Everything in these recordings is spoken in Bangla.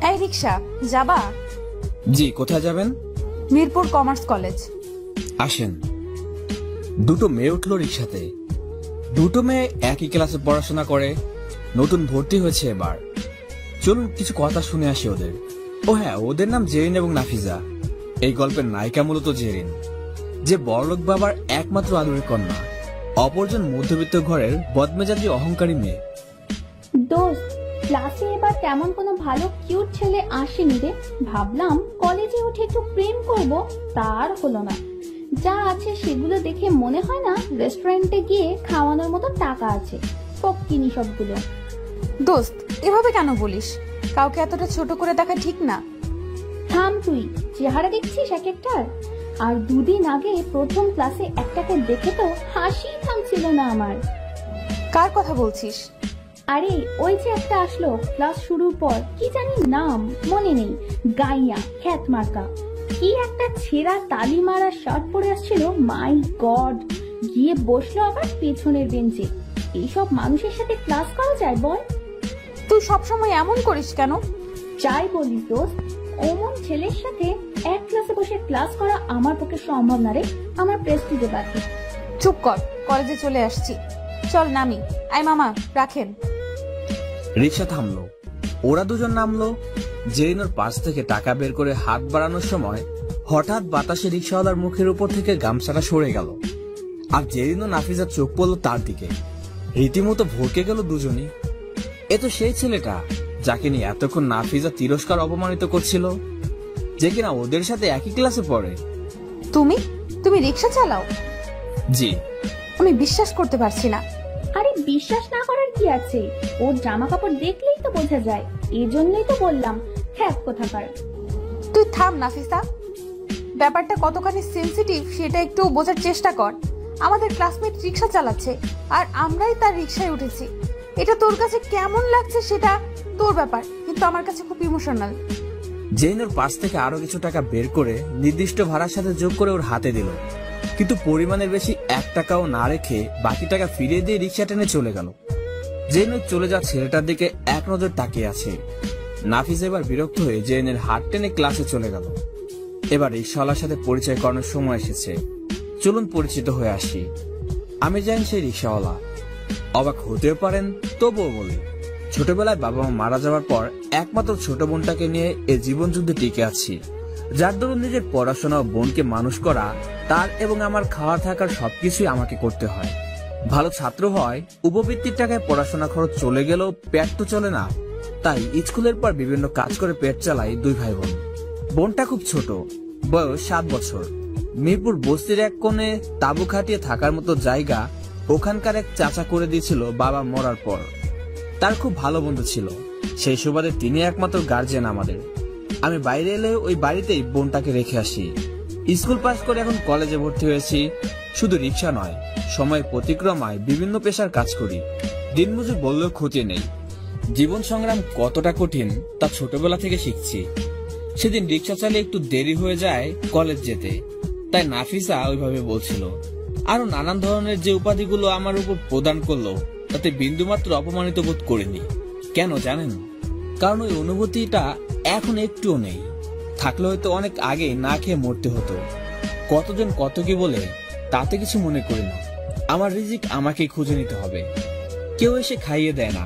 এই রিক্সা যাবা? জি, কোথায় যাবেন? Mirpur commerce college. আসেন। দুটো মেয়ে উঠলো রিক্সাতে। দুটো মেয়ে একই ক্লাসে পড়াশোনা করে, নতুন ভর্তি হয়েছে এবার। চলুন কিছু কথা শুনে আসি ওদের। ও হ্যাঁ, ওদের নাম জেরিন এবং নাফিজা। এই গল্পের নায়িকা মূলত জেরিন, যে বড়লোক বাবার একমাত্র আদরের কন্যা, অপরজন মধ্যবিত্ত ঘরের বদমেজাজি অহংকারী মেয়ে। দোস্ত, ক্লাসে এবার তেমন কোনো ভালো কিউট ছেলে আসেনি রে। ভাবলাম কলেজে উঠে একটু প্রেম করব, তার হলো না। যা আছে সেগুলো দেখে মনে হয় না রেস্টুরেন্টে গিয়ে খাওয়ানোর মতো টাকা আছে। ফক্কিনি সবগুলো। দোস্ত, এভাবে কেন বলিস? কাউকে এতটা ছোট করে দেখা ঠিক না। থাম তুই, চেহারা দেখছিস এক একটার। আর দুদিন আগে প্রথম ক্লাসে একটাকে দেখে তো হাসি থামছিল না আমার। কার কথা বলছিস? আরে ওই যে একটা আসলো ক্লাস শুরুর পর, কি জানি নাম মনে নেই, গাইয়া খ্যাত মার্কা। কি একটা ছেঁড়া তালি মারা শার্ট পরে আসছিল। মাই গড, গিয়ে বসলো আবার পেছনের বেঞ্চে। এইসব মানুষের সাথে ক্লাস করা যায় বল? তুই সবসময় এমন করিস কেন? যাই বলিস দোস্ত, অমন ছেলের সাথে এক ক্লাসে বসে ক্লাস করা আমার পক্ষে সম্ভব না রে। আমার প্রেস্টিজে বাকি। চুপ কর, কলেজে চলে আসছি। চল নামি। আই মামা, রাখেন। রিক্সা থামলো, ওরা দুজন নামলো। জেরিন ওর পাশ থেকে টাকা বের করে হাত বাড়ানোর সময় হঠাৎ বাতাসে রিক্সাওয়ালার মুখের উপর থেকে গামছাটা সরে গেল, আর জেরিন ও নাফিজার চোখ পড়লো তার দিকে। রীতিমতো ভরকে গেল দুজনই। এ তো সেই ছেলেটা যাকে নিয়ে এতক্ষণ নাফিজা তিরস্কার অপমানিত করছিল, যে কিনা ওদের সাথে একই ক্লাসে পড়ে। তুমি তুমি রিক্সা চালাও? জি। আমি বিশ্বাস করতে পারছি না। আরে বিশ্বাস না করার কি আছে? ওর জামা কাপড় দেখলেই তো বোঝা যায়। এজন্যই তো বললাম খ্যাত কোথাকার। তুই থাম নাফিসা, ব্যাপারটা কতখানি সেনসিটিভ সেটা একটু বোঝার চেষ্টা কর। আমাদের ক্লাসমেট রিক্সা চালাচ্ছে আর আমরাই তার রিক্সায় উঠেছি। এটা তোর কাছে কেমন লাগছে সেটা তোর ব্যাপার, কিন্তু আমার কাছে খুব ইমোশনাল। জেন ওর পাশ থেকে আরো কিছু টাকা বের করে নির্দিষ্ট ভাড়ার সাথে যোগ করে ওর হাতে দিল, কিন্তু পরিমাণের বেশি 1 টাকাও না রেখে বাকি টাকা ফিরিয়ে দিয়ে রিক্সা টেনে চলে গেল। জেন ওই চলে যাওয়া ছেলেটার দিকে এক নজর তাকিয়ে আছে। নাফিজ এবার বিরক্ত হয়ে জেনের হাত টেনে ক্লাসে চলে গেল। এবার রিক্সাওয়ালার সাথে পরিচয় করানোর সময় এসেছে। চলুন পরিচিত হয়ে আসি। আমি জানি সেই রিক্সাওয়ালা। অবাক হতেও পারেন, তবুও বলি, ছোটবেলায় বাবা মা মারা যাওয়ার পর একমাত্র ছোট বোনটাকে নিয়ে এ জীবন যুদ্ধে টিকে আছি, যার দরুন নিজের পড়াশোনা ও বোনকে মানুষ করা, তার এবং আমার খাওয়া থাকার সবকিছুই আমাকে করতে হয়। ভালো ছাত্র হয়, উপবৃত্তির টাকায় পড়াশোনা খরচ চলে গেলেও পেট তো চলে না, তাই স্কুলের পর বিভিন্ন কাজ করে পেট চালাই 2 ভাই বোন। বোনটা খুব ছোট, বয়স 7 বছর। মিরপুর বস্তির এক কোণে তাঁবু খাটিয়ে থাকার মতো জায়গা ওখানকার এক চাচা করে দিয়েছিল বাবা মরার পর। তার খুব ভালো বন্ধু ছিল, সেই সুবাদে তিনি একমাত্র গার্জিয়ান আমাদের। আমি বাইরে এলে ওই বাড়িতেই বোনটাকে রেখে আসি। স্কুল পাস করে এখন কলেজে ভর্তি হয়েছি। শুধু রিক্সা নয়, সময়ের প্রতিক্রমায় বিভিন্ন পেশার কাজ করি। দিনমজুর বললেও ক্ষতি নেই। জীবন সংগ্রাম কতটা কঠিন তা ছোটবেলা থেকে শিখছি। সেদিন রিক্সা চালিয়ে একটু দেরি হয়ে যায় কলেজ যেতে, তাই নাফিসা ওইভাবে বলছিল। আরো নানান ধরনের যে উপাধিগুলো আমার উপর প্রদান করলো, তাতে বিন্দুমাত্র অপমানিত বোধ করিনি। কেন জানেন? কারণ ওই অনুভূতিটা এখন একটুও নেই। থাকলে হয়তো অনেক আগেই না খেয়ে মরতে হতো। কতজন কত কি বলে তাতে কিছু মনে করি না। আমার রিজিক আমাকেই খুঁজে নিতে হবে, কেউ এসে খাইয়ে দেয় না।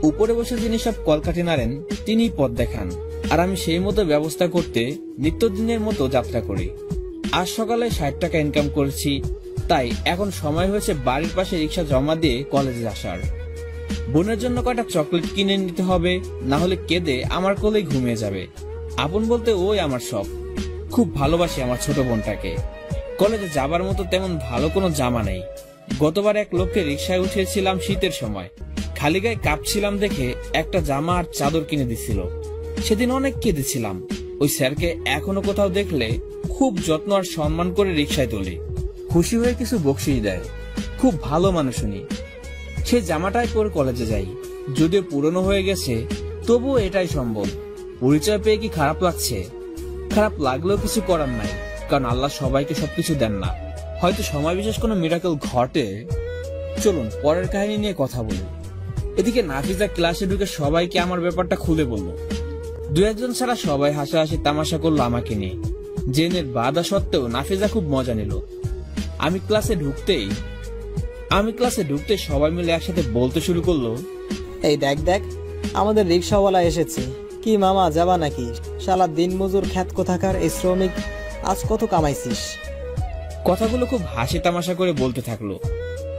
উপরে বসে যিনি সব কলকাঠি নাড়েন তিনিই পথ দেখান, আর আমি সেই মতো ব্যবস্থা করতে নিত্যদিনের মতো যাত্রা করি। আজ সকালে 60 টাকা ইনকাম করেছি, তাই এখন সময় হয়েছে বাড়ির পাশে রিক্সা জমা দিয়ে কলেজে আসার। বোনের জন্য কয়টা চকলেট কিনে নিতে হবে, না হলে কেঁদে আমার কোলেই ঘুমিয়ে যাবে। আপন বলতে ওই আমার সব। খুব ভালোবাসি আমার ছোট বোনটাকে। কলেজে যাবার মতো তেমন ভালো কোনো জামা নেই। গতবার এক লোককে রিক্সায় উঠিয়েছিলাম শীতের সময়, খালি গায়ে কাঁপছিলাম দেখে একটা জামা আর চাদর কিনে দিছিল। সেদিন অনেক কেঁদেছিলাম। ওই স্যারকে এখনো কোথাও দেখলে খুব যত্ন আর সম্মান করে রিক্সায় তুলি। খুশি হয়ে কিছু বকশিশ দেয়। খুব ভালো মানুষ উনি। সেই জামাটাই পরে কলেজে যাই। যদিও পুরনো হয়ে গেছে, তবুও এটাই সম্ভব। পরিচয় পেয়ে কি খারাপ লাগছে? খারাপ লাগলেও কিছু করার নাই, কারণ আল্লাহ সবাইকে সবকিছু দেন না। হয়তো সময় বিশেষ কোনো মিরাকেল ঘটে। চলুন পরের কাহিনী নিয়ে কথা বলি। এদিকে নাফিজা ক্লাসে ঢুকে সবাইকে আমার ব্যাপারটা খুলে বলল। দু একজন ছাড়া সবাই হাসাহাসি তামাশা করলো আমাকে নিয়ে। জেনের বাধা সত্ত্বেও নাফিজা খুব মজা নিল। আমি ক্লাসে ঢুকতে সবাই মিলে একসাথে বলতে শুরু করলো, এই দেখ দেখ, আমাদের রিক্সাওয়ালা এসেছে। কি মামা, যাবা নাকি? শালা দিন মজুর খ্যাত কোথাকার এই শ্রমিক, আজ কত কামাইছিস? কথাগুলো খুব হাসি তামাশা করে বলতে থাকলো।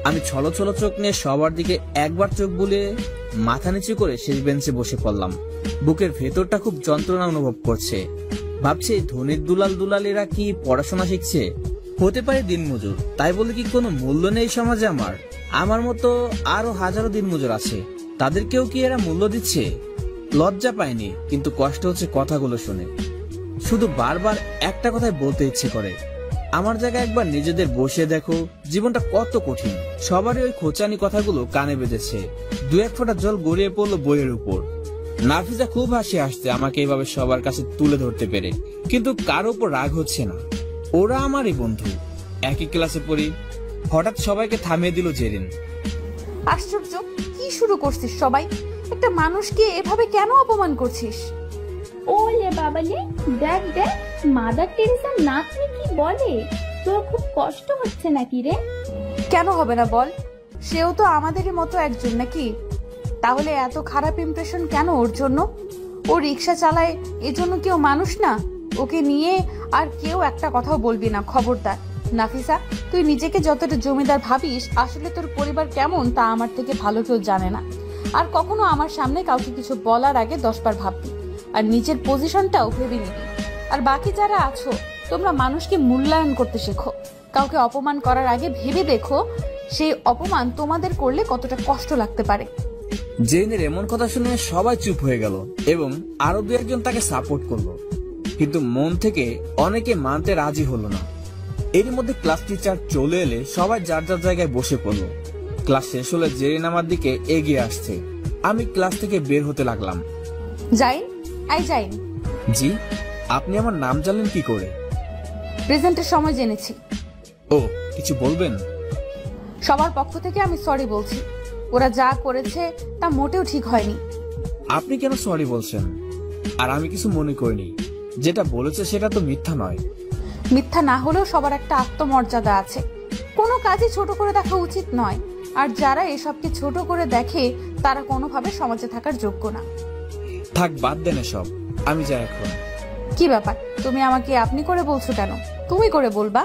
আমি ছলো ছলো চোখ নিয়ে সবার দিকে একবার চোখ বুলিয়ে মাথা নিচু করে শেষ বেঞ্চে বসে পড়লাম। বুকের ভেতরটা খুব যন্ত্রণা অনুভব করছে। ভাবছি ধনীর দুলালেরা কি পড়াশোনা শিখছে? হতে পারে দিনমজুর, তাই বলে কি কোনো মূল্য নেই সমাজে? আমার মতো আরো হাজারো দিনমজুর আছে, তাদেরকেও কি এরা মূল্য দিচ্ছে? লজ্জা পায়নি, কিন্তু কষ্ট হচ্ছে কথাগুলো শুনে। শুধু বারবার একটা কথাই বলতে ইচ্ছে করে, আমার জায়গায় একবার নিজেদের বসে দেখো, জীবনটা কত কঠিন। সবারই ওই খোঁচানি কথাগুলো কানে বেজেছে। দু এক ফোঁটা জল গড়িয়ে পড়লো বইয়ের উপর। নাফিজা খুব হাসি আসছে আমাকে এইভাবে সবার কাছে তুলে ধরতে পেরে, কিন্তু কারো উপর রাগ হচ্ছে না। ওরা আমারই বন্ধু, একই ক্লাসে পড়ি। হঠাৎ সবাইকে থামিয়ে দিল জেরিন। আশ্চর্য, কি শুরু করছিস সবাই? একটা মানুষকে এভাবে কেন অপমান করছিস? ওলে বাবালে, দেখ দেখ মাদার টেরেসার নাতনি কি বলে। তোর খুব কষ্ট হচ্ছে নাকি রে? কেন হবে না বল, সেও তো আমাদেরই মতো একজন নাকি? তাহলে এত খারাপ ইমপ্রেশন কেন ওর জন্য? ও রিক্সা চালায়, এজন্য কেউ মানুষ না? ওকে নিয়ে আর কেউ একটা কথাও বলবি না, খবরদার। নাফিসা, তুই নিজেকে যতটা জমিদার ভাবিস, আসলে তোর পরিবার কেমন তা আমার থেকে ভালো কেউ জানে না। আর কখনো আমার সামনে কাউকে কিছু বলার আগে 10 বার ভাববি, আর নিজের পজিশনটাও ভেবে নিবি। আর বাকি যারা আছো, তোমরা মানুষকে মূল্যায়ন করতে শেখো। কাউকে অপমান করার আগে ভেবে দেখো সেই অপমান তোমাদের করলে কতটা কষ্ট লাগতে পারে। জেনের এমন কথা শুনে সবাই চুপ হয়ে গেল এবং আরো দু একজন তাকে সাপোর্ট করলো, কিন্তু মন থেকে অনেকে মানতে রাজি হলো না। এর মধ্যে ক্লাস টিচার চলে এলে সবাই যার যার জায়গায় বসে পড়লো। ক্লাস শেষ হলে জেরিন আমার দিকে এগিয়ে আসছে। আমি ক্লাস থেকে বের হতে লাগলাম। যাইন, যাইন। জি, আপনি আমার নাম জানলেন কি করে? প্রেজেন্টের সময় জেনেছি। ও, কিছু বলবেন? সবার পক্ষ থেকে আমি সরি বলছি। ওরা যা করেছে তা মোটেও ঠিক হয়নি। আপনি কেন সরি বলছেন? আর আমি কিছু মনে করিনি। যেটা বলেছে সেটা তো মিথ্যা নয়। মিথ্যা না হলেও সবার একটা আত্মমর্যাদা আছে। কোনো কাজই ছোট করে দেখা উচিত নয়। আর যারা এসবকে ছোট করে দেখে তারা কোনোভাবে সমাজে থাকার যোগ্য না। থাক, বাদ দেন এসব, আমি যাই এখন। কি ব্যাপার, তুমি আমাকে আপনি করে বলছো কেন? তুমি করে বলবা।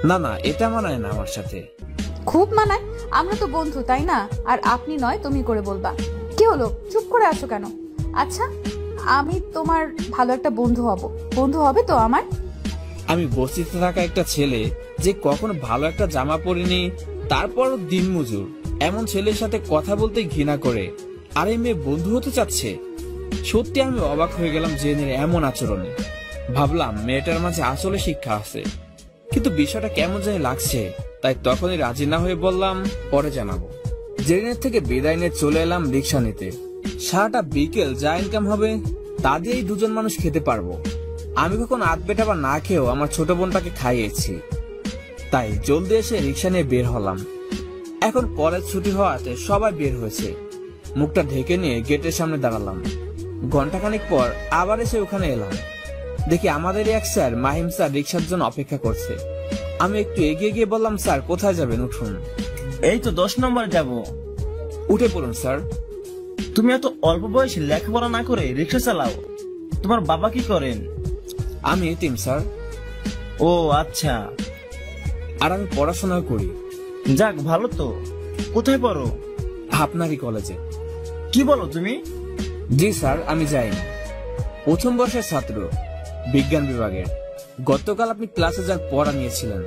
না না, এটা মানায় না আমার সাথে। খুব মানায়, আমরা তো বন্ধু, তাই না? আর আপনি নয়, তুমি করে বলবা। কি হলো, চুপ করে আছো কেন? আচ্ছা, আমি তোমার ভালো একটা বন্ধু হব। বন্ধু হবে তো আমার? আমি বস্তিতে থাকা একটা ছেলে যে কখনো ভালো একটা জামা পরিনি, তারপরও দিনমজুর, এমন ছেলের সাথে কথা বলতে ঘৃণা করে, আর এই মেয়ে বন্ধু হতে চাচ্ছে। সত্যি আমি অবাক হয়ে গেলাম জেনের এমন আচরণে। ভাবলাম মেয়েটার মাঝে আসলে শিক্ষা আছে, কিন্তু বিষয়টা কেমন জানি লাগছে। তাই তখনই রাজি না হয়ে বললাম পরে জানাবো। জেরিনের থেকে বিদায় নিয়ে চলে এলাম রিক্সা নিতে। সারাটা বিকেল যা ইনকাম হবে তা দিয়েই দুজন মানুষ খেতে পারবো। আমি কখনো আধ পেটা বা না খেয়েও আমার ছোট বোনটাকে খাইয়েছি। তাই জলদি এসে রিক্সা নিয়ে বের হলাম। এখন কলেজ ছুটি হওয়াতে সবাই বের হয়েছে। মুখটা ঢেকে নিয়ে গেটের সামনে দাঁড়ালাম। ঘন্টাখানেক পর আবার এসে ওখানে এলাম। দেখি আমাদের এক স্যার মাহিম স্যার রিক্সার জন্য অপেক্ষা করছে। আমি একটু এগিয়ে গিয়ে বললাম, স্যার কোথায় যাবেন, উঠুন। এই তো 10 নম্বর যাব। উঠে পড়ুন স্যার। তুমি এত অল্প বয়সে লেখাপড়া না করে রিক্সা চালাও? তোমার বাবা কি করেন? আমি এতিম স্যার। ও আচ্ছা। আর আমি পড়াশোনা করি। যাক, ভালো তো। কোথায় পড়ো? আপনারই কলেজে। কি বলো তুমি? জি স্যার, আমি যাইনি। প্রথম বর্ষের ছাত্র, বিজ্ঞান বিভাগের। গতকাল আপনি ক্লাসে যার পড়া নিয়েছিলেন।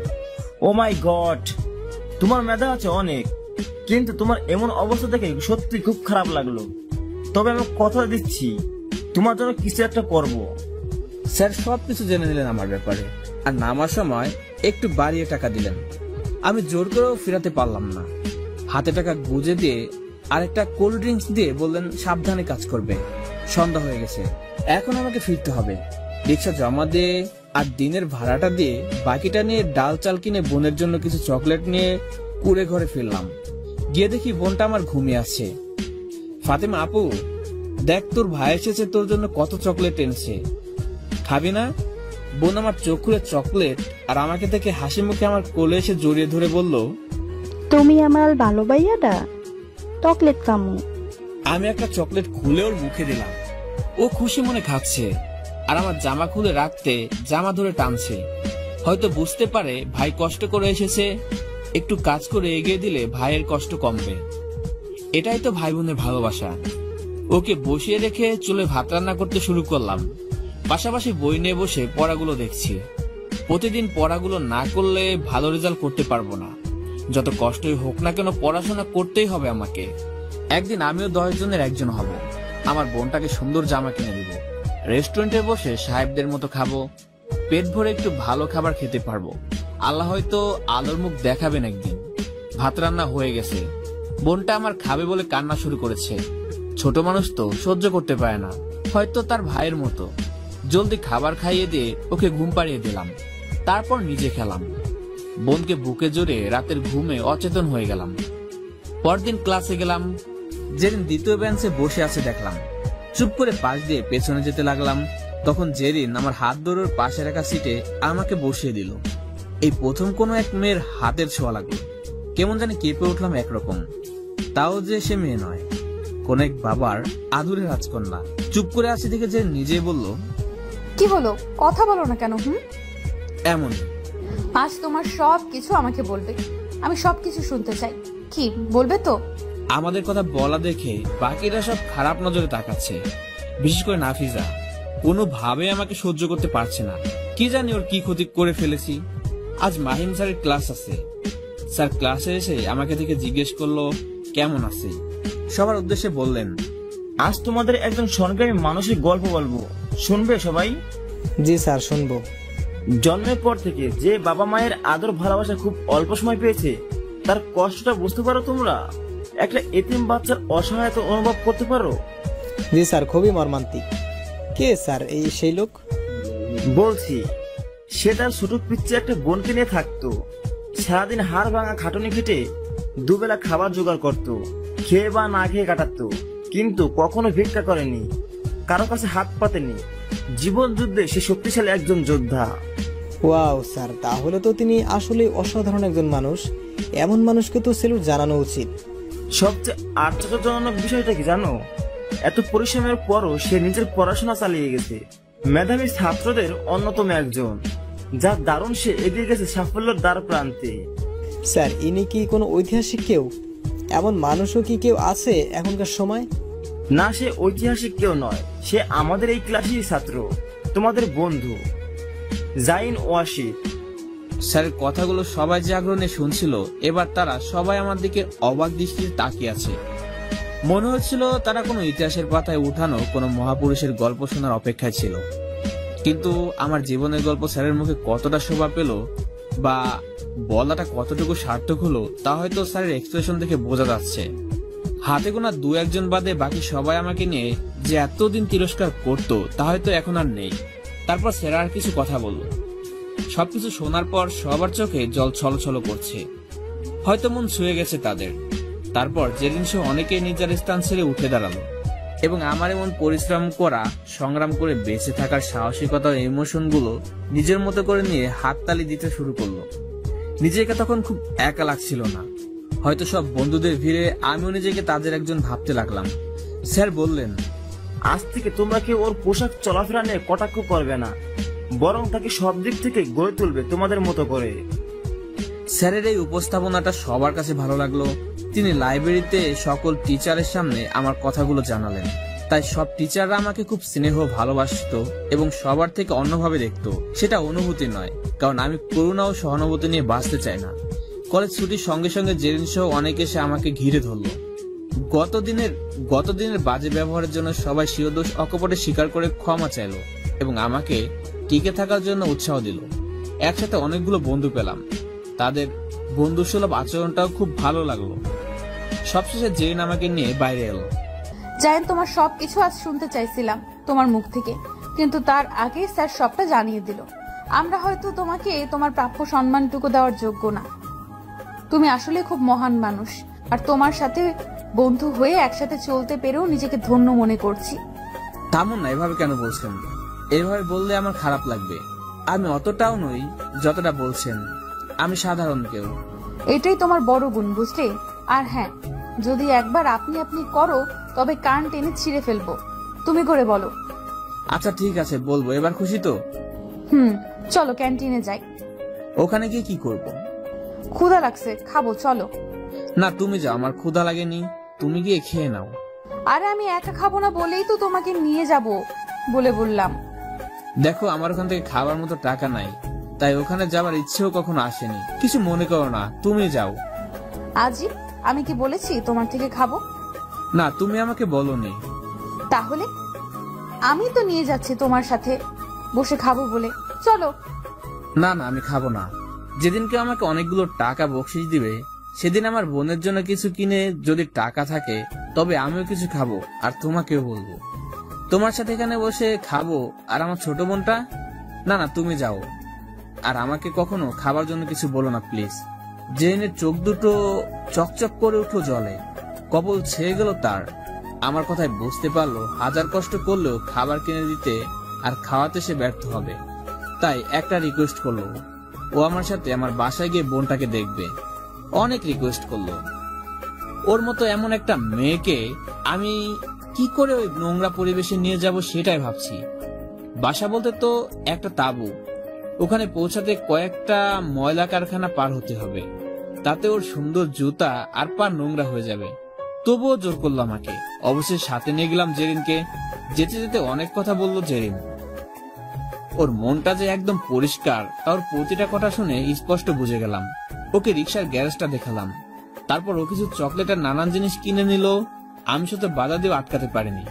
ও মাই গড, তোমার মেধা আছে অনেক, কিন্তু তোমার এমন অবস্থা দেখে সত্যি খুব খারাপ লাগলো। তবে আমি কথা দিচ্ছি, তোমার জন্য কিছু একটা করবো। স্যার সবকিছু জেনে নিলেন আমার ব্যাপারে, আর নামার সময় একটু বাড়িয়ে টাকা দিলেন। আমি জোর করেও ফেরাতে পারলাম না। হাতে টাকা গুজে দিয়ে আর একটা কোল্ড ড্রিঙ্কস দিয়ে বললেন সাবধানে কাজ করবে, সন্ধ্যা হয়ে গেছে, এখন আমাকে ফিরতে হবে। রিক্সা জমা দিয়ে আর দিনের ভাড়াটা দিয়ে বাকিটা নিয়ে ডাল চাল কিনে বোনের জন্য কিছু চকলেট নিয়ে কুড়ে ঘরে ফিরলাম। গিয়ে দেখি বোনটা আমার ঘুমিয়ে আছে। ফাতেমা আপু, দেখ তোর ভাই এসেছে, তোর জন্য কত চকলেট এনেছে, খাবি না? বোন আমার চোখ খুলে চকলেট আর আমাকে দেখে হাসি মুখে আমার কোলে এসে জড়িয়ে ধরে বলল, তুমি আমার ভালো ভাইয়াটা, চকলেট কামু। আমি একটা চকলেট খুলে ওর মুখে দিলাম। ও খুশি মনে খাচ্ছে আর আমার জামা খুলে রাখতে জামা ধরে টানছে। হয়তো বুঝতে পারে ভাই কষ্ট করে এসেছে, একটু কাজ করে এগিয়ে দিলে ভাইয়ের কষ্ট কমবে। এটাই তো ভাই বোনের ভালোবাসা। ওকে বসিয়ে রেখে চুলে ভাত রান্না করতে শুরু করলাম। পাশাপাশি বই নিয়ে বসে পড়াগুলো দেখছি। প্রতিদিন পড়াগুলো না করলে ভালো রেজাল্ট করতে পারবো না। যত কষ্টই হোক না কেন পড়াশোনা করতেই হবে আমাকে। একদিন আমিও 10 জনের একজন হব। আমার বোনটাকে সুন্দর জামা কিনে দিব, রেস্টুরেন্টে বসে সাহেবদের মতো খাবো, পেট ভরে একটু ভালো খাবার খেতে পারবো। আল্লাহ হয়তো আলোর মুখ দেখাবেন একদিন। ভাত রান্না হয়ে গেছে। বোনটা আমার খাবে বলে কান্না শুরু করেছে। ছোট মানুষ তো সহ্য করতে পারে না, হয়তো তার ভাইয়ের মতো। জলদি খাবার খাইয়ে দিয়ে ওকে ঘুম পাড়িয়ে দিলাম, তারপর নিজে খেলাম। বোনকে বুকে জড়িয়ে রাতের ঘুমে অচেতন হয়ে গেলাম। পরদিন ক্লাসে গেলাম। যেদিন দ্বিতীয় বেঞ্চে বসে আছে দেখলাম, চুপ করে পাশ দিয়ে পেছনে যেতে লাগলাম। তখন জেরিন আমার হাত ধরে ওর পাশে রাখা সিটে আমাকে বসিয়ে দিল। এই প্রথম কোনো এক মেয়ের হাতের ছোঁয়া লাগলো। কেমন জানি কেঁপে উঠলাম একরকম। তাও যে সে মেয়ে নয়, কোন এক বাবার আদুরে রাজকন্যা। চুপ করে আছি দেখে যে নিজে বলল, কি হলো, কথা বলো না কেন? এমন আজ তোমার সব কিছু আমাকে বলবে, আমি সবকিছু শুনতে চাই। কি বলবে তো? আমাদের কথা বলা দেখে বাকিরা সব খারাপ নজরে তাকাচ্ছে, বিশেষ করে নাফিজা। কোনোভাবে আমাকে সহ্য করতে পারছে না। কি জানি ওর কি ক্ষতি করে ফেলেছি। আজ মাহিম স্যারের ক্লাস আছে। স্যার ক্লাসে এসে আমাকে দেখে জিজ্ঞেস করলো কেমন আছে। সবার উদ্দেশ্যে বললেন, আজ তোমাদের একজন সংগ্রামী মানুষের গল্প বলবো, শুনবে সবাই? জি স্যার, শুনবো। জন্মের পর থেকে যে বাবা মায়ের আদর ভালোবাসা খুব অল্প সময় পেয়েছে, তার কষ্টটা বুঝতে পারো তোমরা? একটা এতিম বাচ্চার অসহায়তা অনুভব করতে পারো? জি স্যার, খুবই মর্মান্তিক। কে স্যার এই সেই লোক? বলছি, সে তার ছোট পিচ্ছে একটা বোনকে নিয়ে থাকতো। সারাদিন হাড় ভাঙা খাটুনি খেটে দুবেলা খাবার জোগাড় করত, খেয়ে বা না খেয়ে কাটাতো। কিন্তু কখনো ভিক্ষা করেনি, কারো কাছে হাত পাতেনি। জীবন যুদ্ধে সে শক্তিশালী একজন যোদ্ধা। ওয়াও স্যার, তাহলে তো তিনি আসলে অসাধারণ একজন মানুষ। এমন মানুষকে তো সেলুট জানানো উচিত। সবচেয়ে আশ্চর্যজনক বিষয়টা কি জানো? এত পরিশ্রমের পরও সে নিজের পড়াশোনা চালিয়ে গেছে। মেধাবী ছাত্রদের অন্যতম একজন, যার দারুণ সে এগিয়ে গেছে সাফল্যের দ্বার প্রান্তে। স্যার, ইনি কি কোনো ঐতিহাসিক কেউ? এমন মানুষও কি কেউ আছে এখনকার সময়? না, সে ঐতিহাসিক কেউ নয়। সে আমাদের এই ক্লাসেরই ছাত্র, তোমাদের বন্ধু জাইন ওয়াশিদ। স্যারের কথাগুলো সবাই যে আগ্রহ নিয়ে শুনছিল, এবার তারা সবাই আমার দিকে অবাক দৃষ্টিতে তাকিয়ে আছে। মনে হচ্ছিল তারা কোনো ইতিহাসের পাতায় উঠানো কোনো মহাপুরুষের গল্প শোনার অপেক্ষায় ছিল। কিন্তু আমার জীবনের গল্প স্যারের মুখে কতটা শোভা পেল বা বলাটা কতটুকু সার্থক হলো, তা হয়তো স্যারের এক্সপ্রেশন দেখে বোঝা যাচ্ছে। হাতে গোনা 2-1 বাদে বাকি সবাই আমাকে নিয়ে যে এতদিন তিরস্কার করতো, তা হয়তো এখন আর নেই। তারপর স্যার আর কিছু কথা বলল। সবকিছু শোনার পর সবার চোখে জল ছলছল করছে, হয়তো মন ছুঁয়ে গেছে তাদের। তারপর যেদিন সে অনেকেই নিজের স্থান ছেড়ে উঠে দাঁড়ালো এবং আমার এমন পরিশ্রম করা, সংগ্রাম করে বেঁচে থাকার সাহসিকতা ও ইমোশন গুলো নিজের মতো করে নিয়ে হাততালি দিতে শুরু করলো। নিজেকে তখন খুব একা লাগছিল না। হয়তো সব বন্ধুদের ভিড়ে আমিও নিজেকে তাদের একজন ভাবতে লাগলাম। স্যার বললেন, আজ থেকে তোমরা কেউ ওর পোশাক চলাফেরা নিয়ে কটাক্ষ করবে না, বরং তাকে সব দিক থেকে গড়ে তুলবে তোমাদের মতো করে। স্যারের এই উপস্থাপনাটা সবার কাছে ভালো লাগলো। তিনি লাইব্রেরিতে সকল টিচারের সামনে আমার কথাগুলো জানালেন। তাই সব টিচাররা আমাকে খুব স্নেহ ভালোবাসতো এবং সবার থেকে অন্যভাবে দেখতো। সেটা অনুভূতি নয়, কারণ আমি করুণা ও সহানুভূতি নিয়ে বাঁচতে চাই না। কলেজ ছুটির সঙ্গে সঙ্গে জেরিন সহ অনেকে এসে আমাকে ঘিরে ধরলো। গতদিনের বাজে ব্যবহারের জন্য সবাই শিরদোষ অকপটে স্বীকার করে ক্ষমা চাইলো এবং আমাকে টিকে থাকার জন্য উৎসাহ দিল। একসাথে অনেকগুলো বন্ধু পেলাম, তাদের বন্ধুসুলভ আচরণটাও খুব ভালো লাগলো। সবশেষে জেরিন আমাকে নিয়ে বাইরে এলো। জায়েন, তোমার সবকিছু আজ শুনতে চাইছিলাম তোমার মুখ থেকে, কিন্তু তার আগে স্যার সবটা জানিয়ে দিল। আমরা হয়তো তোমাকে তোমার প্রাপ্য সম্মানটুকু দেওয়ার যোগ্য না। তুমি আসলে খুব মহান মানুষ, আর তোমার সাথে বন্ধু হয়ে একসাথে চলতে পেরেও নিজেকে ধন্য মনে করছি। থামুন না, এভাবে কেন বলছেন? এভাবে বললে আমার খারাপ লাগবে। আমি অতটাও নই যতটা বলছেন। আমি সাধারণ কেউ। এটাই তোমার বড় গুণ, বুঝলে? আর হ্যাঁ, যদি একবার আপনি আপনি করো তবে কান টেনে ছিঁড়ে ফেলবো। তুমি করে বলো। আচ্ছা ঠিক আছে, বলবো। এবার খুশি তো? চলো ক্যান্টিনে যাই। ওখানে গিয়ে কি করব? ক্ষুধা লাগছে, খাবো, চলো। না, তুমি যাও, আমার ক্ষুধা লাগেনি। তুমি গিয়ে খেয়ে নাও। আরে আমি একা খাবো না বলেই তো তোমাকে নিয়ে যাব বলে বললাম। দেখো, আমার ওখান থেকে খাবার মতো টাকা নাই, তাই ওখানে যাবার ইচ্ছেও কখনো আসেনি। কিছু মনে করো না, তুমি যাও। আজই আমি কি বলেছি তোমার থেকে খাবো? না, তুমি আমাকে বলোনি। তাহলে আমি তো নিয়ে যাচ্ছি তোমার সাথে বসে খাবো বলে। চলো। না না, আমি খাবো না। যেদিনকে আমাকে অনেকগুলো টাকা বকশিশ দিবে, সেদিন আমার বোনের জন্য কিছু কিনে যদি টাকা থাকে তবে আমিও কিছু খাবো আর তোমাকেও বলবো। তোমার সাথে এখানে বসে খাবো। আর আমার ছোট বোনটা? না না, তুমি যাও। আর আমাকে কখনো খাবার জন্য কিছু বলো না প্লিজ। জেনের চোখ দুটো চকচক করে উঠলো জলে। কপাল ছেয়ে গেল তার। আমার কথায় বুঝতে পারলো হাজার কষ্ট করলেও খাবার কিনে দিতে আর খাওয়াতে সে ব্যর্থ হবে। তাই একটা রিকোয়েস্ট করলো, ও আমার সাথে আমার বাসায় গিয়ে বোনটাকে দেখবে। অনেক রিকোয়েস্ট করলো। ওর মতো এমন একটা মেয়েকে আমি কি করে ওই নোংরা পরিবেশে নিয়ে যাব সেটাই ভাবছি। বাসা বলতে তো একটা তাঁবু, ওখানে পৌঁছাতে কয়েকটা ময়লা কারখানা পার হতে হবে। তাতে ওর সুন্দর জুতা আর পা নোংরা হয়ে যাবে। তবুও জোর করলো আমাকে। অবশ্যই সাথে নিয়ে গেলাম জেরিনকে। যেতে যেতে অনেক কথা বললো জেরিন। ওর মনটা যে একদম পরিষ্কার তার প্রতিটা কথা শুনে স্পষ্ট বুঝে গেলাম। ওকে রিক্সার গ্যারেজটা দেখালাম। তারপর ও কিছু চকলেট আর নানান জিনিস কিনে নিল। আমি শুধু বাধা দিয়ে আটকাতে পারিনি।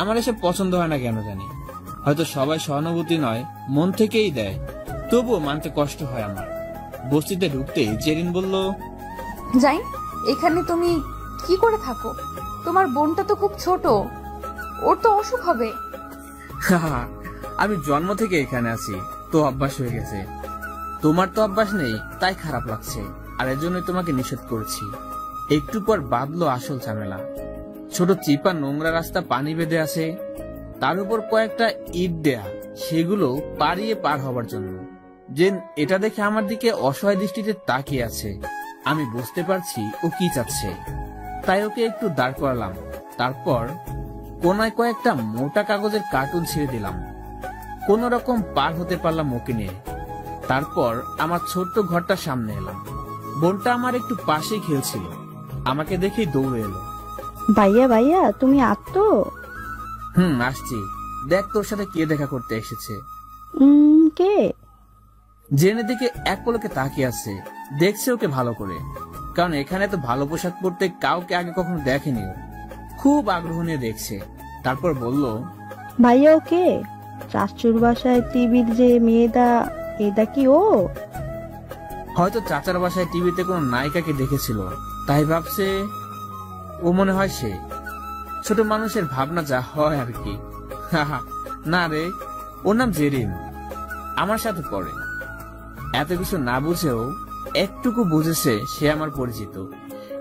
আমার এসব পছন্দ হয় না কেন জানি। হয়তো সবাই সহানুভূতি নয়, মন থেকেই দেয়, তবুও মানতে কষ্ট হয় আমার। বস্তিতে ঢুকতেই জেরিন বলল, যাই, এখানে তুমি কি করে থাকো? তোমার বোনটা তো খুব ছোট, ওর তো অসুখ হবে। আমি জন্ম থেকে এখানে আছি, তো অভ্যাস হয়ে গেছে। তোমার তো অভ্যাস নেই, তাই খারাপ লাগছে। আর এজন্যই তোমাকে নিষেধ করেছি। একটু পর বাঁধলো আসল ঝামেলা। ছোট চিপা নোংরা রাস্তা পানি বেঁধে আছে, তার উপর কয়েকটা ইট দেয়া, সেগুলো পাড়িয়ে পার হবার জন্য। জেন এটা দেখে আমার দিকে অসহায় দৃষ্টিতে তাকিয়ে আছে। আমি বুঝতে পারছি ও কি চাচ্ছে, তাই ওকে একটু দাঁড় করালাম। তারপর কোনায় কয়েকটা মোটা কাগজের কার্টুন ছেড়ে দিলাম। কোন রকম পার হতে পারলাম ওকে নিয়ে। তারপর আমার ছোট্ট ঘরটার সামনে এলাম। বোনটা আমার একটু পাশেই খেলছিল। আমাকে দেখেই দৌড়ে এলো। ভাইয়া ভাইয়া, তুমি আত্তো? আসছি। দেখ, তোর সাথে কে দেখা করতে এসেছে। কে? জেনের দিকে এক পলকে তাকিয়ে আছে, দেখছে ওকে ভালো করে। কারণ এখানে তো ভালো পোশাক পরতে কাউকে আগে কখনো দেখেনি। খুব আগ্রহ নিয়ে দেখছে। তারপর বলল, ভাইয়া ও কে? চাচুর বাসায় টিভির যে মেয়েটা, এটা কি ও? হয়তো চাচার বাসায় টিভিতে কোনো নায়িকাকে দেখেছিল, তাই ভাবছে ও মনে হয় সে। ছোট মানুষের ভাবনা যা হয় আর কি। না রে, ওর নাম জেরিন, আমার সাথে পড়ে। এত কিছু না বুঝেও একটুকু বুঝেছে সে আমার পরিচিত।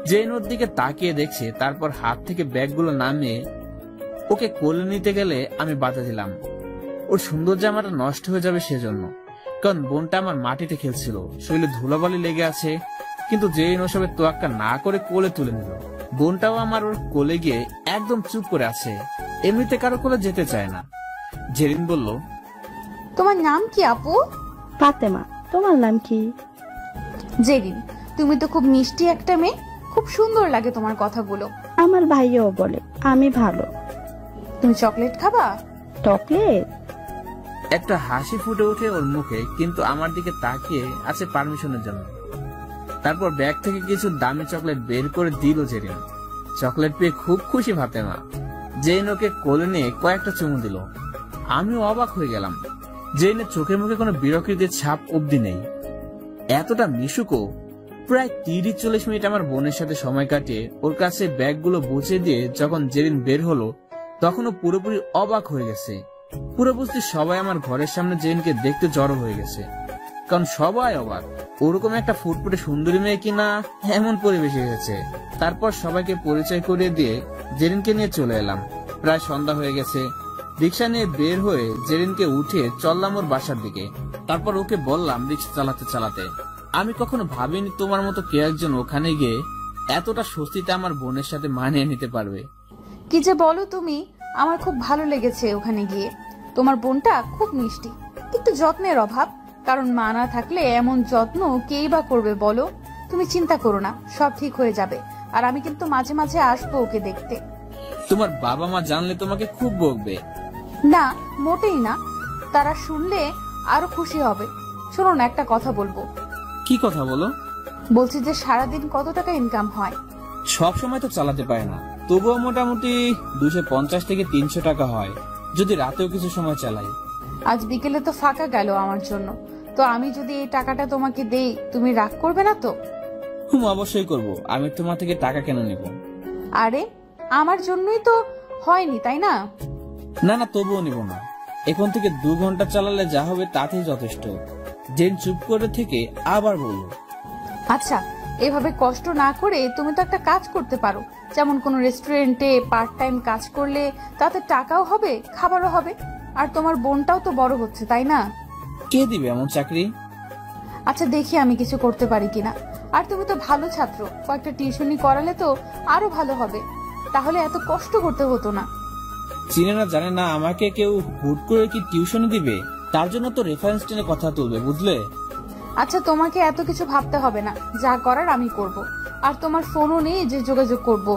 জেরিন ওর দিকে তাকিয়ে দেখছে, তারপর হাত থেকে ব্যাগগুলো নামিয়ে ওকে কোলে নিতে গেলে আমি বাধা দিলাম। ওর সুন্দর জামাটা নষ্ট হয়ে যাবে সেজন্য। কারণ বোনটা আমার মাটিতে খেলছিল, শরীরে ধুলাবালি লেগে আছে। কিন্তু জেরিন ওসবের তোয়াক্কা না করে কোলে তুলে নিল। বোনটাও আমার ওর কোলে গিয়ে একদম চুপ করে আছে, এমনিতে কারো কোলে যেতে চায় না। জেরিন বলল, তোমার নাম কি আপু? ফাতেমা। তোমার নাম কি? জেরিন। তুমি তো খুব মিষ্টি একটা মেয়ে, খুব সুন্দর লাগে তোমার কথাগুলো। আমার ভাইয়াও বলে আমি ভালো। তুমি চকলেট খাবা? চকলেট? একটা হাসি ফুটে ওঠে ওর মুখে, কিন্তু আমার দিকে তাকিয়ে আছে পারমিশনের জন্য। তারপর ব্যাগ থেকে কিছু দামি চকলেট বের করে দিল জেরিন। চকলেট পেয়ে খুব খুশি ফাতেমা। জেরিন ওকে কোলে নিয়ে কয়েকটা চুমু দিল। আমিও অবাক হয়ে গেলাম। জেরিনের চোখের মুখে কোনো বিরক্তির ছাপ অব্দি নেই। এতটা মিশুকো। প্রায় 30-40 মিনিট আমার বোনের সাথে সময় কাটিয়ে ওর কাছে ব্যাগগুলো বুঝে দিয়ে যখন জেরিন বের হলো, তখনও পুরোপুরি অবাক হয়ে গেছে। পুরো বুঝতে সবাই আমার ঘরের সামনে জেরিনকে দেখতে জড়ো হয়ে গেছে। কারণ সবাই অবাক, ওরকম একটা ফুটফুটে সুন্দরী মেয়ে কিনা এমন পরিবেশ এসেছে। তারপর সবাইকে পরিচয় করিয়ে দিয়ে জেরিনকে নিয়ে চলে এলাম। প্রায় সন্ধ্যা হয়ে গেছে। রিক্সা নিয়ে বের হয়ে জেরিনকে উঠে চললাম ওর বাসার দিকে। তারপর ওকে বললাম রিক্সা চালাতে চালাতে, আমি কখনো ভাবিনি তোমার মতো কে একজন ওখানে গিয়ে এতটা স্বস্তিতে আমার বোনের সাথে মানিয়ে নিতে পারবে। কি যে বলো তুমি, আমার খুব ভালো লেগেছে ওখানে গিয়ে। তোমার বোনটা খুব মিষ্টি, একটু যত্নের অভাব, কারণ মা না থাকলে এমন যত্ন কেই বা করবে বলো। তুমি চিন্তা করো না, সব ঠিক হয়ে যাবে। আর আমি কিন্তু মাঝে মাঝে আসবো ওকে দেখতে। তোমার বাবা মা জানলে তোমাকে খুব বকবে। না, মোটেই না, তারা শুনলে আরো খুশি হবে। শোনো না, একটা কথা বলবো। কি কথা বলো? বলছি যে সারাদিন কত টাকা ইনকাম হয়? সব সময় তো চালাতে পারে না, তবুও মোটামুটি 250 থেকে 300 টাকা হয়, যদি রাতেও কিছু সময় চালাই। আজ বিকেলে তো ফাঁকা গেল আমার জন্য, তো আমি যদি এই টাকাটা তোমাকে দেই, তুমি রাগ করবে না তো? অবশ্যই করব, আমি তোমার থেকে টাকা কেন নেব? আরে আমার জন্যই তো হয়নি, তাই না? না না, তবুও নিব না। এখন থেকে 2 ঘন্টা চালালে যা হবে তাতেই যথেষ্ট। জেন চুপ করে থেকে আবার বলল, আচ্ছা, এভাবে কষ্ট না করে তুমি তো একটা কাজ করতে পারো। যেমন কোনো রেস্টুরেন্টে পার্ট টাইম কাজ করলে তাতে টাকাও হবে, খাবারও হবে, আর তোমার বোনটাও তো বড় হচ্ছে, তাই না? কে দিবে এমন চাকরি? আচ্ছা, দেখি আমি কিছু করতে পারি কিনা। আর তুমি তো ভালো ছাত্র, কয়েকটা টিউশনি করালে তো আরো ভালো হবে, তাহলে এত কষ্ট করতে হতো না। চিনে না জানে না আমাকে কেউ হুট করে কি টিউশন দিবে? তার জন্য তো রেফারেন্স টেনে কথা তুলবে, বুঝলে? আচ্ছা, তোমাকে এত কিছু ভাবতে হবে না, যা করার আমি করব। আর তোমার ফোনও নেই যে যোগাযোগ করব।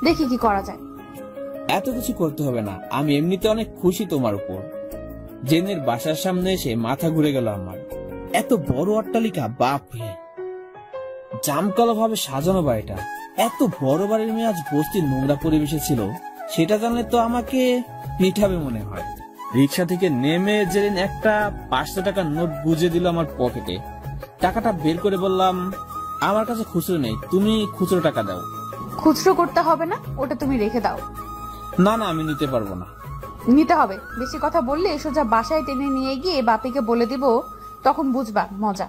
দেখি কি করা যায়। এত কিছু করতে হবে না, আমি এমনিতে অনেক খুশি তোমার উপর। জেনের বাসার সামনে এসে মাথা ঘুরে গেল আমার। এত বড় অট্টালিকা, বাপরে! জামকালো ভাবে সাজানো বাড়িটা। এত বড় বাড়ির মেয়ে আজ বস্তির নোংরা পরিবেশে ছিল, সেটা জানলে তো আমাকে পিঠাবে মনে হয়। রিক্সা থেকে নেমে জেরিন একটা 500 টাকার নোট গুজে দিল আমার পকেটে। টাকাটা বের করে বললাম, আমার কাছে খুচরো নেই, তুমি খুচরো টাকা দাও। খুচরো করতে হবে না, ওটা তুমি রেখে দাও। না না, আমি নিতে পারবো না। নিতে হবে। বেশি কথা বললে সোজা বাসায় টেনে নিয়ে গিয়ে বাপিকে বলে দিব, তখন বুঝবা মজা।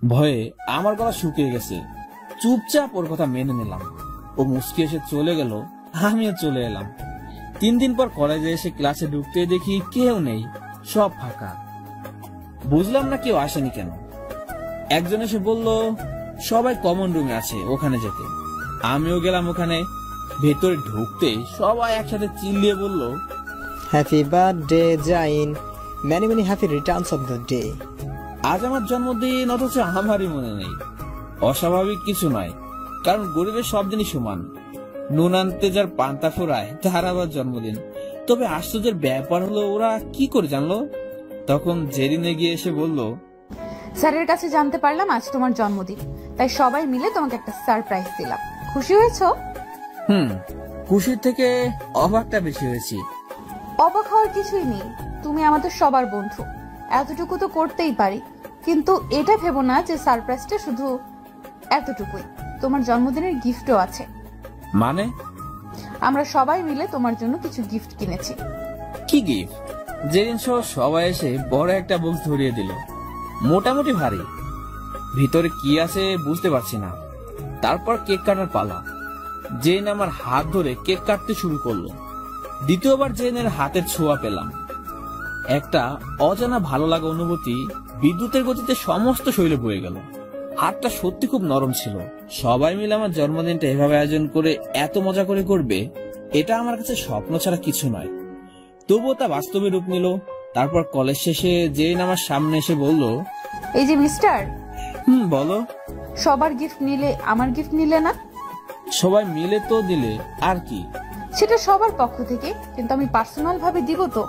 ভয়ে আমার গলা শুকিয়ে গেছে। চুপচাপ ওর কথা মেনে নিলাম। ও মুচকি এসে চলে গেল, আমিও চলে এলাম। 3 দিন পর কলেজে এসে ক্লাসে ঢুকতে দেখি কেউ নেই, সব ফাঁকা। বুঝলাম না কেউ আসেনি কেন। একজন এসে বলল সবাই কমন রুমে আছে, ওখানে যেতে। আমিও গেলাম ওখানে। ভেতরে ঢুকতে সবাই একসাথে চিল্লিয়ে বলল, happy birthday Zain, many many happy returns of the day. আজ আমার জন্মদিন, অথচ আমারই মনে নেই। অস্বাভাবিক কিছু নয়, কারণ গরিবের সব দিনই সমান। নুন আনতে যার পান্তা ফোরায় তার আবার জন্মদিন। তবে আশ্চর্যের ব্যাপার হলো ওরা কি করে জানলো? তখন জেরিনে গিয়ে এসে বলল, স্যারের কাছে জানতে পারলাম আজ তোমার জন্মদিন, তাই সবাই মিলে তোমাকে একটা সারপ্রাইজ দিলাম। খুশি হয়েছো? খুশির থেকে অবাকটা বেশি হয়েছি। অবাক হওয়ার কিছুই নেই, তুমি আমাদের সবার বন্ধু, এতটুকু তো করতেই পারি। কিন্তু এটা ভেবো না যে সারপ্রাইজটা শুধু এতটুকুই, তোমার জন্মদিনের গিফটও আছে। মানে? আমরা সবাই মিলে তোমার জন্য কিছু গিফট কিনেছি। কি গিফট? জেরিন সহ সবাই এসে বড় একটা বক্স ধরিয়ে দিল, মোটামুটি ভারী। ভিতরে কি আছে বুঝতে পারছি না। তারপর কেক কাটার পালা। জেন আমার হাত ধরে কেক কাটতে শুরু করলো। দ্বিতীয়বার জেনের হাতের ছোঁয়া পেলাম। একটা অজানা ভালো লাগা অনুভূতি বিদ্যুতের গতিতে সমস্ত শরীরে বয়ে গেল। হাতটা সত্যি খুব নরম ছিল। সবাই মিলে আমার জন্মদিনটা এভাবে আয়োজন করে এত মজা করে করবে, এটা আমার কাছে স্বপ্ন ছাড়া কিছু নয়। তবুও তা বাস্তবে রূপ নিল। তারপর কলেজ শেষে জেন আমার সামনে এসে বলল, এই যে মিস্টার, বলো। সবার গিফট নিলে আমার গিফট নিলে না? সবাই মিলে তো দিলে, আর কি? সেটা সবার পক্ষ থেকে, কিন্তু আমি পার্সোনাল ভাবে দিব তো।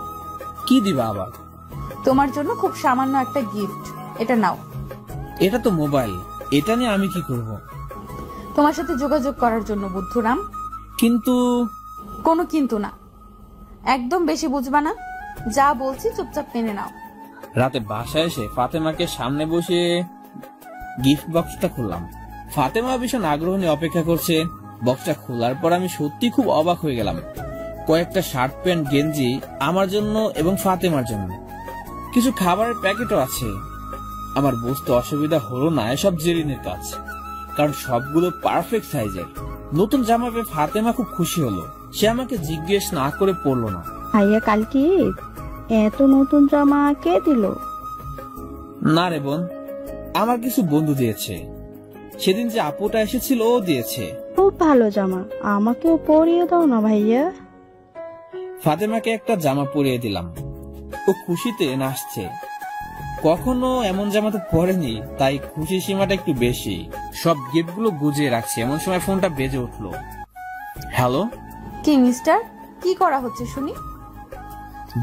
কি দিবা আবার? তোমার জন্য খুব সামান্য একটা গিফট, এটা নাও। এটা তো মোবাইল, এটা নিয়ে আমি কি করব? তোমার সাথে যোগাযোগ করার জন্য বুদ্ধুরাম। কিন্তু কোনো কিন্তু না, একদম বেশি বুঝবা না। যা বলছি চুপচাপ মেনে নাও। রাতে বাসায় এসে ফাতেমাকে সামনে বসে গিফট বক্সটা খুললাম। ফাতেমা ভীষণ আগ্রহ নিয়ে অপেক্ষা করছে। বক্সটা খোলার পর আমি সত্যি খুব অবাক হয়ে গেলাম। কয়েকটা শার্ট প্যান্ট গেঞ্জি আমার জন্য এবং ফাতেমার জন্য। কিছু খাবারের প্যাকেটও আছে। আমার বুঝতে অসুবিধা হলো না এসব জেরিনের কাজ, কারণ সবগুলো পারফেক্ট সাইজের। নতুন জামা পেয়ে ফাতেমা খুব খুশি হলো। সে আমাকে জিজ্ঞেস না করে পড়লো না। ভাইয়া কালকে ঈদ, এত নতুন জামা কে দিল? না রে বোন, আমার কিছু বন্ধু দিয়েছে। সেদিন যে আপুটা এসেছিল ও দিয়েছে। খুব ভালো জামা, আমাকেও পরিয়ে দাও না ভাইয়া। ফাতেমাকে একটা জামা পরিয়ে দিলাম। ও খুশিতে নাচছে। কখনো এমন জামা তো পরেনি, তাই খুশি সীমাটা একটু বেশি। সব গিফটগুলো গুজিয়ে রাখছি, এমন সময় ফোনটা বেজে উঠলো। হ্যালো। কি মিস্টার, কি করা হচ্ছে শুনি?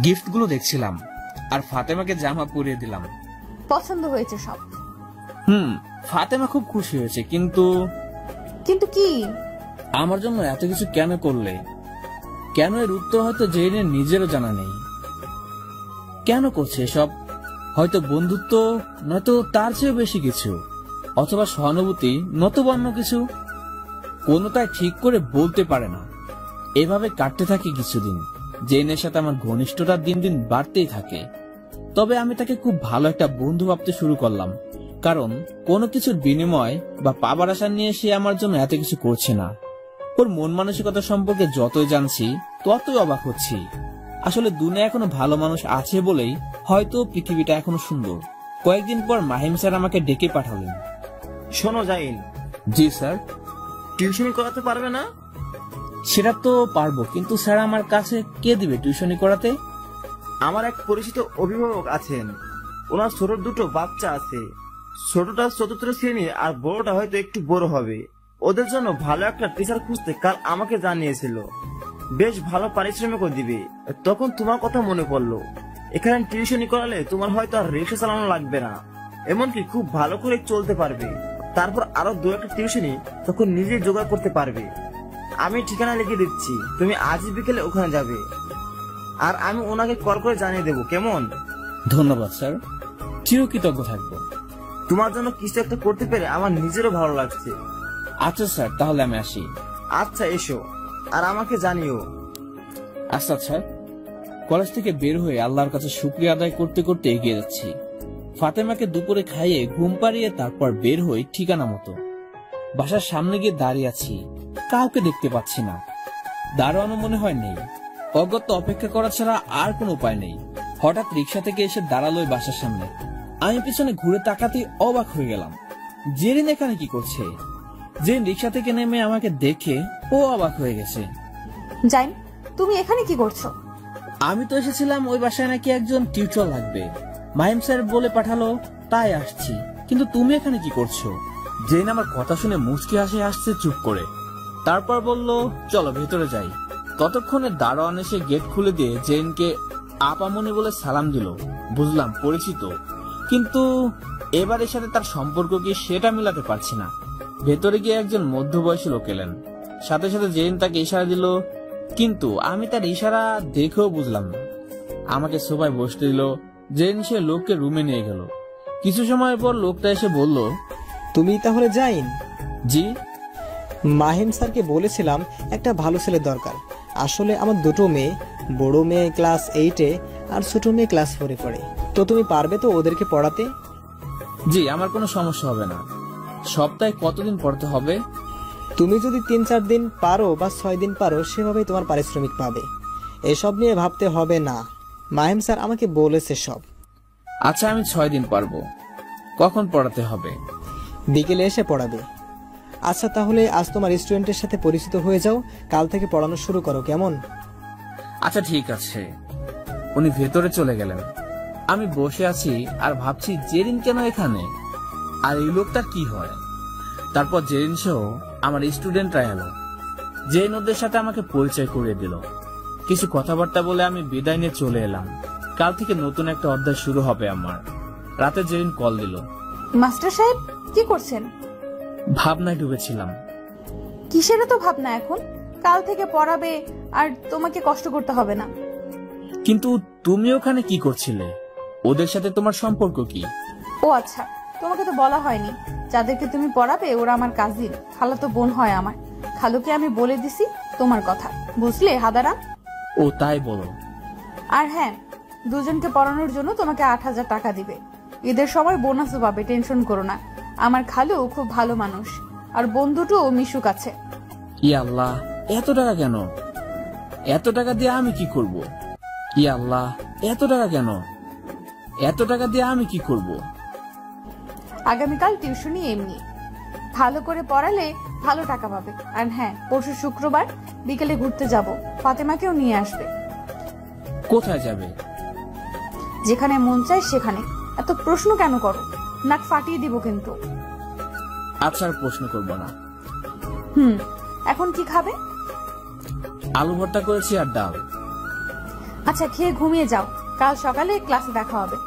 গিফটগুলো দেখছিলাম আর ফাতেমাকে জামা পরিয়ে দিলাম। পছন্দ হয়েছে সব? ফাতেমা খুব খুশি হয়েছে, কিন্তু কিন্তু কি? আমার জন্য এত কিছু কেন করলে? কেন এর উত্তর হয়তো জেনে নিজেরও জানা নেই। কেন করছে এসব? হয়তো বন্ধুত্ব, নয়তো তার চেয়েও বেশি কিছু, অথবা সহানুভূতি, নতুবা অন্য কিছু। কোনোটাই ঠিক করে বলতে পারে না। এভাবে কাটতে থাকে কিছুদিন। জেনের সাথে আমার ঘনিষ্ঠতা দিন দিন বাড়তেই থাকে। তবে আমি তাকে খুব ভালো একটা বন্ধু ভাবতে শুরু করলাম, কারণ কোনো কিছুর বিনিময় বা পাবার আশা নিয়ে সে আমার জন্য এত কিছু করছে না। ওর মন মানসিকতা সম্পর্কে যতই জানছি ততই অবাক হচ্ছি। আসলে দুনিয়া এখনো ভালো মানুষ আছে বলেই হয়তো পৃথিবীটা এখনো সুন্দর। কয়েকদিন পর মাহিম স্যার আমাকে ডেকে পাঠালেন। শোনো জাইন। জি স্যার। টিউশনি করাতে পারবে না? সেটা তো পারবো, কিন্তু স্যার আমার কাছে কে দিবে টিউশনি করাতে? আমার এক পরিচিত অভিভাবক আছেন, ওনার ছোট দুটো বাচ্চা আছে। ছোটটা 4th শ্রেণী আর বড়টা হয়তো একটু বড় হবে। ওদের জন্য ভালো একটা টিচার খুঁজতে কাল আমাকে জানিয়েছিল। বেশ ভালো পারিশ্রমিকও দিবে। তখন তোমার কথা মনে পড়লো। এখানে টিউশনি করালে তোমার হয়তো আর রিক্সা চালানো লাগবে না, এমনকি খুব ভালো করে চলতে পারবে। তারপর আরো 2-1টা টিউশনি তখন নিজেই জোগাড় করতে পারবে। আমি ঠিকানা লিখে দিচ্ছি, তুমি আজই বিকেলে ওখানে যাবে। আর আমি ওনাকে কল করে জানিয়ে দেবো, কেমন? ধন্যবাদ স্যার, চিরকৃতজ্ঞ থাকবো। তোমার জন্য কিছু একটা করতে পেরে আমার নিজেরও ভালো লাগছে। আচ্ছা স্যার, তাহলে আমি আসি। আচ্ছা এসো, আর আমাকে জানিও। আচ্ছা স্যার। কলেজ থেকে বের হয়ে আল্লাহর কাছে শুকরিয়া আদায় করতে করতে এগিয়ে যাচ্ছি। ফাতেমাকে দুপুরে খাইয়ে ঘুম পাড়িয়ে তারপর বের হই ঠিকানা মতো। বাসার সামনে গিয়ে দাঁড়িয়ে আছি, কাউকে দেখতে পাচ্ছি না। দারোয়ানও মনে হয় নেই। অগত্য অপেক্ষা করা ছাড়া আর কোনো উপায় নেই। হঠাৎ রিক্সা থেকে এসে দাঁড়ালো বাসার সামনে। আমি পিছনে ঘুরে তাকাতেই অবাক হয়ে গেলাম। জেরিন এখানে কি করছে? জেরিন রিক্সা থেকে নেমে আমাকে দেখে ও অবাক হয়ে গেছে। জাইন, তুমি এখানে কি করছো? আমি তো এসেছিলাম ওই বাসায় নাকি একজন টিউটর লাগবে, মাহিম স্যার বলে পাঠালো, তাই আসছি। কিন্তু তুমি এখানে কি করছো? জেন আমার কথা শুনে মুচকি হাসি হাসছে চুপ করে। তারপর বলল, চলো ভেতরে যাই। ততক্ষণে দারোয়ান এসে গেট খুলে দিয়ে জেনকে আপামনি বলে সালাম দিল। বুঝলাম পরিচিত, কিন্তু এবারের সাথে তার সম্পর্ক কি সেটা মিলাতে পারছি না। ভেতরে গিয়ে একজন মধ্যবয়সী লোক এলেন। সাথে সাথে জেন তাকে ইশারা দিল, কিন্তু আমি তার ইশারা দেখেও বুঝলাম না। আমাকে সোফায় বসতে দিল। জেন সে লোককে রুমে নিয়ে গেল। কিছু সময় পর লোকটা এসে বলল, তুমি তাহলে যাইন? জি। মাহিম স্যারকে বলেছিলাম একটা ভালো ছেলে দরকার। আসলে আমার দুটো মেয়ে, বড় মেয়ে ক্লাস 8-এ আর ছোট মেয়ে ক্লাস 4-এ পড়ে। তো তুমি পারবে তো ওদেরকে পড়াতে? জি, আমার কোনো সমস্যা হবে না। সপ্তাহে কতদিন পড়তে হবে? তুমি যদি 3-4 দিন পারো বা 6 দিন পারো, সেভাবেই তোমার পারিশ্রমিক পাবে। এসব নিয়ে ভাবতে হবে না, মাহিম স্যার আমাকে বলেছে সব। আচ্ছা, আমি 6 দিন পারবো। কখন পড়াতে হবে? বিকেলে এসে পড়াবে। আচ্ছা তাহলে আজ তোমার স্টুডেন্টের সাথে পরিচিত হয়ে যাও, কাল থেকে পড়ানো শুরু করো, কেমন? আচ্ছা ঠিক আছে। উনি ভেতরে চলে গেলেন। আমি বসে আছি আর ভাবছি জেরিন কেন এখানে, আর এই লোকটার কি হয়। তারপর জেরিন সহ আমার স্টুডেন্টরা এলো। জেরিন ওদের সাথে আমাকে পরিচয় করিয়ে দিল। কিছু কথাবার্তা বলে আমি বিদায় নিয়ে চলে এলাম। কাল থেকে নতুন একটা অধ্যায় শুরু হবে আমার। রাতে জেরিন কল দিল। মাস্টার সাহেব, কি করছেন? ভাবনায় ডুবেছিলাম। কিসের তো ভাবনা এখন? কাল থেকে পড়াবে আর তোমাকে কষ্ট করতে হবে না। কিন্তু তুমি ওখানে কি করছিলে? ওদের সাথে তোমার সম্পর্ক কি? ও আচ্ছা, তোমাকে তো বলা হয়নি। যাদেরকে তুমি পড়াবে ওরা আমার কাজিন, খালাতো বোন হয় আমার। খালুকে আমি বলে দিছি তোমার কথা, বুঝলে হাদারাম? ও তাই বলো। আর হ্যাঁ, দুজনকে পড়ানোর জন্য তোমাকে 8,000 টাকা দিবে। ঈদের সময় বোনাসও পাবে, টেনশন করো না। আমার খালু খুব ভালো মানুষ, আর বন্ধুটাও মিশুক আছে। ইয়া আল্লাহ, এত টাকা কেন? এত টাকা দিয়ে আমি কি করব? ইয়া আল্লাহ, এত টাকা কেন? এত টাকা দিয়ে আমি কি করব? আগামীকাল টিউশনি এমনি ভালো করে পড়ালে ভালো টাকা পাবে। আর হ্যাঁ, পরশু শুক্রবার বিকেলে ঘুরতে যাব, ফাতেমাকেও নিয়ে আসবে। কোথায় যাবে? যেখানে মন চায় সেখানে। এত প্রশ্ন কেন করো? নাক ফাটিয়ে দিব কিন্তু। আচ্ছা, আর প্রশ্ন করব না। এখন কি খাবে? আলু ভর্তা করেছি আর ডাল। আচ্ছা, খেয়ে ঘুমিয়ে যাও, কাল সকালে ক্লাসে দেখা হবে।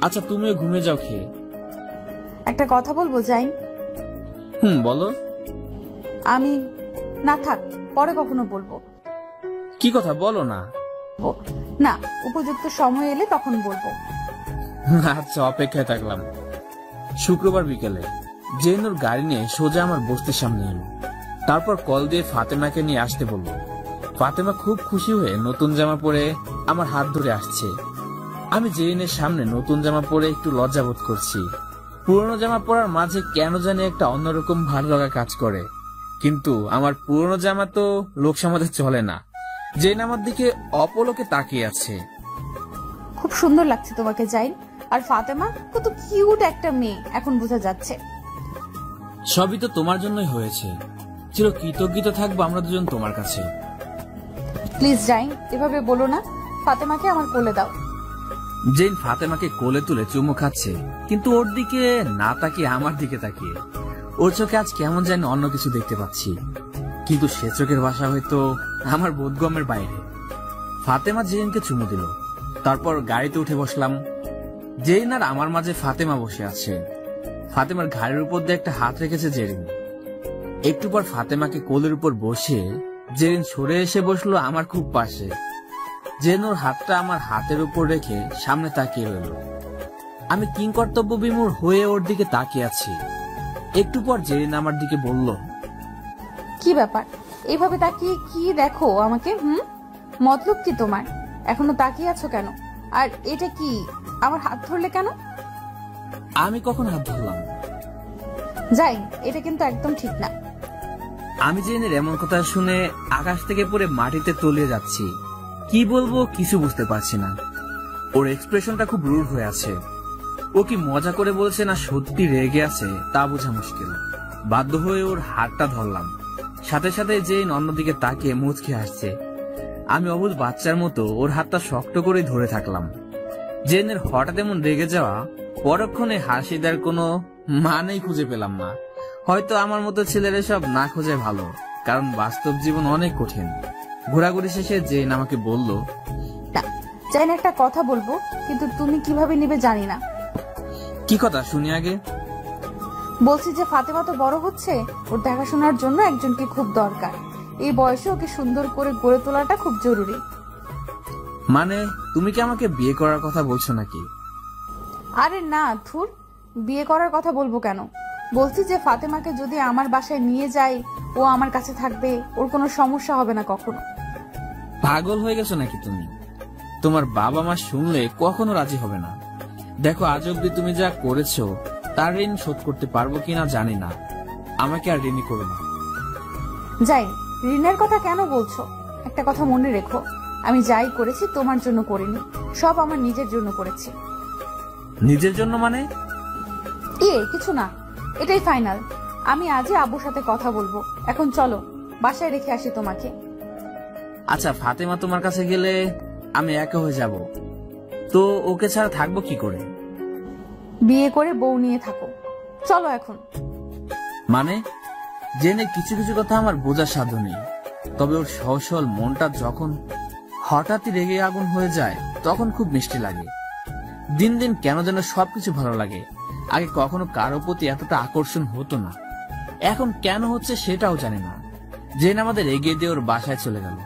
আচ্ছা, তুমিও ঘুমিয়ে যাও খেয়ে। একটা কথা বলবো জাইন? বলো। আমি না, থাক, পরে কখনো বলবো। কি কথা? বলো না। না, উপযুক্ত সময় এলে তখন বলবো। আচ্ছা, অপেক্ষায় থাকলাম। শুক্রবার বিকেলে জেনুর গাড়ি নিয়ে সোজা আমার বস্তির সামনে এলো। তারপর কল দিয়ে ফাতেমাকে নিয়ে আসতে বলল। ফাতেমা খুব খুশি হয়ে নতুন জামা পরে আমার হাত ধরে আসছে। আমি জেনের সামনে নতুন জামা পরে একটু লজ্জা বোধ করছি। পুরনো জামা পরার মাঝে কেন জানি একটা অন্যরকম ভালো লাগা কাজ করে। কিন্তু আমার পুরনো জামা তো লোক সমাজে চলে না। জেন আমার দিকে অপলকে তাকিয়ে আছে। খুব সুন্দর লাগছে তোমাকে জাইন। আর ফাতেমা কত কিউট একটা মেয়ে, এখন বোঝা যাচ্ছে। সবই তো তোমার জন্যই হয়েছে। চির কৃতজ্ঞ থাকবো আমরা দুজন তোমার কাছে। প্লিজ জাইন, এভাবে বলো না। ফাতেমাকে আমার কোলে দাও। জেন ফাতেমাকে কোলে তুলে চুমু খাচ্ছে, কিন্তু ওর দিকে না তাকিয়ে আমার দিকে তাকিয়ে। ওর চোখে আজ কেমন যেন অন্য কিছু দেখতে পাচ্ছি, কিন্তু সে চোখের ভাষা হয়তো আমার বোধগম্যের বাইরে। ফাতেমা জেনকে চুমু দিল, তারপর গাড়িতে উঠে বসলাম। জেন আর আমার মাঝে ফাতেমা বসে আছে। ফাতেমার ঘাড়ের উপর দিয়ে একটা হাত রেখেছে জেরিন। একটু পর ফাতেমাকে কোলের উপর বসে জেরিন সরে এসে বসলো আমার খুব পাশে। জেন ওর হাতটা আমার হাতের উপর রেখে সামনে তাকিয়ে রইল। আমি কিংকর্তব্য বিমূঢ় হয়ে ওর দিকে তাকিয়ে আছি। একটু পর জেরিন আমার দিকে বলল, কি ব্যাপার, এইভাবে তাকিয়ে কি দেখো আমাকে? মতলব কি তোমার? এখনো তাকিয়ে আছো কেন? আর এটা কি, আমার হাত ধরলে কেন? আমি কখন হাত ধরলাম? যাই, এটা কিন্তু একদম ঠিক না। আমি জেনের এমন কথা শুনে আকাশ থেকে পড়ে মাটিতে তলিয়ে যাচ্ছি। কি বলবো কিছু বুঝতে পারছি না। ওর এক্সপ্রেশনটা খুব রুড হয়ে আছে। ও কি মজা করে বলছে না সত্যি রেগে আছে তা বোঝা মুশকিল। বাধ্য হয়ে ওর হাতটা ধরলাম। সাথে সাথে জেন অন্যদিকে তাকিয়ে মুচকি হাসছে। আমি অবুঝ বাচ্চার মতো ওর হাতটা শক্ত করে ধরে থাকলাম। জেনের হঠাৎ এমন রেগে যাওয়া, পরক্ষণে হাসি দেওয়ার কোনো মানেই খুঁজে পেলাম না। হয়তো আমার মতো ছেলেরা সব না খোঁজে ভালো, কারণ বাস্তব জীবন অনেক কঠিন। ঘোরাঘুরি শেষে জেন আমাকে বলল, জানি একটা কথা বলবো, কিন্তু তুমি কিভাবে নিবে জানি না। কি কথা শুনি আগে? বলছি যে ফাতেমা তো বড় হচ্ছে, ওর দেখাশোনার জন্য একজনকে খুব দরকার। এই বয়সে ওকে সুন্দর করে গড়ে তোলাটা খুব জরুরি। মানে তুমি কি আমাকে বিয়ে করার কথা বলছো নাকি? আরে না ধুর, বিয়ে করার কথা বলবো কেন? বলছি যে ফাতেমাকে যদি আমার বাসায় নিয়ে যাই, ও আমার কাছে থাকবে, ওর কোনো সমস্যা হবে না কখনো। পাগল হয়ে গেছো নাকি তুমি? তোমার বাবা মা শুনলে কখনো রাজি হবে না। দেখো, আজ অব্দি তুমি যা করেছো তার ঋণ শোধ করতে পারবো কিনা জানি না। আমাকে আর ঋণী করো না। যাই, ঋণের কথা কেন বলছো? একটা কথা মনে রেখো, আমি যাই করেছি তোমার জন্য করিনি, সব আমার নিজের জন্য করেছি। নিজের জন্য মানে? কিছু না, এটাই ফাইনাল। আমি আজই আব্বুর সাথে কথা বলবো। এখন চলো, বাসায় রেখে আসি তোমাকে। আচ্ছা, ফাতেমা তোমার কাছে গেলে আমি একা হয়ে যাব, তো ওকে ছাড়া থাকবো কি করে? বিয়ে করে বউ নিয়ে থাকো। চলো এখন। মানে? জেনে কিছু কিছু কথা আমার বোঝার সাধ্য নেই, তবে ওর সহজ সরল মনটা যখন হঠাৎই রেগে আগুন হয়ে যায় তখন খুব মিষ্টি লাগে। দিন দিন কেন যেন সবকিছু ভালো লাগে। আগে কখনো কারো প্রতি এতটা আকর্ষণ হতো না, এখন কেন হচ্ছে সেটাও জানি না। জেন আমাদের এগিয়ে দিয়ে ওর বাসায় চলে গেল।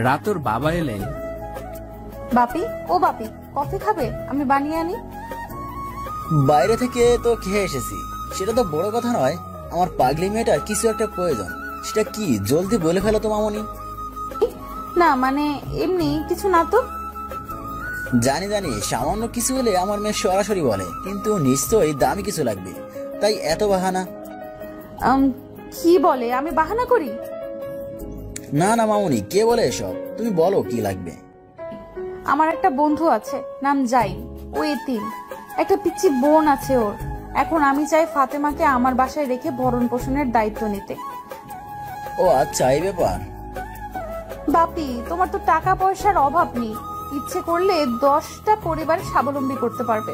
রাত ওর বাবা এলে, বাপি, ও বাপি, কফি খাবে? আমি বানিয়ে আনি। বাইরে থেকে তো খেয়ে এসেছি, সেটা তো বড় কথা নয়। আমার পাগলি মেয়েটার কিছু একটা প্রয়োজন, সেটা কি জলদি বলে ফেলো তো মামনি। না মানে এমনি কিছু না তো। জানি জানি, সামান্য কিছু হলে আমার মেয়ে সরাসরি বলে, কিন্তু নিশ্চয়ই দামি কিছু লাগবে, তাই এত বাহানা। কি বলে? আমি বাহানা করি? না না মামুনি, কে বলে এসব? তুমি বলো কি লাগবে। আমার একটা বন্ধু আছে, নাম জাইন। ও এতিম, একটা পিচ্চি বোন আছে ওর। এখন আমি চাই ফাতেমাকে আমার বাসায় রেখে ভরণ পোষণের দায়িত্ব নিতে। ও আচ্ছা, এই ব্যাপার। বাপি, তোমার তো টাকা পয়সার অভাব নেই, ইচ্ছে করলে 10টা পরিবার স্বাবলম্বী করতে পারবে।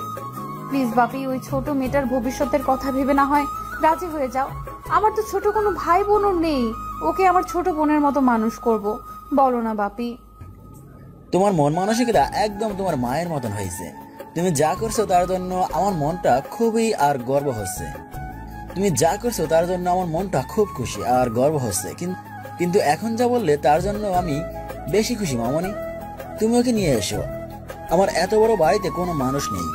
প্লিজ বাপি, ওই ছোট মেয়েটার ভবিষ্যতের কথা ভেবে না হয় রাজি হয়ে যাও। আমার তো ছোট কোনো ভাই বোনও নেই, ওকে আমার ছোট বোনের মতো মানুষ করব। বলো না বাপি। তোমার মন মানসিকতা একদম তোমার মায়ের মতন হয়েছে। তুমি যা করছো তার জন্য আমার মনটা খুবই আর গর্ব হচ্ছে। তুমি যা করছো তার জন্য আমার মনটা খুব খুশি আর গর্ব হচ্ছে, কিন্তু এখন যা বললে তার জন্য আমি বেশি খুশি মামনি। তুমি ওকে নিয়ে এসো। আমার এত বড় বাড়িতে কোনো মানুষ নেই।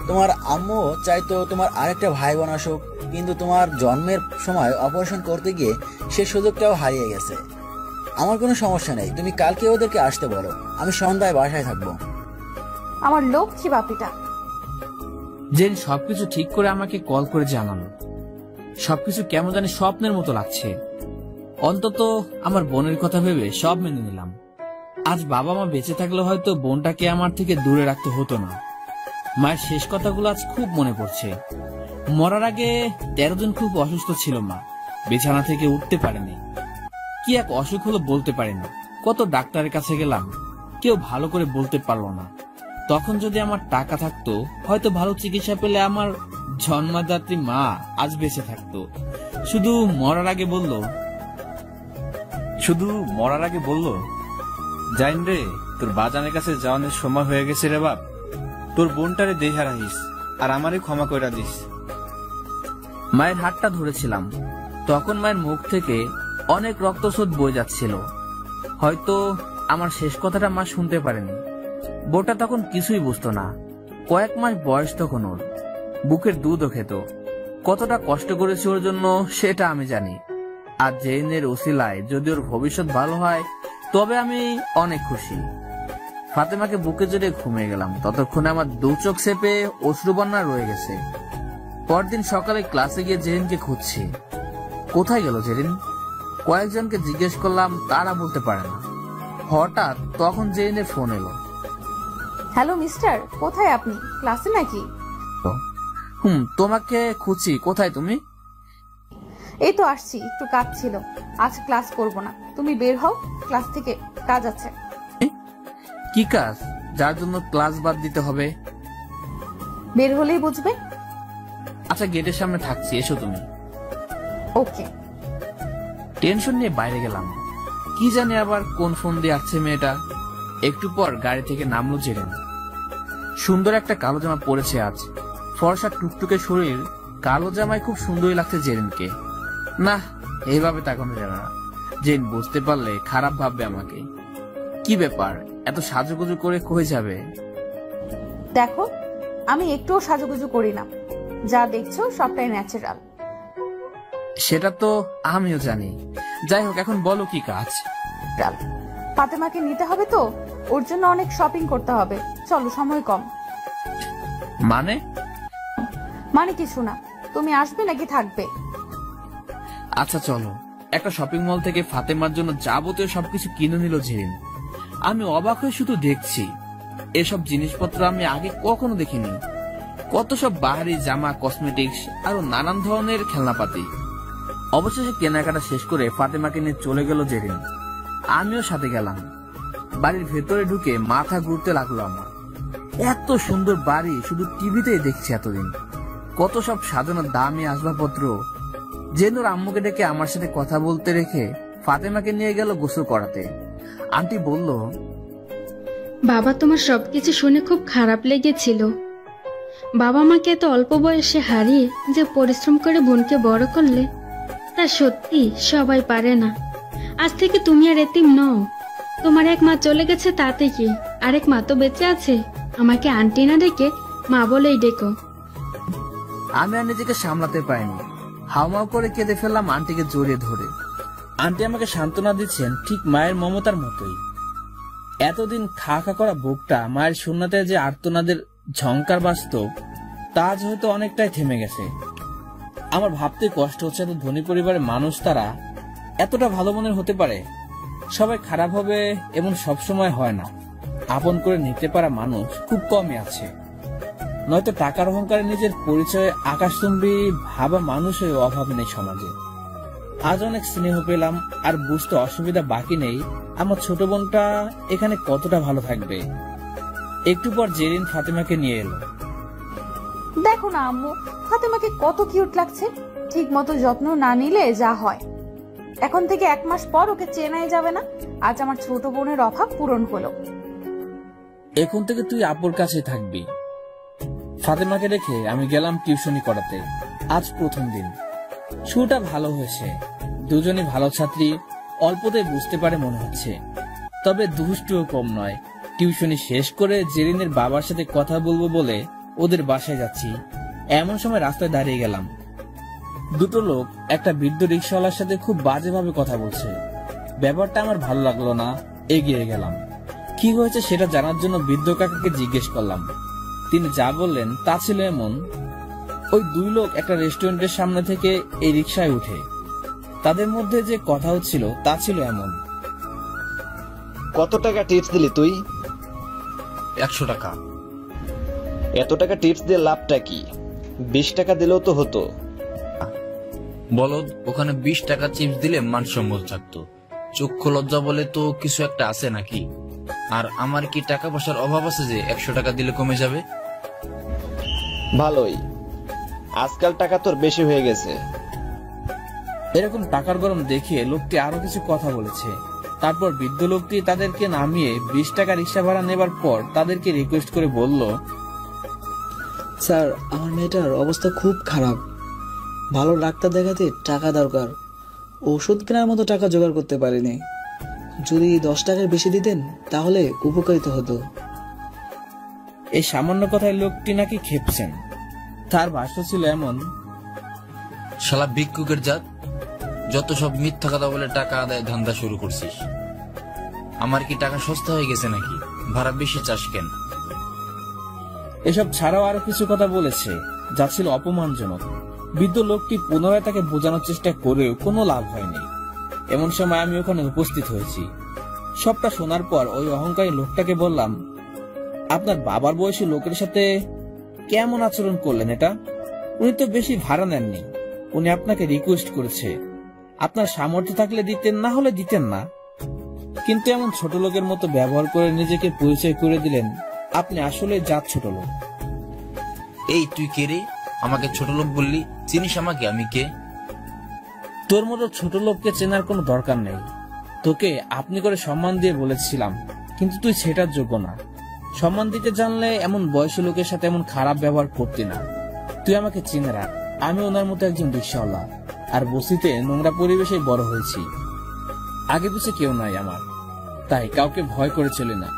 তোমার আম্মু চাইতো তোমার আরেকটা ভাই বোন আসুক, কিন্তু তোমার জন্মের সময় অপারেশন করতে গিয়ে সে সুযোগটাও হারিয়ে গেছে। আমার কোনো সমস্যা নেই, তুমি কালকে ওদেরকে আসতে বলো, আমি সন্ধ্যায় বাসায় থাকবো। আমার লক্ষ্মী বাপিটা। জেন সবকিছু ঠিক করে আমাকে কল করে জানালো। সবকিছু কেমন জানি স্বপ্নের মতো লাগছে। অন্তত আমার বোনের কথা ভেবে সব মেনে নিলাম। আজ বাবা মা বেঁচে থাকলে হয়তো বোনটাকে আমার থেকে দূরে রাখতে হতো না। মায়ের শেষ কথাগুলো আজ খুব মনে পড়ছে। মরার আগে 13 দিন খুব অসুস্থ ছিল মা, বিছানা থেকে উঠতে পারেনি। কি এক অসুখ হলো বলতে পারিনি। কত ডাক্তারের কাছে গেলাম, কেউ ভালো করে বলতে পারলো না। তখন যদি আমার টাকা থাকতো, হয়তো ভালো চিকিৎসা পেলে আমার জন্মদাত্রী মা আজ বেঁচে থাকতো। শুধু মরার আগে বললো, জাইন রে, তোর বাজানের কাছে যাওয়ানোর সময় হয়ে গেছে রে বাপ। তোর বোনটারে দেহা রাখিস আর আমারে ক্ষমা কইরা দিস। মায়ের হাতটা ধরেছিলাম। তখন মায়ের মুখ থেকে অনেক রক্তস্রোত বয়ে যাচ্ছিল। হয়তো আমার শেষ কথাটা মা শুনতে পারেনি। বোটা তখন কিছুই বুঝতো না। কয়েক মাস বয়স তখন ওর। বুকের দুধও খেত। কতটা কষ্ট করেছে ওর জন্য সেটা আমি জানি। আর জেনের ওসিলায় যদি ওর ভবিষ্যৎ ভালো হয় তবে আমি অনেক খুশি। ফাতেমাকে বুকে জড়িয়ে ঘুমিয়ে গেলাম। ততক্ষণে আমার 2 চোখ চেপে অশ্রুবন্যা রয়ে গেছে। পরদিন সকালে ক্লাসে গিয়ে জেরিনকে খুঁজছি। কোথায় গেল জেরিন? কয়েকজনকে জিজ্ঞেস করলাম, তারা বলতে পারে না। হঠাৎ তখন জেরিনের ফোন এলো। হ্যালো মিস্টার, কোথায় আপনি? ক্লাসে নাকি? তোমাকে খুঁজছি। কোথায় তুমি? এই তো আসছি, একটু কাজ ছিল, আজ ক্লাস করব না। তুমি বের হও ক্লাস থেকে, কাজ আছে। কি কাজ যার জন্য ক্লাস বাদ দিতে হবে? বের হলেই বুঝবে। আচ্ছা, গেটের সামনে থাকছি, এসো তুমি। ওকে। টেনশন নিয়ে বাইরে গেলাম। কি জানি আবার কোন ফোন দিয়ে আসছে মেয়েটা। একটু পর গাড়ি থেকে নামলো জেরিন। সুন্দর একটা কালো জামা পরেছে আজ। ফর্সা টুকটুকে শরীর, কালো জামায় খুব সুন্দরই লাগছে জেরিনকে। না, এইভাবে তাকানো যাবে না। জেন বুঝতে পারলে খারাপ ভাববে আমাকে। কি ব্যাপার, এত সাজুগুজু করে কই যাবে? দেখো, আমি একটুও সাজুগুজু করি না, যা দেখছো সবটাই ন্যাচারাল। সেটা তো আমিও জানি। যাই হোক, এখন বলো কি কাজ? ফাতেমাকে নিতে হবে তো, ওর জন্য অনেক শপিং করতে হবে। চলো, সময় কম। মানে কিছু না। তুমি আসবে নাকি থাকবে? আচ্ছা চলো। একটা শপিং মল থেকে ফাতেমার জন্য যাবতীয় সবকিছু কিনে নিল জেরিন। আমি অবাক হয়ে শুধু দেখছি। এসব জিনিসপত্র আমি আগে কখনো দেখিনি। কত সব বাহারি জামা, কসমেটিক্স আরো নানান ধরনের খেলনাপাতি। অবশেষে কেনাকাটা শেষ করে ফাতেমাকে নিয়ে চলে গেল জেরিন। আমিও সাথে গেলাম। বাড়ির ভেতরে ঢুকে মাথা ঘুরতে লাগলো আমার। এত সুন্দর বাড়ি শুধু টিভিতেই দেখছি এতদিন। কত সব সাজানো দামি আসবাবপত্র। জেনুর আম্মুকে ডেকে আমার সাথে কথা বলতে রেখে ফাতেমাকে নিয়ে গেল গোসল করাতে। আন্টি বলল, বাবা, তোমার সবকিছু শুনে খুব খারাপ লেগেছিল। বাবা মাকে এত অল্প বয়সে হারিয়ে যে পরিশ্রম করে বোনকে বড় করলে, তা সত্যি সবাই পারে না। আজ থেকে তুমি আর এতিম নও। তোমার এক মা চলে গেছে, তাতে কি, আরেক মা তো বেঁচে আছে। আমাকে আন্টি না ডেকে মা বলেই ডেকো। আমি আর নিজেকে সামলাতে পারিনি। হাউমাউ করে কেঁদে ফেললাম আন্টিকে জড়িয়ে ধরে। আন্টি আমাকে সান্ত্বনা দিচ্ছেন ঠিক মায়ের মমতার মতোই। এতদিন খা খা করা বুকটা মায়ের শূন্যতে যে আর্তনাদের ঝংকার বাস্তব, তা আজ হয়তো অনেকটাই থেমে গেছে। আমার ভাবতে কষ্ট হচ্ছে, এত ধনী পরিবারের মানুষ তারা এতটা ভালো মনের হতে পারে। সবাই খারাপ হবে এমন সবসময় হয় না। আপন করে নিতে পারা মানুষ খুব কমই আছে। নয়তো টাকার অহংকারে নিজের পরিচয়ে আকাশচুম্বী ভাবা মানুষের অভাব নেই সমাজে। আজ অনেক স্নেহ পেলাম, আর বুঝতে অসুবিধা বাকি নেই আমার ছোট বোনটা এখানে কতটা ভালো থাকবে। একটু পর জেরিন ফাতেমাকে নিয়ে এলো। দেখো না আম্মু, ফাতেমাকে কত কিউট লাগছে। ঠিক মতো যত্ন না নিলে যা হয়। এখন থেকে 1 মাস পর ওকে চেনাই যাবে না। আজ আমার ছোট বোনের অভাব পূরণ হলো। এখন থেকে তুই আপুর কাছে থাকবি। ফাতেমাকে রেখে আমি গেলাম টিউশনি করাতে। আজ প্রথম দিন। শুরুটা ভালো হয়েছে। দুজনই ভালো ছাত্রী, অল্পতেই বুঝতে পারে মনে হচ্ছে। তবে দুষ্টুও কম নয়। টিউশনি শেষ করে জেরিনের বাবার সাথে কথা বলবো বলে ওদের বাসায় যাচ্ছি। এমন সময় রাস্তায় দাঁড়িয়ে গেলাম। দুটো লোক একটা বৃদ্ধ রিক্সাওয়ালার সাথে খুব বাজেভাবে কথা বলছে। ব্যাপারটা আমার ভালো লাগলো না। এগিয়ে গেলাম। কি হয়েছে সেটা জানার জন্য বৃদ্ধ কাকাকে জিজ্ঞেস করলাম। তিনি যা বললেন তা ছিল এমন, ওই 2 লোক একটা রেস্টুরেন্টের সামনে থেকে এই রিক্সায় উঠে। তাদের মধ্যে যে কথা হচ্ছিল তা ছিল এমন। কত টাকা টিপস দিলি তুই? 100 টাকা। এত টাকা টিপস দিয়ে লাভটা কি? 20 টাকা দিলেও তো হতো। বলদ, ওখানে 20 টাকা চিপস দিলে মানসম্মত থাকতো। চক্ষু লজ্জা বলে তো কিছু একটা আছে নাকি? আর আমার কি টাকা পয়সার অভাব আছে যে 100 টাকা দিলে কমে যাবে? ভালোই, আজকাল টাকা তোর বেশি হয়ে গেছে। এরকম টাকার গরম দেখিয়ে লোকটি আরো কিছু কথা বলেছে। তারপর বৃদ্ধ লোকটি তাদেরকে নামিয়ে 20 টাকা রিক্সা ভাড়া নেবার পর তাদেরকে রিকোয়েস্ট করে বলল, স্যার, আমার মেয়েটার অবস্থা খুব খারাপ। ভালো ডাক্তার দেখাতে টাকা দরকার। ওষুধ কেনার মতো টাকা জোগাড় করতে পারিনি। যদি 10 টাকার বেশি দিতেন তাহলে উপকারিত হতো। এই সামান্য কথায় লোকটি নাকি খেপছেন। তার ভাষ্য ছিল এমন, শালা ভিক্ষুকের জাত, যত সব মিথ্যা কথা বলে টাকা আদায় ধান্দা শুরু করছিস। আমার কি টাকা সস্তা হয়ে গেছে নাকি? ভাড়া বেশি চাস কেন? এসব ছাড়াও আরো কিছু কথা বলেছে যা ছিল অপমানজনক। বৃদ্ধ লোকটি পুনরায় তাকে বোঝানোর চেষ্টা করেও কোনো লাভ হয়নি। এমন সময় আমি ওখানে উপস্থিত হয়েছি। সবটা শোনার পর ওই অহংকারী লোকটাকে বললাম, আপনার বাবার বয়সী লোকের সাথে কেমন আচরণ করলেন এটা? উনি তো বেশি ভাড়া নেননি। উনি আপনাকে রিকোয়েস্ট করেছে। আপনার সামর্থ্য থাকলে দিতেন, না হলে দিতেন না। কিন্তু এমন ছোট লোকের মতো ব্যবহার করে নিজেকে পরিচয় করে দিলেন। আপনি আসলে জাত ছোট লোক। এই তুই কে রে? আমাকে ছোট লোক বললি? চিনিস আমাকে? আমি কে? তোর মতো ছোট লোককে চেনার কোনো দরকার নেই। তোকে আপনি করে সম্মান দিয়ে বলেছিলাম, কিন্তু তুই সেটার যোগ্য না। সম্মান দিতে জানলে এমন বয়সী লোকের সাথে এমন খারাপ ব্যবহার করতি না। তুই আমাকে চিনে রাখ, আমি ওনার মতো একজন রিকশাওয়ালা, আর বস্তিতে নোংরা পরিবেশে বড় হয়েছি। আগে পিছে কেউ নাই আমার, তাই কাউকে ভয় করে চলি না।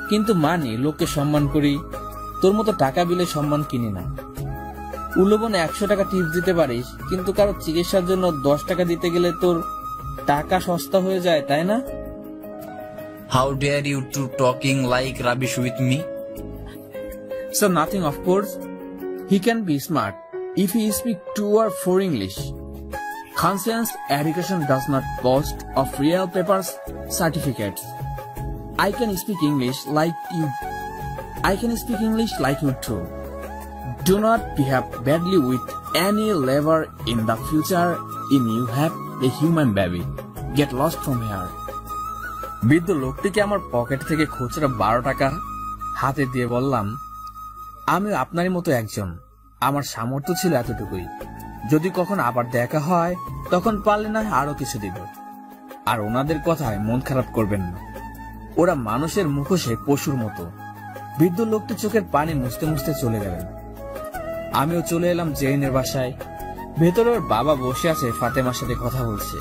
কিন্তু মানি লোককে সম্মান করি। তোর মতো টাকা বিলে সম্মান কিনি না। উল্লবনে 100 টাকা টিপস দিতে পারিস, কিন্তু কারো চিকিৎসার জন্য 10 টাকা দিতে গেলে তোর টাকা সস্তা হয়ে যায়, তাই না? How dare you to talking like rubbish with me? So nothing, of course. He can be smart if he speak 2 or 4 English. Conscience education does not boast of real papers certificates. I can speak English like you. I can speak English like you too. Do not behave badly with any labor in the future. In you have a human baby. Get lost from here. বৃদ্ধ লোকটিকে আমার পকেট থেকে খুচরা 12 টাকা হাতে দিয়ে বললাম, আমি আপনারই মতো একজন। আমার সামর্থ্য ছিল এতটুকুই। যদি কখন আবার দেখা হয় তখন পারলে না আরো কিছু দিব। আর ওনাদের কথায় মন খারাপ করবেন না। ওরা মানুষের মুখোশে পশুর মতো। বৃদ্ধ লোকটি চোখের পানি মুছতে মুছতে চলে গেলেন। আমিও চলে এলাম জেরিনের বাসায়। ভেতরে ওর বাবা বসে আছে, ফাতেমার সাথে কথা বলছে।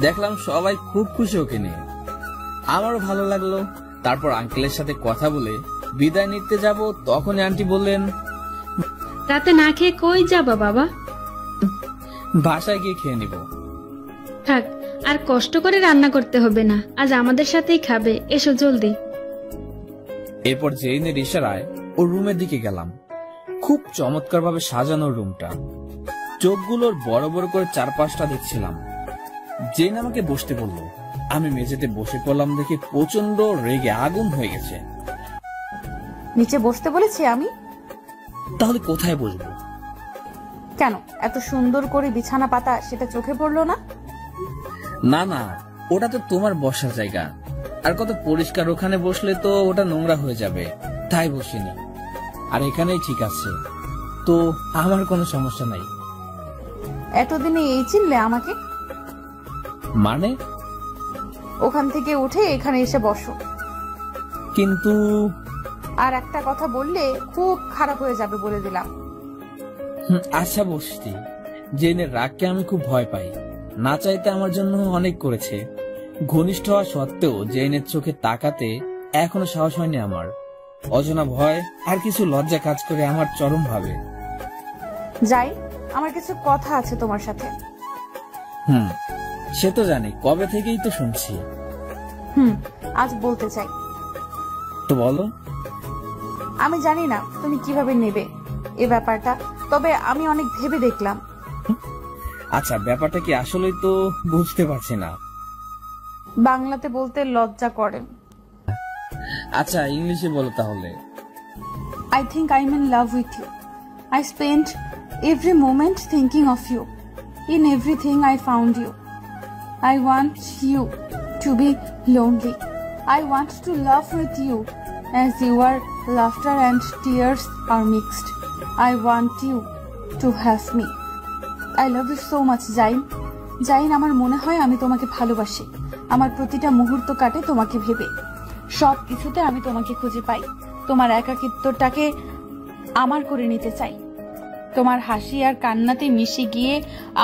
দেখলাম সবাই খুব খুশি ওকে নিয়ে। আমারও ভালো লাগলো। তারপর আঙ্কেলের সাথে কথা বলে বিদায় নিতে যাব, তখনই আন্টি বললেন, রাতে না খেয়ে কই যাবা বাবা? বাসায় গিয়ে খেয়ে নিব। থাক, আর কষ্ট করে রান্না করতে হবে না। আজ আমাদের সাথেই খাবে। এসো জলদি। এরপর জেইনের ইশারায় ওর রুমের দিকে গেলাম। খুব চমৎকার ভাবে সাজানো রুমটা, চোখগুলোর বড় বড় করে চারপাশটা দেখছিলাম। জেইন আমাকে বসতে বলল, আমি মেঝেতে বসে পড়লাম দেখে প্রচন্ড রেগে আগুন হয়ে গেছে। নিচে বসতে বলেছি আমি? তাহলে কোথায় বসবো? কেন, এত সুন্দর করে বিছানা পাতা, সেটা চোখে পড়লো না? না না, ওটা তো তোমার বসার জায়গা, আর কত পরিষ্কার, ওখানে বসলে তো ওটা নোংরা হয়ে যাবে, তাই বসিনি। আর এখানেই ঠিক আছে, তো আমার কোনো সমস্যা নাই। এতদিনে এই চিনলে আমাকে? মানে? ওখান থেকে উঠে এখানে এসে বসো। কিন্তু আর একটা কথা বললে খুব খারাপ হয়ে যাবে, বলে দিলাম। আচ্ছা বসতি। জেনের রাগকে আমি খুব ভয় পাই, না চাইতে আমার জন্য অনেক করেছে। ঘনিষ্ঠ হওয়া সত্ত্বেও জেনের চোখে তাকাতে এখনো সাহস হয়নি আমার। অজানা ভয় আর কিছু লজ্জা কাজ করে আমার চরম ভাবে। যাই, আমার কিছু কথা আছে তোমার সাথে। সে তো জানি, কবে থেকেই তো শুনছি। আজ বলতে চাই। তো বলো। আমি জানি না তুমি কিভাবে নেবে এ ব্যাপারটা, তবে আমি অনেক ভেবে দেখলাম। আচ্ছা, ব্যাপারটা কি আসলেই তো বুঝতে পারছি না। বাংলাতে বলতে লজ্জা করে। আচ্ছা, ইংলিশে বলো তাহলে। I think I'm in love with you. I spent every moment thinking of you. In everything I found you. I want you to be lonely. I want to laugh with you as your laughter and tears are mixed. I want you to have me. I love you so much, Zain. Zain, আমার মনে হয় আমি তোমাকে ভালোবাসি। আমার প্রতিটা মুহূর্ত কাটে তোমাকে ভেবে। সব কিছুতে আমি তোমাকে খুঁজে পাই। তোমার একাকিত্বটাকে আমার করে নিতে চাই। তোমার হাসি আর কান্নাতে মিশে গিয়ে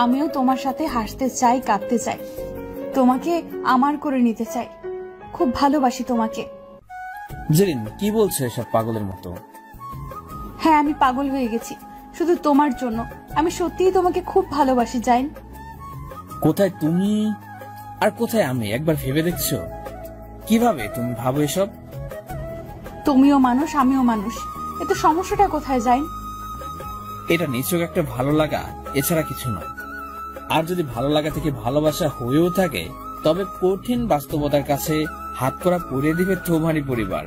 আমিও তোমার সাথে হাসতে চাই, কাঁদতে চাই। তোমাকে আমার করে নিতে চাই। খুব ভালোবাসি তোমাকে। জেরিন, কি বলছো এসব পাগলের মতো? হ্যাঁ, আমি পাগল হয়ে গেছি শুধু তোমার জন্য। আমি সত্যিই তোমাকে খুব ভালোবাসি, জাইন। কোথায় তুমি আর কোথায় আমি, একবার ভেবে দেখছো? কিভাবে তুমি ভাবো এসব? তুমিও মানুষ, আমিও মানুষ, এতে সমস্যাটা কোথায়, জাইন? এটা নিছক একটা ভালো লাগা, এছাড়া কিছু নয়। আর যদি ভালো লাগা থেকে ভালোবাসা হয়েও থাকে, তবে কঠিন বাস্তবতার কাছে হাত করা পরিয়ে দিবে তোমারই পরিবার।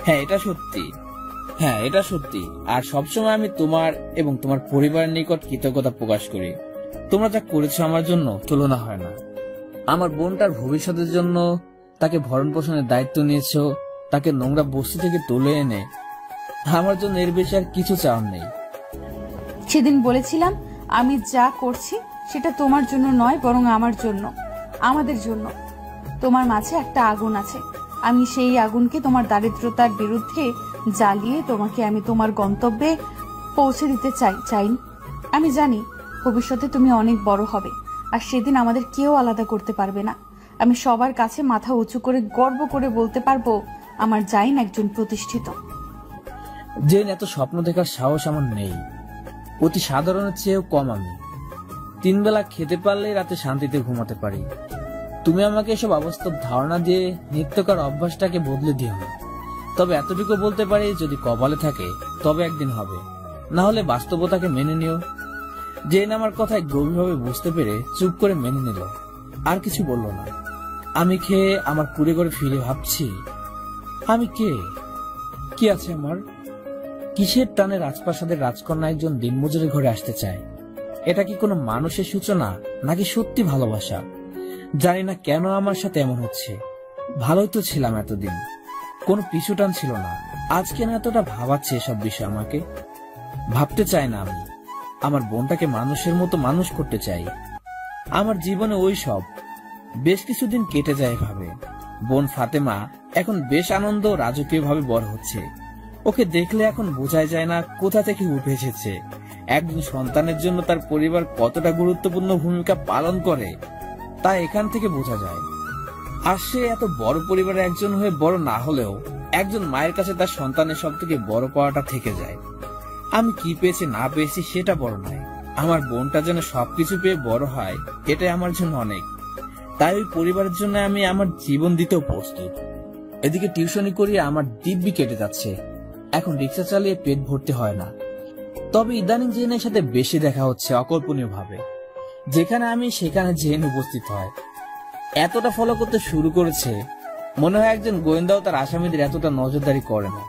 হ্যাঁ, এটা সত্যি। আর সবসময় আমি তোমার এবং তোমার পরিবারের নিকট কৃতজ্ঞতা প্রকাশ করি। তোমরা যা করেছো আমার জন্য তুলনা হয় না। আমার বোনটার ভবিষ্যতের জন্য তাকে ভরণ পোষণের দায়িত্ব নিয়েছো, তাকে নোংরা বস্তি থেকে তুলে এনে আমার জন্য এর বেশি আর কিছু চাওয়ার নেই। সেদিন বলেছিলাম আমি যা করছি সেটা তোমার জন্য নয়, বরং আমার জন্য, আমাদের জন্য। তোমার মাঝে একটা আগুন আছে, আমি সেই আগুনকে তোমার দারিদ্রতার বিরুদ্ধে জ্বালিয়ে তোমাকে আমি তোমার গন্তব্যে পৌঁছে দিতে চাই। আমি জানি ভবিষ্যতে তুমি অনেক বড় হবে, আর সেদিন আমাদের কেউ আলাদা করতে পারবে না। আমি সবার কাছে মাথা উঁচু করে গর্ব করে বলতে পারবো আমার জাইন একজন প্রতিষ্ঠিত। জেন, এত স্বপ্ন দেখার সাহস আমার নেই। অতি সাধারণের চেয়েও কম আমি। 3 বেলা খেতে পারলেই রাতে শান্তিতে ঘুমাতে পারি। তুমি আমাকে এসব অবাস্তব ধারণা দিয়ে নিত্যকার অভ্যাসটাকে বদলে দিও না। তবে এতটুকু বলতে পারি, যদি কপালে থাকে তবে একদিন হবে, না হলে বাস্তবতাকে মেনে নিও। জেন আমার কথায় গভীরভাবে বুঝতে পেরে চুপ করে মেনে নিল, আর কিছু বলল না। আমি খেয়ে আমার কুড়ে করে ফিরে ভাবছি, আমি কে, কি আছে আমার? কিসের টানে রাজপ্রাসাদের রাজকন্যা একজন দিনমজুরের ঘরে আসতে চায়? এটা কি কোনো মানুষের সূচনা, নাকি সত্যি ভালোবাসা? জানি না কেন আমার সাথে এমন হচ্ছে। ভালোই তো ছিলাম এতদিন, কোনো পিছুটান ছিল না। আজকে না এতটা ভাবাচ্ছে এসব বিষয় আমাকে। ভাবতে চাই না আমি, আমার বোনটাকে মানুষের মতো মানুষ করতে চাই। আমার জীবনে ওই সব বেশ কিছুদিন কেটে যায় এভাবে। বোন ফাতেমা এখন বেশ আনন্দ রাজকীয় ভাবে বড় হচ্ছে। ওকে দেখলে এখন বোঝাই যায় না কোথা থেকে উঠে এসেছে। একজন সন্তানের জন্য তার পরিবার কতটা গুরুত্বপূর্ণ ভূমিকা পালন করে তা এখান থেকে বোঝা যায়। আর সে এত বড় পরিবারের একজন হয়ে বড় না হলেও একজন মায়ের কাছে তার সন্তানের সব থেকে বড় পাওয়াটা থেকে যায়। আমি কি পেয়েছি না পেয়েছি সেটা বড় নয়, আমার বোনটা যেন সবকিছু পেয়ে বড় হয় এটাই আমার জন্য অনেক। তাই ওই পরিবারের জন্য আমি আমার জীবন দিতেও প্রস্তুত। এদিকে টিউশনি করিয়ে আমার দিব্যি কেটে যাচ্ছে। এখন রিক্সা চালিয়ে পেট ভরতে হয় না। তবে ইদানিং জেনের সাথে বেশি দেখা হচ্ছে অকল্পনীয় ভাবে। যেখানে আমি সেখানে জেন উপস্থিত হয়। এতটা ফলো করতে শুরু করেছে, মনে হয় একজন গোয়েন্দাও তার আসামিদের এতটা নজরদারি করে না,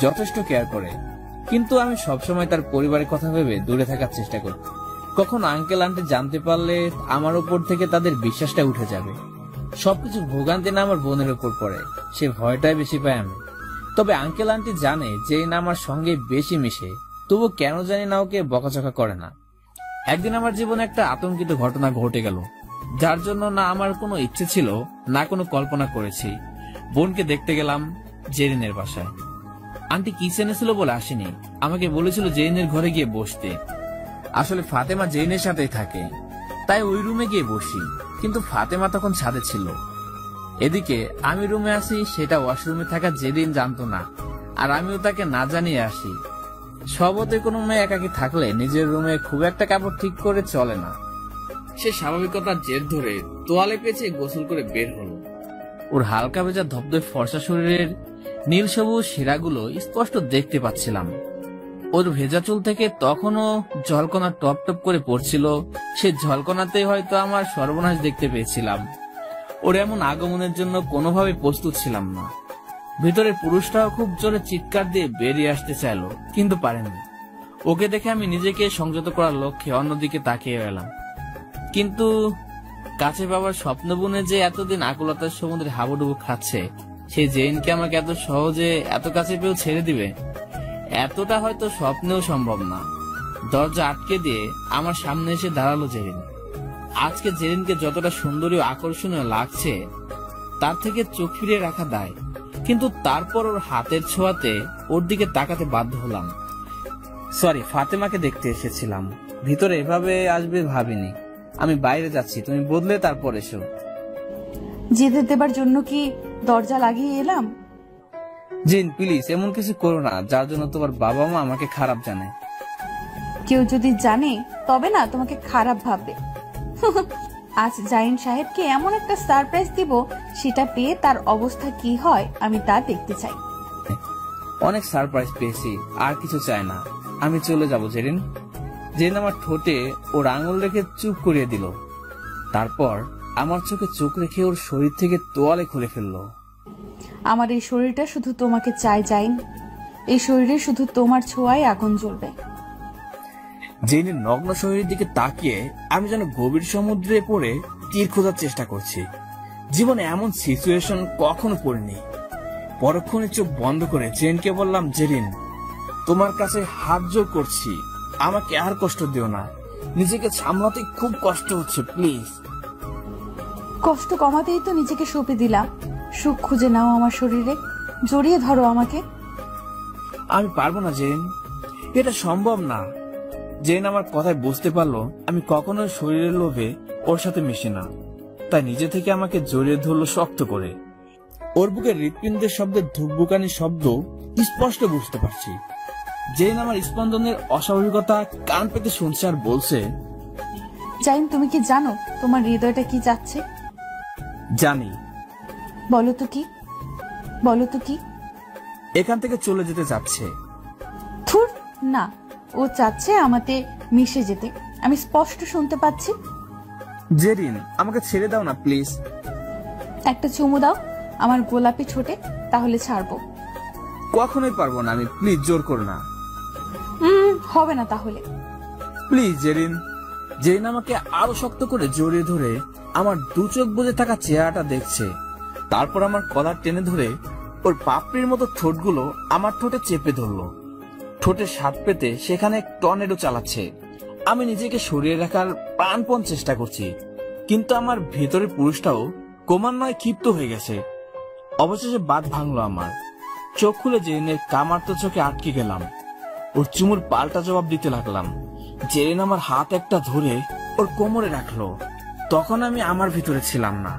যথেষ্ট কেয়ার করে। কিন্তু আমি সবসময় তার পরিবারের কথা ভেবে দূরে থাকার চেষ্টা করি। কখন আঙ্কেল আন্টি জানতে পারলে আমার উপর থেকে তাদের বিশ্বাসটা উঠে যাবে। সবকিছু ভোগান্তি না আমার বোনের উপর পড়ে, সে ভয়টাই বেশি পাই আমি। তবে আঙ্কেল আন্টি জানে যে না আমার সঙ্গে বেশি মিশে, তবু কেন জানি না ওকে বকাচকা করে না। একদিন আমার জীবনে একটা আতঙ্কিত ঘটনা ঘটে গেল, যার জন্য না আমার কোনো ইচ্ছে ছিল না কোনো কল্পনা করেছি। বোনকে দেখতে গেলাম জেরিনের বাসায়। আন্টি কিচেনে ছিল বলে আসেনি, আমাকে বলেছিল জেরিনের ঘরে গিয়ে বসতে। আসলে ফাতেমা জেরিনের সাথেই থাকে, তাই ওই রুমে গিয়ে বসি। কিন্তু ফাতেমা তখন ছাদে ছিল। এদিকে আমি রুমে আসি, সেটা ওয়াশরুমে থাকা জেরিন জানতো না, আর আমিও তাকে না জানিয়ে আসি। সবতে কোনো মেয়ে একাকি থাকলে নিজের রুমে খুব একটা কাপড় ঠিক করে চলে না। সে স্বাভাবিকতার জের ধরে তোয়ালে পেঁচে গোসল করে বের হলো। ওর হালকা ভেজা ধবধবে ফর্সা শরীরের নীল সবুজ শিরাগুলো স্পষ্ট দেখতে পাচ্ছিলাম। ওর ভেজা চুল থেকে তখনও ঝলকনা টপ টপ করে পড়ছিল। সে ঝলকনাতেই হয়তো আমার সর্বনাশ দেখতে পেয়েছিলাম। ওর এমন আগমনের জন্য কোনোভাবে প্রস্তুত ছিলাম না। ভিতরের পুরুষটাও খুব জোরে চিৎকার দিয়ে বেরিয়ে আসতে চাইলো, কিন্তু পারেনি। ওকে দেখে আমি নিজেকে সংযত করার লক্ষ্যে অন্যদিকে তাকিয়ে এলাম। কিন্তু কাছে বাবার স্বপ্ন বুনে যে এতদিন আকুলতার সমুদ্রে হাবুডুবু খাচ্ছে, সে জেইনকে আমাকে এত সহজে এত কাছে পেয়েও ছেড়ে দিবে, এতটা হয়তো স্বপ্নেও সম্ভব না। দরজা আটকে দিয়ে আমার সামনে এসে দাঁড়ালো জেরিন। আজকে জেরিনকে যতটা সুন্দরী ও আকর্ষণীয় লাগছে, তার থেকে চোখ ফিরিয়ে রাখা দায়। কিন্তু তারপর ওর হাতের ছোঁয়াতে ওর দিকে তাকাতে বাধ্য হলাম। সরি, ফাতেমাকে দেখতে এসেছিলাম। ভিতরে এভাবে আসবে ভাবিনি। আমি বাইরে যাচ্ছি, তুমি বদলে তারপর এসো। যেতে দেবার জন্য কি দরজা লাগিয়ে এলাম? জিন প্লিজ এমন কিছু করো না যার জন্য তোমার বাবা মা আমাকে খারাপ জানে। কেউ যদি জানে তবে না তোমাকে খারাপ ভাববে। আজ জাইন সাহেবকে এমন একটা সারপ্রাইজ দিব, সেটা পেয়ে তার অবস্থা কি হয় আমি তা দেখতে চাই। অনেক সারপ্রাইজ পেয়েছি, আর কিছু চাই না। আমি চলে যাব জেরিন। জেরিন আমার ঠোঁটে ওর আঙুল রেখে চুপ করিয়ে দিল। তারপর আমার চোখে চোখ রেখে ওর শরীর থেকে তোয়ালে খুলে ফেললো। আমার এই শরীরটা শুধু তোমাকে চাই জাইন। এই শরীরে শুধু তোমার ছোঁয়ায় আগুন জ্বলবে। জেরিনের নগ্ন শরীরের দিকে তাকিয়ে আমি যেন গভীর সমুদ্রে পড়ে তীর খোঁজার চেষ্টা করছি। জীবনে এমন সিচুয়েশন কখনো পড়িনি। পরক্ষণে চোখ বন্ধ করে জেরিনকে বললাম, জেরিন তোমার কাছে হাত জোর করছি, আমাকে আর কষ্ট দিও না। নিজেকে সামলাতে খুব কষ্ট হচ্ছে, প্লিজ। কষ্ট কমাতেই তো নিজেকে সঁপে দিলাম। সুখ খুঁজে নাও আমার শরীরে, জড়িয়ে ধরো আমাকে। আমি পারবো না জেন, এটা সম্ভব না। জেন আমার কথায় বুঝতে পারলো আমি কখনো শরীরের লোভে ওর সাথে মিশি না, তাই নিজে থেকে আমাকে জড়িয়ে ধরলো শক্ত করে। ওর বুকে হৃৎপিণ্ডের শব্দের ধুকবুকানি শব্দ স্পষ্ট বুঝতে পারছি। জেন আমার স্পন্দনের অস্বাভাবিকতা কান পেতে শুনছে আর বলছে, জাইন তুমি কি জানো তোমার হৃদয়টা কি চাচ্ছে? জানি। বলো তো কি, বলো তো কি? এখান থেকে চলে যেতে চাচ্ছে। থুর না, ও চাচ্ছে আমাতে মিশে যেতে। আমি স্পষ্ট শুনতে পাচ্ছি। জেরিন আমাকে ছেড়ে দাও না প্লিজ। একটা চুমু দাও আমার গোলাপি ঠোঁটে, তাহলে ছাড়বো। কখনোই পারবো না আমি, প্লিজ জোর করো না। হবে না তাহলে। প্লিজ জেরিন। জেরিন আমাকে আরো শক্ত করে জড়িয়ে ধরে আমার দু চোখ বুজে থাকা চেহারাটা দেখছে। তারপর আমার কলার টেনে ধরে ওর পাপড়ির মতো ঠোঁটগুলো আমার ঠোঁটে চেপে ধরলো। ঠোঁটে স্বাদ পেতে সেখানে টর্নেডো চালাচ্ছে। আমি নিজেকে সরিয়ে রাখার প্রাণপণ চেষ্টা করছি, কিন্তু আমার ভেতরের পুরুষটাও ক্রমান্বয়ে ক্ষিপ্ত হয়ে গেছে। অবশেষে বাদ ভাঙলো আমার। চোখ খুলে জেরিনের কামার্ত চোখে আটকে গেলাম। ওর চুমুর পাল্টা জবাব দিতে লাগলাম। জেরিন আমার হাত একটা ধরে ওর কোমরে রাখলো। তখন আমি আমার ভিতরে ছিলাম না,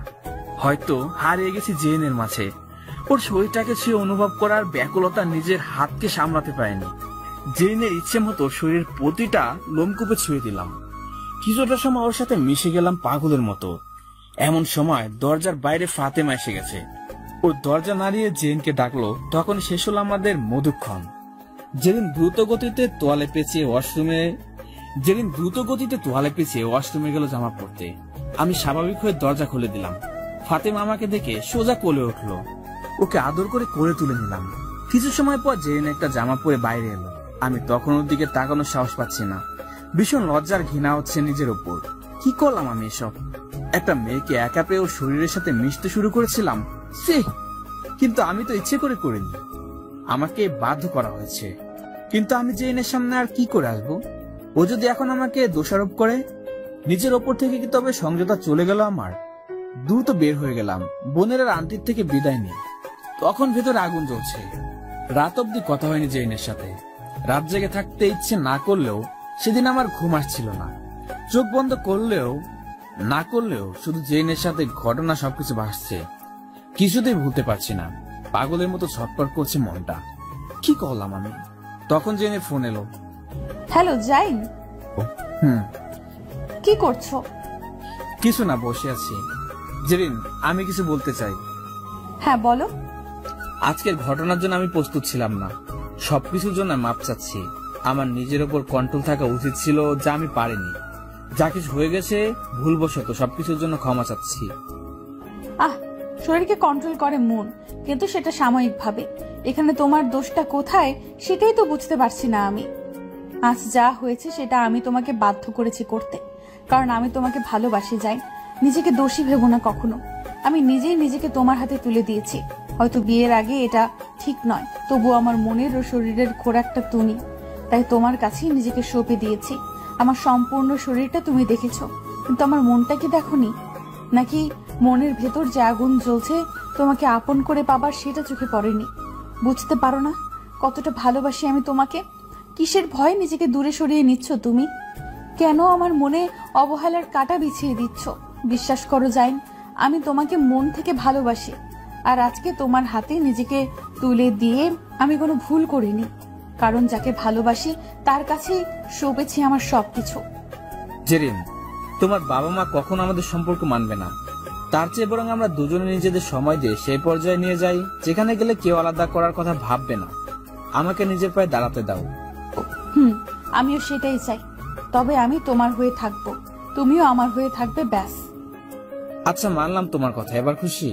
হয়তো হারিয়ে গেছি জেরিনের মাঝে। ওর শরীরটাকে ছুঁয়ে অনুভব করার ব্যাকুলতা নিজের হাতকে সামলাতে পারেনি। জেরিনের ইচ্ছে মতো শরীরের প্রতিটা লোমকূপে ছুঁয়ে দিলাম। কিছুটা সময় ওর সাথে মিশে গেলাম পাগলের মতো। এমন সময় দরজার বাইরে ফাতেমা এসে গেছে। ও ও দরজা নাড়িয়ে জেনকে ডাকলো। তখন শেষ হলো আমাদের মধুক্ষণ। যেদিন দ্রুত গতিতে তোয়ালে পেঁচিয়ে ওয়াশরুমে গেল জামা পরতে, আমি স্বাভাবিক হয়ে দরজা খুলে দিলাম। ফাতেমা আমাকে দেখে সোজা কোলে উঠলো। ওকে আদর করে কোলে তুলে নিলাম। কিছু সময় পর জেন একটা জামা পরে বাইরে এলো। আমি তখন ওর দিকে তাকানোর সাহস পাচ্ছি না। ভীষণ লজ্জার ঘৃণা হচ্ছে নিজের ওপর। কি করলাম আমি এসব? একটা মেয়েকে একা পেয়ে ওর শরীরের সাথে মিশতে শুরু করেছিলাম। কিন্তু আমি তো ইচ্ছে করে করিনি, আমাকে বাধ্য করা হয়েছে। কিন্তু আমি জেনের সামনে আর কি করে আসবো? ও যদি এখন আমাকে দোষারোপ করে, নিজের ওপর থেকে কি তবে সংযতা চলে গেল আমার? দ্রুত বের হয়ে গেলাম, বোনের আর আন্টির থেকে বিদায় নিয়ে। তখন ভেতরে আগুন জ্বলছে। রাত অব্দি কথা হয়নি জেনের সাথে। রাত জেগে থাকতে ইচ্ছে না করলেও সেদিন আমার ঘুম আসছিল না। চোখ বন্ধ করলেও না করলেও শুধু জেনের সাথে ঘটনা সবকিছু ভাসছে। কিছুতেই ভুলতে পারছি না। পাগলের মতো ছটফট করছে মনটা। কি করলাম আমি? তখন জেনের ফোন এলো। হ্যালো জাইন। কি করছো? কিছু না, বসে আছি। জেরিন, আমি কিছু বলতে চাই। হ্যাঁ বলো। আজকের ঘটনার জন্য আমি প্রস্তুত ছিলাম না। সবকিছুর জন্য মাপ চাচ্ছি। আমার নিজের উপর কন্ট্রোল থাকা উচিত ছিল, যা আমি পারিনি। যা কিছু হয়ে গেছে ভুলবশত, সবকিছুর জন্য ক্ষমা চাচ্ছি। শরীরকে কন্ট্রোল করে মন, কিন্তু সেটা সাময়িক ভাবে। এখানে তোমার দোষটা কোথায় সেটাই তো বুঝতে পারছি না আমি। আজ যা হয়েছে সেটা আমি তোমাকে বাধ্য করেছি করতে, কারণ আমি তোমাকে ভালোবাসি। যাই, নিজেকে দোষী ভেবো না কখনো। আমি নিজেই নিজেকে তোমার হাতে তুলে দিয়েছি। হয়তো বিয়ের আগে এটা ঠিক নয়, তবু আমার মনের ও শরীরের খোরাকটা তুমি, তাই তোমার কাছেই নিজেকে সঁপে দিয়েছি। আমার সম্পূর্ণ শরীরটা তুমি দেখেছো, কিন্তু আমার মনটা কি দেখোনি? নাকি মনের ভেতর যে আগুন জ্বলছে তোমাকে আপন করে পাবার, সেটা চোখে পড়েনি? বুঝতে পারো না কতটা ভালোবাসি আমি তোমাকে? কিসের ভয়ে নিজেকে দূরে সরিয়ে নিচ্ছ তুমি? কেন আমার মনে অবহেলার কাঁটা বিছিয়ে দিচ্ছ? বিশ্বাস করো জাইন, আমি তোমাকে মন থেকে ভালোবাসি। আর আজকে তোমার হাতে নিজেকে তুলে দিয়ে আমি কোনো ভুল করিনি, কারণ যাকে ভালোবাসি তার কাছেই সঁপেছি আমার সবকিছু। জেরিন, তোমার বাবা মা কখনো আমাদের সম্পর্ক মানবে না। তার চেয়ে বরং আমরা দুজনে নিজেদের সময় দিয়ে সেই পর্যায়ে নিয়ে যাই যেখানে গেলে কেউ আলাদা করার কথা ভাববে না। আমাকে নিজের পায়ে দাঁড়াতে দাও। আমিও সেটাই চাই। তবে আমি তোমার হয়ে থাকবো, তুমিও আমার হয়ে থাকবে, ব্যাস। আচ্ছা, মানলাম তোমার কথা। এবার খুশি?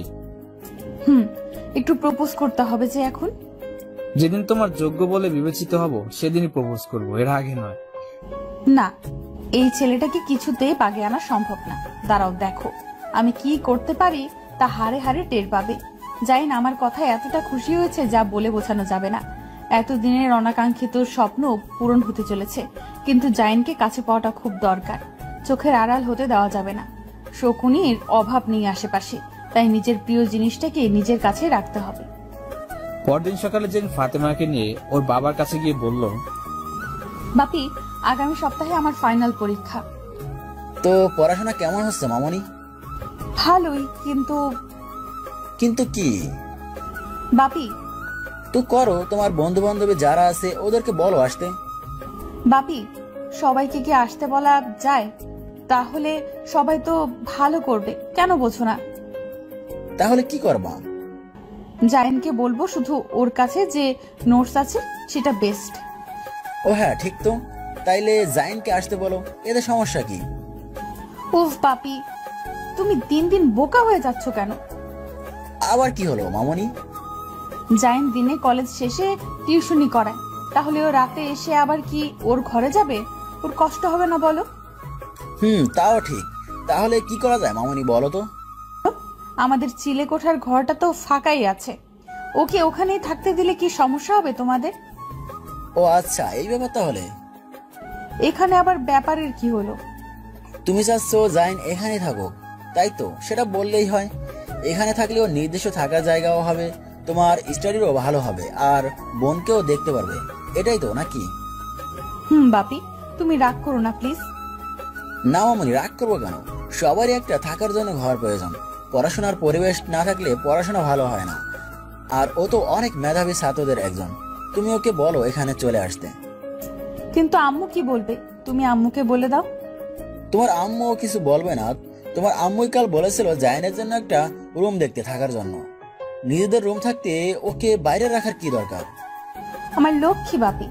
একটু প্রপোজ করতে হবে যে এখন। যেদিন তোমার যোগ্য বলে বিবেচিত হব সেদিনই প্রপোজ করব, এর আগে নয়। না, এই ছেলেটাকে কিছুতেই বাগে আনা সম্ভব না। দাঁড়াও, দেখো আমি কি করতে পারি তা হারে হারে টের পাবে। জাইন আমার কথায় এতটা খুশি হয়েছে যা বলে বোঝানো যাবে না। এতদিনের অনাকাঙ্ক্ষিত স্বপ্ন পূরণ হতে চলেছে, কিন্তু জাইনকে কাছে পাওয়াটা খুব দরকার। চোখের আড়াল হতে দেওয়া যাবে না। শকুনির অভাব নেই আশেপাশে, তাই নিজের প্রিয় জিনিসটাকে নিজের কাছে রাখতে হবে। পরদিন সকালে জেন ফাতেমাকে নিয়ে ওর বাবার কাছে গিয়ে বলল, বাপি, আগামী সপ্তাহে আমার ফাইনাল পরীক্ষা। তো পড়াশোনা কেমন হচ্ছে মামনি? ভালোই, কিন্তু কিন্তু কি? বাপি, তো করো, তোমার বন্ধু বান্ধবী যারা আছে ওদেরকে বলো আসতে। বাপি, সবাইকে কি আসতে বলা যায়? তাহলে সবাই তো ভালো করবে, কেন বোঝো না? তাহলে কি করবা? জাইনকে বলবো শুধু ওর কাছে যে নোটস আছে সেটা বেস্ট। ও হ্যাঁ, ঠিক তো। তাইলে জাইনকে আসতে বলো, এতে সমস্যা কি? উফ বাপি, তুমি দিন দিন বোকা হয়ে যাচ্ছ কেন? আবার কি হলো মামনি? জাইন দিনে কলেজ শেষে টিউশনি করায়, তাহলে ও রাতে এসে আবার কি ওর ঘরে যাবে? ওর কষ্ট হবে না বলো? তাও ঠিক। তাহলে কি করা যায় মামনি, বলো তো? আমাদের চিলে কোঠার ঘরটা তো ফাঁকাই আছে, ওকে ওখানেই থাকতে দিলে কি সমস্যা হবে তোমাদের? ও আচ্ছা, এই ব্যাপার। তাহলে এখানে আবার ব্যাপারের কি হলো? তুমি চাচ্ছ জাইন এখানে থাকো, তাই তো? সেটা বললেই হয়। এখানে থাকলে ও নির্দিষ্ট থাকার জায়গাও হবে, তোমার স্টাডিরও ভালো হবে, আর বোনকেও দেখতে পারবে। এটাই তো নাকি? বাপি, তুমি রাগ করো না প্লিজ। না মামনি, রাগ করবো কেন? সবারই একটা থাকার জন্য ঘর প্রয়োজন। পড়াশোনার পরিবেশ না থাকলে পড়াশোনা ভালো হয় না। আর ও তো অনেক মেধাবী ছাত্রদের একজন। তুমি ওকে বলো এখানে চলে আসতে। কিন্তু আম্মু কি বলবে? তুমি আম্মুকে বলে দাও। তোমার আম্মু কিছু বলবে না। তোমার আম্মুই কাল বলেছিল জাইনের জন্য একটা রুম দেখতে থাকার জন্য। নিজেদের রুম থাকতে ওকে বাইরে রাখার কি দরকার? আমার লক্ষ্মী বাপি।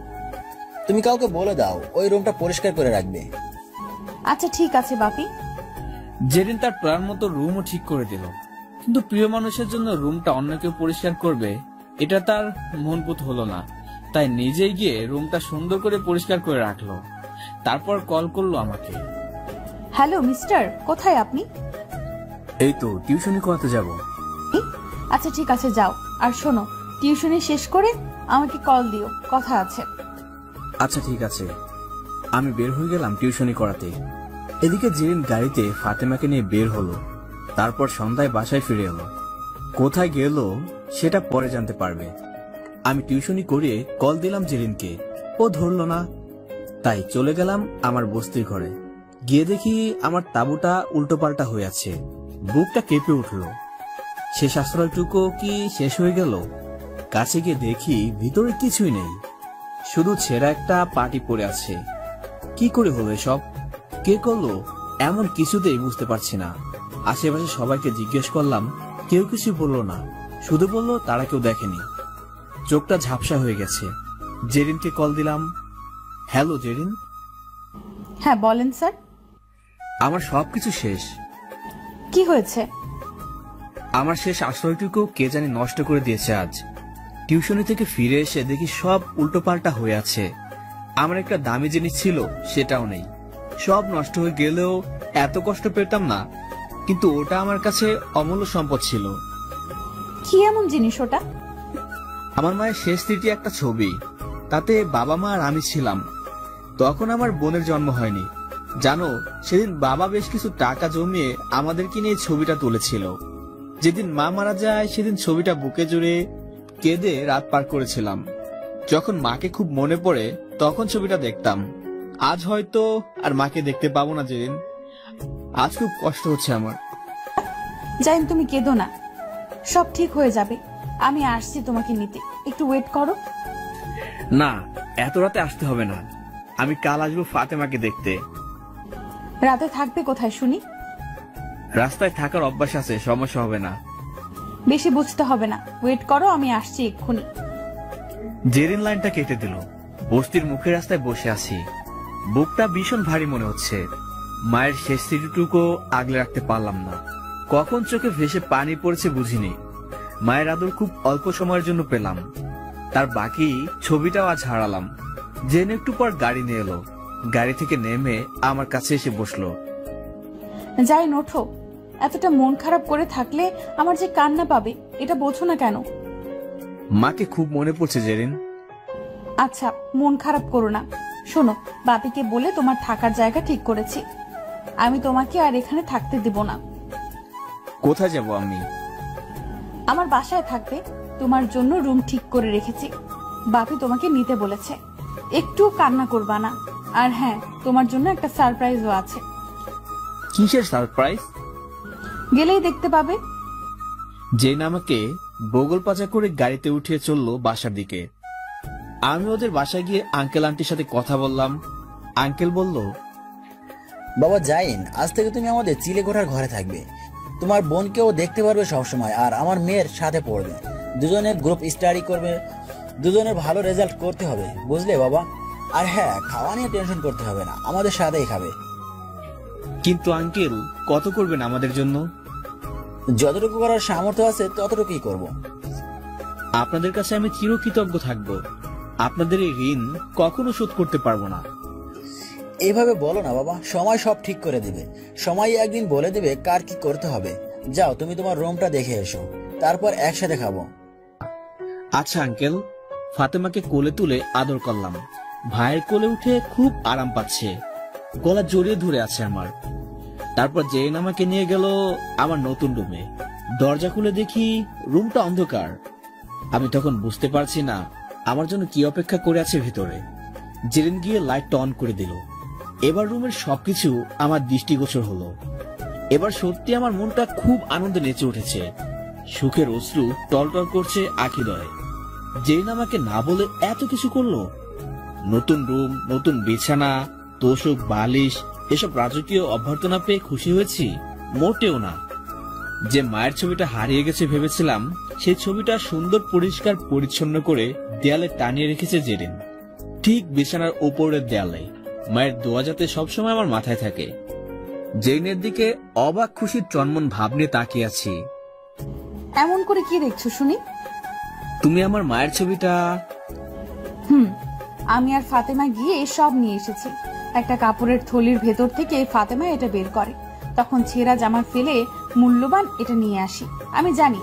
তুমি কাউকে বলে দাও ওই রুমটা পরিষ্কার করে রাখবে। আচ্ছা ঠিক আছে বাপি। জেরিন তার প্ল্যান মতো রুমও ঠিক করে দিল, কিন্তু প্রিয় মানুষের জন্য রুমটা অন্য কেউ পরিষ্কার করবে এটা তার মনপুত হলো না। তাই নিজেই গিয়ে রুমটা সুন্দর করে পরিষ্কার করে রাখলো। তারপর কল করলো আমাকে। হ্যালো মিস্টার, কোথায় আপনি? এই তো টিউশনি করাতে যাব। আচ্ছা ঠিক আছে যাও, আর শোনো টিউশনি শেষ করে আমাকে কল দিও, কথা আছে। আচ্ছা ঠিক আছে। আমি বের হয়ে গেলাম টিউশনি করাতে। এদিকে জেরিন গাড়িতে ফাতেমাকে নিয়ে বের হলো। তারপর সন্ধ্যায় বাসায় ফিরে এলো। কোথায় গেল সেটা পরে জানতে পারবে। আমি টিউশনি করিয়ে কল দিলাম জেরিনকে, ও ধরলো না। তাই চলে গেলাম আমার বস্তির ঘরে। গিয়ে দেখি আমার তাঁবুটা উল্টোপাল্টা হয়ে আছে। বুকটা কেঁপে উঠল। শেষ আশ্রয়টুকু কি শেষ হয়ে গেল? কাছে গিয়ে দেখি ভিতরে কিছুই নেই, শুধু ছেঁড়া একটা পাটি পড়ে আছে। কি করে হলো এসব? কে করলো এমন কিছুতেই বুঝতে পারছি না। আশেপাশে সবাইকে জিজ্ঞেস করলাম, কেউ কিছু বললো না, শুধু বললো তারা কেউ দেখেনি। চোখটা ঝাপসা হয়ে গেছে। জেরিনকে কল দিলাম। হ্যালো জেরিন। হ্যাঁ বলেন স্যার। আমার সবকিছু শেষ। কি হয়েছে? আমার শেষ আশ্রয়টুকু কে জানি নষ্ট করে দিয়েছে আজ। টিউশনি থেকে ফিরে এসে দেখি সব উল্টোপাল্টা হয়ে আছে। আমার একটা দামি জিনিস ছিল সেটাও নেই। সব নষ্ট হয়ে গেলেও এত কষ্ট পেতাম না, কিন্তু ওটা আমার কাছে অমূল্য সম্পদ ছিল। কি এমন জিনিস ওটা? আমার মায়ের শেষ স্মৃতি একটা ছবি। তাতে বাবা মা আর আমি ছিলাম। তখন আমার বোনের জন্ম হয়নি। জানো, সেদিন বাবা বেশ কিছু টাকা জমিয়ে আমাদেরকে নিয়ে ছবিটা তুলেছিল। যেদিন মা মারা যায় সেদিন ছবিটা বুকে জুড়ে কেঁদে রাত পার করেছিলাম। যখন মাকে খুব মনে পড়ে তখন ছবিটা দেখতাম। আজ হয়তো আর মাকে দেখতে পাবো না জেরিন। আজ খুব কষ্ট হচ্ছে আমার। জাইন তুমি কেঁদো না, সব ঠিক হয়ে যাবে। আমি আসছি তোমাকে নিতে, একটু ওয়েট করো। না, এত রাতে আসতে হবে না। আমি কাল আসবো ফাতেমাকে দেখতে। রাতে থাকবে কোথায় শুনি? রাস্তায় থাকার অভ্যাস আছে, সমস্যা হবে না। বেশি বুঝতে হবে না, ওয়েট করো, আমি আসছি এক্ষুনি। জেরিন লাইনটা কেটে দিল। বস্তির মুখের রাস্তায় বসে আছি। বুকটা ভীষণ ভারী মনে হচ্ছে। মায়ের শেষ স্মৃতিটুকু আগলে রাখতে পারলাম না। কখন চোখে ভেসে পানি পড়েছে বুঝিনি। মায়ের আদর খুব অল্প সময়ের জন্য পেলাম, তার বাকি ছবিটাও আজ হারালাম। জেন একটু পর গাড়ি নিয়ে এলো। গাড়ি থেকে নেমে আমার কাছে এসে বসলো। যাই ওঠো, এতটা মন খারাপ করে থাকলে আমার যে কান্না পাবে এটা বোঝো না কেন? মাকে খুব মনে পড়ছে জেরিন। আচ্ছা মন খারাপ করো না। শোনো, বাপিকে বলে তোমার থাকার জায়গা ঠিক করেছি। আমি তোমাকে আর এখানে থাকতে দিব না। কোথায় যাব আমি? আমার বাসায় থাকবে। তোমার জন্য রুম ঠিক করে রেখেছি। বাপি তোমাকে নিতে বলেছে। একটু কান্না করবা না। আর হ্যাঁ, তোমার জন্য একটা সারপ্রাইজও আছে। কিসের সারপ্রাইজ? গেলেই দেখতে পাবে। জেন আমাকে বগল পাচা করে গাড়িতে উঠিয়ে চললো বাসার দিকে। আমি ওদের বাসায় গিয়ে আঙ্কেল আন্টির সাথে কথা বললাম। আঙ্কেল বলল, বাবা জাইন, আজ থেকে তুমি আমাদের চিলেকোঠার ঘরে থাকবে। তোমার বোনকেও দেখতে পারবে সবসময়, আর আমার মেয়ের সাথে পড়বে। দুজনে গ্রুপ স্টাডি করবে। দুজনের ভালো রেজাল্ট করতে হবে, বুঝলে বাবা? আর হ্যাঁ, খাওয়া নিয়ে টেনশন করতে হবে না, আমাদের সাথেই খাবে। কিন্তু আঙ্কেল, কত করবেন আমাদের জন্য? যতটুকু করার সামর্থ্য আছে ততটুকুই করব। আপনাদের কাছে আমি চিরকৃতজ্ঞ থাকব। আপনাদের এই ঋণ কখনো শোধ করতে পারবো না। এভাবে বলো না বাবা, সময় সব ঠিক করে দিবে। সময় একদিন বলে দিবে কার কি করতে হবে। যাও, তুমি তোমার রুমটা দেখে এসো, তারপর একসাথে খাবো। আচ্ছা আঙ্কেল। ফাতেমাকে কোলে তুলে আদর করলাম। ভাইয়ের কোলে উঠে খুব আরাম পাচ্ছে। গলা জড়িয়ে ধরে আছে আমার। তারপর জেন আমাকে নিয়ে গেল আমার নতুন রুমে। দরজা খুলে দেখি রুমটা অন্ধকার। আমি তখন বুঝতে পারছি না আমার জন্য কি অপেক্ষা করে আছে ভিতরে। জেরিন গিয়ে লাইটটা অন করে দিল। এবার রুমের সবকিছু আমার দৃষ্টিগোচর হলো। এবার সত্যি আমার মনটা খুব আনন্দে নেচে উঠেছে। সুখের অশ্রু টলটল করছে আখিদয়ে। জেরিন আমাকে না বলে এত কিছু করলো। নতুন রুম, নতুন বিছানা, তোষক, বালিশ, এসব রাজকীয় অভ্যর্থনা পেয়ে খুশি হয়েছি? মোটেও না। যে মায়ের ছবিটা হারিয়ে গেছে ভেবেছিলাম, সেই ছবিটা সুন্দর পরিষ্কার পরিচ্ছন্ন করে দেয়ালে টানিয়ে রেখেছে জেরিন, ঠিক বিছানার ওপরের দেয়ালে। মায়ের দোয়া যাতে সবসময় আমার মাথায় থাকে। জেরিনের দিকে অবাক খুশির চনমন ভাব নিয়ে তাকিয়ে আছি। এমন করে কি দেখছো শুনি? তুমি আমার মায়ের ছবিটা। আমি আর ফাতেমা গিয়ে সব নিয়ে এসেছি। একটা কাপড়ের থলির ভেতর থেকে ফাতেমা এটা বের করে। তখন ছেঁড়া জামা ফেলে মূল্যবান এটা নিয়ে আসি। আমি জানি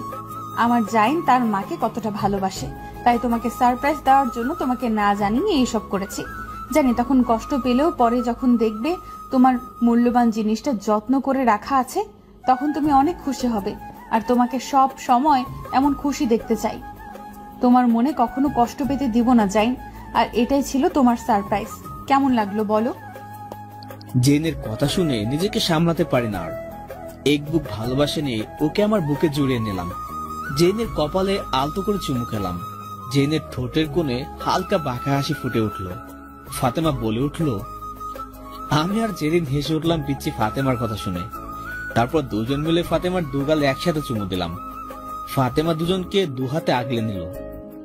আমার জাইন তার মাকে কতটা ভালোবাসে, তাই তোমাকে সারপ্রাইজ দেওয়ার জন্য তোমাকে না জানিয়ে এইসব করেছি। জানি তখন কষ্ট পেলেও পরে যখন দেখবে তোমার মূল্যবান জিনিসটা যত্ন করে রাখা আছে, তখন তুমি অনেক খুশি হবে। আর তোমাকে সব সময় এমন খুশি দেখতে চাই। তোমার মনে কখনো কষ্ট পেতে দিব না জাইন। আর এটাই ছিল তোমার সারপ্রাইজ। কেমন লাগলো বলো? জেনের কথা শুনে নিজেকে সামলাতে পারি না আর। এক বুক ভালোবাসা নিয়ে ওকে আমার বুকে জড়িয়ে নিলাম। জেনের কপালে আলতো করে চুমু খেলাম। জেনের ঠোঁটের কোণে হালকা বাঁকা হাসি ফুটে উঠল। ফাতেমা বলে উঠল। আমি আর জেরিন হেসে উঠলাম পিচ্ছি ফাতেমার কথা শুনে। তারপর দুজন মিলে ফাতেমার দুগালে একসাথে চুমু দিলাম। ফাতেমা দুজনকে দুহাতে আগলে নিল।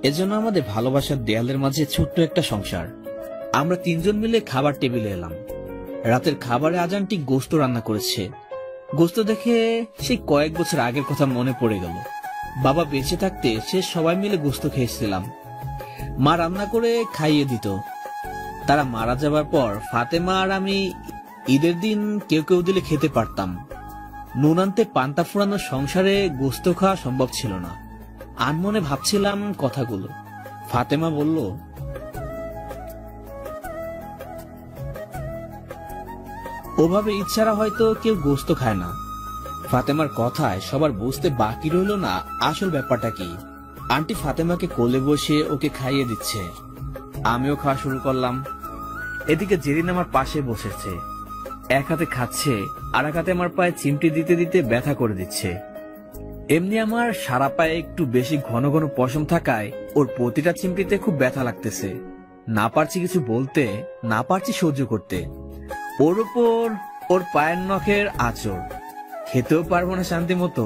এজন্য আমাদের ভালোবাসার দেয়ালের মাঝে ছোট্ট একটা সংসার। আমরা তিনজন মিলে খাবার টেবিলে এলাম। রাতের খাবারে আজানটি গোস্ত রান্না করেছে। গোস্ত দেখে সেই কয়েক বছর আগের কথা মনে পড়ে গেল। বাবা বেঁচে থাকতে সে সবাই মিলে গোস্ত খেয়েছিলাম। মা রান্না করে খাইয়ে দিত। তারা মারা যাবার পর ফাতেমা আর আমি ঈদের দিন কেউ কেউ দিলে খেতে পারতাম। নুন আনতে পান্তা ফুরানো সংসারে গোস্ত খাওয়া সম্ভব ছিল না। আনমনে ভাবছিলাম কথাগুলো। ফাতেমা বলল, ওভাবে ইচ্ছারা হয়তো কেউ গোস্ত খায় না। ফাতেমার কথায় সবার বুঝতে বাকি রইল না আসল ব্যাপারটা কি। আন্টি ফাতেমাকে কোলে বসে ওকে খাইয়ে দিচ্ছে। আমিও খাওয়া শুরু করলাম। এদিকে জেরিন আমার পাশে বসেছে। এক হাতে খাচ্ছে, আর এক হাতে আমার পায়ে চিমটি দিতে দিতে ব্যথা করে দিচ্ছে। এমনি আমার সারা পায়ে একটু বেশি ঘন ঘন পশম থাকায় ওর প্রতিটা চিমটিতে খুব ব্যথা লাগতেছে। না পারছি কিছু বলতে, না পারছি সহ্য করতে। ওর উপর ওর পায়ের নখের আঁচড়। খেতেও পারবো না শান্তি মতো।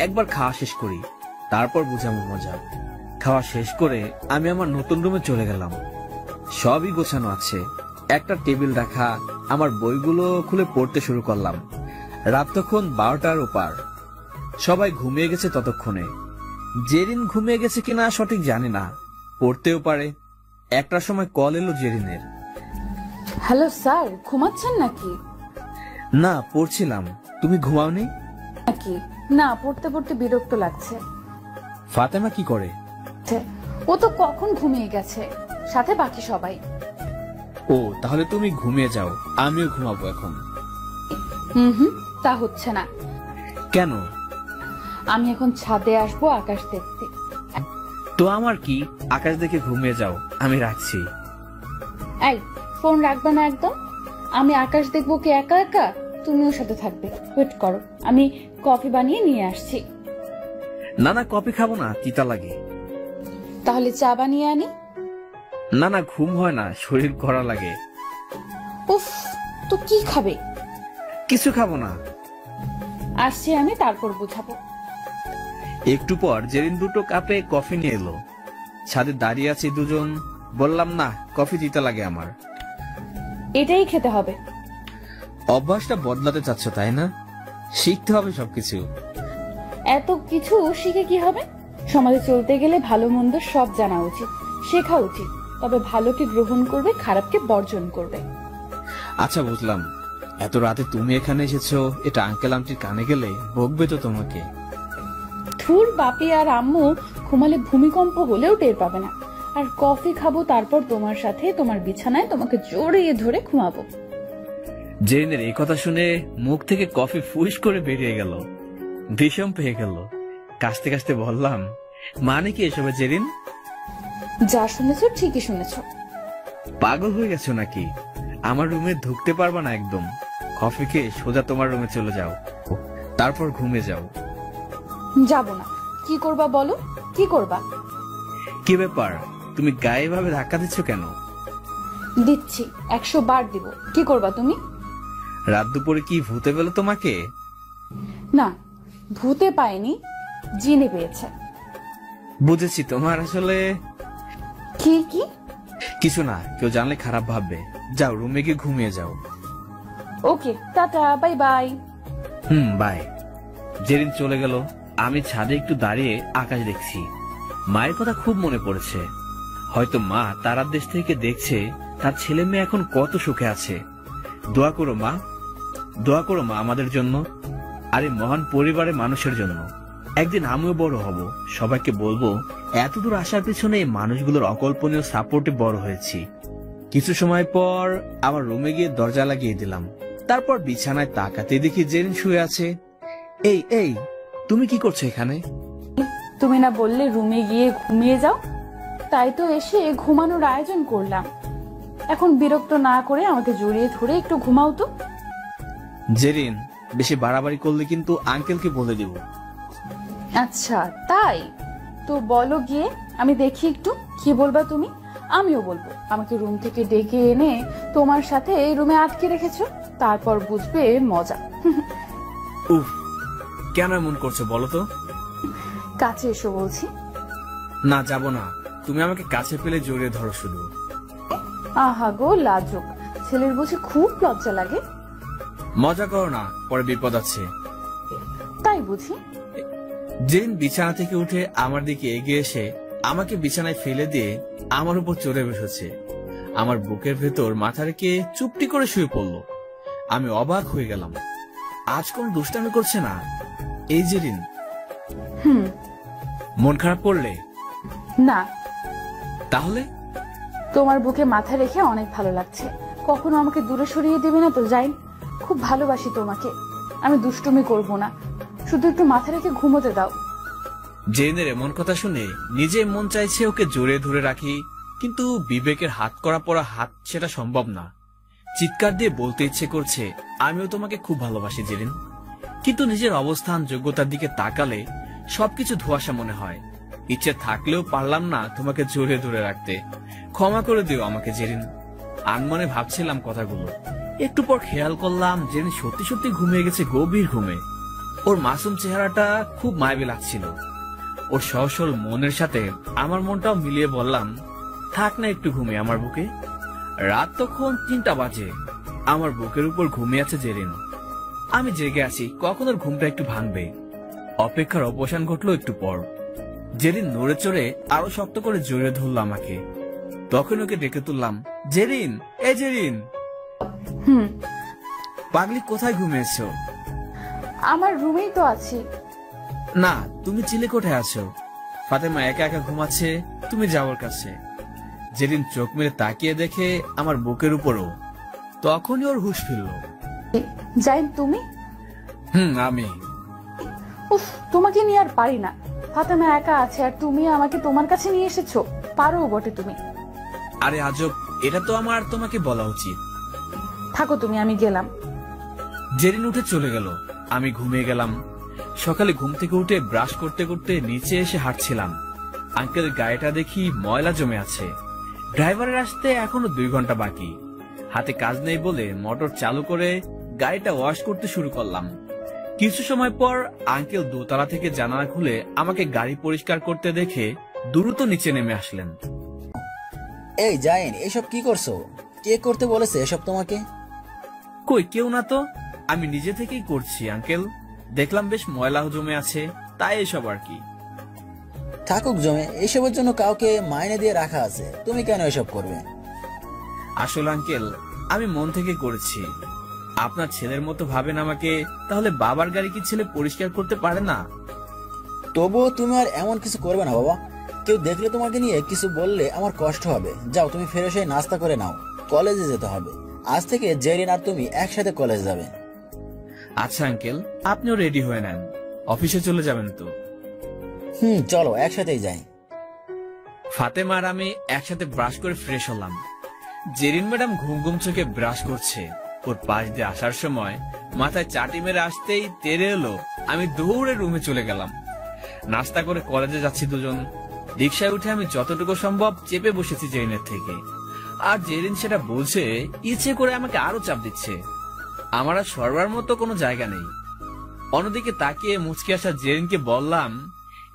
একবার খাওয়া শেষ করি, তারপর বুঝাবো মজা। খাওয়া শেষ করে আমি আমার নতুন রুমে চলে গেলাম। সবই গোছানো আছে, একটা টেবিল রাখা। আমার বইগুলো খুলে পড়তে শুরু করলাম। রাত তখন 12টার ওপার। সবাই ঘুমিয়ে গেছে ততক্ষণে। জেরিন ঘুমিয়ে গেছে কিনা সঠিক জানি না, পড়তেও পারে। একটার সময় কল এলো জেরিনের। হ্যালো স্যার, ঘুমাচ্ছেন নাকি? না, পড়ছিলাম। তুমি ঘুমাওনি নাকি? না, পড়তে পড়তে বিরক্ত লাগছে। ফাতেমা কি করে? ও তো কখন ঘুমিয়ে গেছে, সাথে বাকি সবাই। ও, তাহলে তুমি ঘুমিয়ে যাও, আমিও ঘুমাবো এখন। তা হচ্ছে না। কেন? আমি এখন ছাদে আসবো আকাশ দেখতে। তো আমার কি, আকাশ দেখে ঘুমিয়ে যাও, আমি রাখছি। এই, ফোন রাখবে না একদম। আমি আকাশ দেখবো কি একা একা? তুমিও সাথে থাকবে। ওয়েট করো, আমি কফি বানিয়ে নিয়ে আসছি। না না, কফি খাবো না, তিতা লাগে। তাহলে চা বানিয়ে আনি? না না, ঘুম হয় না, শরীর কড়া লাগে। উফ, তো কি খাবে? কিছু খাবো না। আসছি আমি, তারপর বুঝাবো। একটু পর জেরিন দুটো কাপে কফি নিয়ে এলো। ছাদে দাঁড়িয়ে আছি দুজন। বললাম না, কফি তিতা লাগে আমার। এটাই খেতে হবে। অভ্যাসটা বদলাতে চাচ্ছ তাই না? শিখতে হবে সবকিছু। এত কিছু শিখে কি হবে? সমাজে চলতে গেলে ভালো মন্দ সব জানা উচিত, শেখা উচিত। তবে ভালোকে গ্রহণ করবে, খারাপকে বর্জন করবে। আচ্ছা, বুঝলাম। এত রাতে তুমি এখানে এসেছো, এটা আঙ্কেল আন্টির কানে গেলে বকবে তো তোমাকে। ধুর, বাপি আর আম্মু ঘুমালে ভূমিকম্প হলেও টের পাবে না। আর কফি খাবো, তারপর তোমার সাথে তোমার বিছানায় তোমাকে জড়িয়ে ধরে ঘুমাবো। জেরিনের এই কথা শুনে মুখ থেকে কফি ফুস করে বেরিয়ে গেল। বিষম পেয়ে গেল। কাশতে কাশতে বললাম, মানে কি এসবে জেরিন? যা শুনেছো ঠিকই শুনেছো। পাগল হয়ে গেছো নাকি? আমার রুমে ঢুকতে পারবা না একদম। কফি খেয়ে সোজা তোমার রুমে চলে যাও, তারপর ঘুমে যাও। যাব না। কি করবা বলো, কি করবা? কি ব্যাপার, তুমি গায়ে ভাবে ধাক্কা দিচ্ছ কেন? দিচ্ছি, 100 বার দিব। কি করবা তুমি? রাত দুপুরে কি ভূতে পেল তোমাকে? না, ভূতে পায়নি, জিনে পেয়েছে। বুঝেছি, তোমার আসলে কি কি? কিছু না, কেউ জানলে খারাপ ভাববে। যাও রুমে গিয়ে ঘুমিয়ে যাও। Okay, tata, bye bye. Bye. Jerin চলে গেল। আমি ছাদে একটু দাঁড়িয়ে আকাশ দেখছি। মায়ের কথা খুব মনে পড়েছে। হয়তো মা তারার দেশ থেকে দেখছে তার ছেলে মেয়ে এখন কত সুখে আছে। দোয়া করো মা, দোয়া করো মা আমাদের জন্য, আর এই মহান পরিবারের মানুষের জন্য। একদিন আমিও বড় হব, সবাইকে বলবো এতদূর আসার পিছনে এই মানুষগুলোর অকল্পনীয় সাপোর্টে বড় হয়েছি। কিছু সময় পর আমার রুমে গিয়ে দরজা লাগিয়ে দিলাম। তারপর বিছানায় তাকাতে দেখি জেরিন শুয়ে আছে। এই এই, তুমি কি করছো এখানে? তুমি না বললে রুমে গিয়ে ঘুমিয়ে যাও, তাই তো এসে ঘুমানোর আয়োজন করলাম। এখন বিরক্ত না করে আমাকে জড়িয়ে ধরে একটু ঘুমাও তো। জেরিন, বেশি বাড়াবাড়ি করলে কিন্তু আঙ্কেলকে বলে দেব। আচ্ছা তাই তো, বলো গিয়ে, আমি দেখি একটু কি বলবা তুমি। আমিও বলবো। আমাকে রুম থেকে ডেকে এনে তোমার সাথে এই রুমে আটকে রেখেছো, তারপর বুঝবে মজা। উফ, কেন এমন করছো বলো তো? কাছে এসো বলছি। না, যাব না। তুমি আমাকে কাছে পেলে জড়িয়ে ধরো শুধু। আহা গো লাজুক, ছেলের বুঝি খুব লজ্জা লাগে। মজা করো না, পরে বিপদ আছে। তাই বুঝি? জেরিন বিছানা থেকে উঠে আমার দিকে এগিয়ে এসে আমাকে বিছানায় ফেলে দিয়ে আমার উপর চড়ে বসেছে। আমার বুকের ভেতর মাথা রেখে চুপটি করে শুয়ে পড়লো। আমি অবাক হয়ে গেলাম। আজ কোন দুষ্টামি করছে না এই জেরিন। মন খারাপ করলে? না। তাহলে? তোমার বুকে মাথা রেখে অনেক ভালো লাগছে। কখনো আমাকে দূরে সরিয়ে দেবে না তো জাইন? খুব ভালোবাসি তোমাকে, আমি দুষ্টুমি করব না, শুধু একটু মাথা রেখে ঘুমোতে দাও। জেনের এমন কথা শুনে নিজে মন চাইছে ওকে জোরে ধরে রাখি, কিন্তু বিবেকের হাত করা পড়া হাত সেটা সম্ভব না। চিৎকার দিয়ে বলতে ইচ্ছে করছে আমিও তোমাকে খুব ভালোবাসি জেরিন, কিন্তু নিজের অবস্থান যোগ্যতার দিকে তাকালে সবকিছু ধোঁয়াশা মনে হয়। ইচ্ছে থাকলেও পারলাম না তোমাকে জোরে ধরে রাখতে। ক্ষমা করে দিও আমাকে জেরিন। আনমনে ভাবছিলাম কথাগুলো, একটু পর খেয়াল করলাম জেরিন সত্যি সত্যি ঘুমিয়ে গেছে গভীর ঘুমে। ওর মাসুম চেহারাটা খুব মায়াবী লাগছিল। ওর সহসল মনের সাথে আমার মনটাও মিলিয়ে বললাম, থাক না একটু ঘুমিয়ে আমার বুকে। রাত তখন 3টা বাজে। আমার বুকের উপর ঘুমিয়ে আছে জেরিন। আমি জেগে আছি, কখন ওর ঘুমটা একটু ভাঙবে। অপেক্ষার অবসান ঘটলো একটু পর। জেরিন নড়ে চড়ে আরো শক্ত করে জড়িয়ে ধরল আমাকে। তখন ওকে ডেকে তুললাম, জেরিন, এ জেরিন। পাগলি, কোথায় ঘুমিয়েছ? আমার রুমেই তো আছি। না, তুমি চিলে কোথায় আছো? ফাতেমা একা একা ঘুমাচ্ছে, তুমি যাও ওর কাছে। জেরিন চোখ মেরে তাকিয়ে দেখে আমার বুকের উপরও। তখনই ওর হুঁশ ফিরল। জাইন তুমি? আমি। উফ, তোমাকে নিয়ে আর পারি না। ফাতেমা একা আছে আর তুমি আমাকে তোমার কাছে নিয়ে এসেছো, পারো বটে তুমি। আরে আজব, এটা তো আমার তোমাকে বলা উচিত। থাকো তুমি, আমি গেলাম। জেরিন উঠে চলে গেল, আমি ঘুমিয়ে গেলাম। সকালে ঘুম থেকে উঠে ব্রাশ করতে করতে নিচে এসে হাঁটছিলাম। আঙ্কেলের গাড়িটা দেখি ময়লা জমে আছে। ড্রাইভারের আসতে এখনো 2 ঘন্টা বাকি। হাতে কাজ নেই বলে মোটর চালু করে গাড়িটা ওয়াশ করতে শুরু করলাম। কিছু সময় পর আঙ্কেল দোতলা থেকে জানালা খুলে আমাকে গাড়ি পরিষ্কার করতে দেখে দ্রুত নিচে নেমে আসলেন। এই জাইন, এসব কি করছো? কে করতে বলেছে এসব তোমাকে? কই, কেউ না তো, আমি নিজে থেকেই করছি আঙ্কেল। দেখলাম বেশ ময়লা জমে আছে, তাই এসব আর কি। থাকুক জমে, এসবের জন্য কাউকে মাইনে দিয়ে রাখা আছে, তুমি কেন এসব করবে? আসলে আঙ্কেল, আমি মন থেকে করেছি। আপনার ছেলের মতো ভাবেন আমাকে, তাহলে বাবার গাড়ি কি ছেলে পরিষ্কার করতে পারে না? তবুও তুমি আর এমন কিছু করবে না বাবা। কেউ দেখলে তোমাকে নিয়ে কিছু বললে আমার কষ্ট হবে। যাও, তুমি ফেরত এসে নাস্তা করে নাও, কলেজে যেতে হবে। আজ থেকে জেরিন আর তুমি একসাথে কলেজ যাবে। আচ্ছা আঙ্কেল, আপনিও রেডি হয়ে নেন, অফিসে চলে যাবেন তো? চলো একসাথেই যাই। ফাতেমা আর আমি একসাথে ব্রাশ করে ফ্রেশ হলাম। জেরিন ম্যাডাম ঘুম ঘুম চোখে ব্রাশ করছে। ওর পাশ দিয়ে আসার সময় মাথায় চাটি মেরে আসতেই তেরে এলো। আমি দৌড়ে রুমে চলে গেলাম। নাস্তা করে কলেজে যাচ্ছি দুজন। রিক্সায় উঠে আমি যতটুকু সম্ভব চেপে বসেছি জেরিনের থেকে। আর জেরিন সেটা বলছে, ইচ্ছে করে আমাকে আরো চাপ দিচ্ছে। আমার আর সরবার মতো কোনো জায়গা নেই। অন্যদিকে তাকিয়ে মুচকি আসা জেরিনকে বললাম,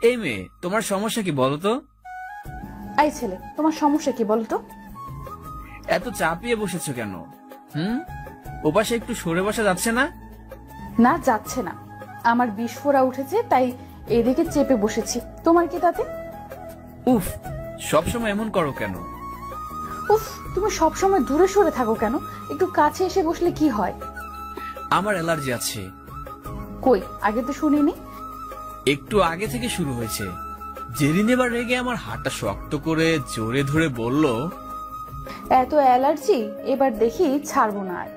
এই মেয়ে, তোমার সমস্যা কি বলো তো? এই ছেলে, তোমার সমস্যা কি বলতো? এত চাপিয়ে বসেছো কেন? ওপাশে একটু সরে বসা যাচ্ছে না? না, যাচ্ছে না। আমার বিস্ফোরা উঠেছে, তাই এদিকে চেপে বসেছি। তোমার কি তাতে? উফ, সবসময় এমন করো কেন? উফ, তুমি সবসময় দূরে সরে থাকো কেন? একটু কাছে এসে বসলে কি হয়? আমার অ্যালার্জি আছে। কই, আগে তো শুনিনি। একটু আগে থেকে শুরু হয়েছে। জেরিন এবার রেগে আমার হাতটা শক্ত করে জোরে ধরে বলল, এত অ্যালার্জি, এবার দেখি ছাড়বো না আর।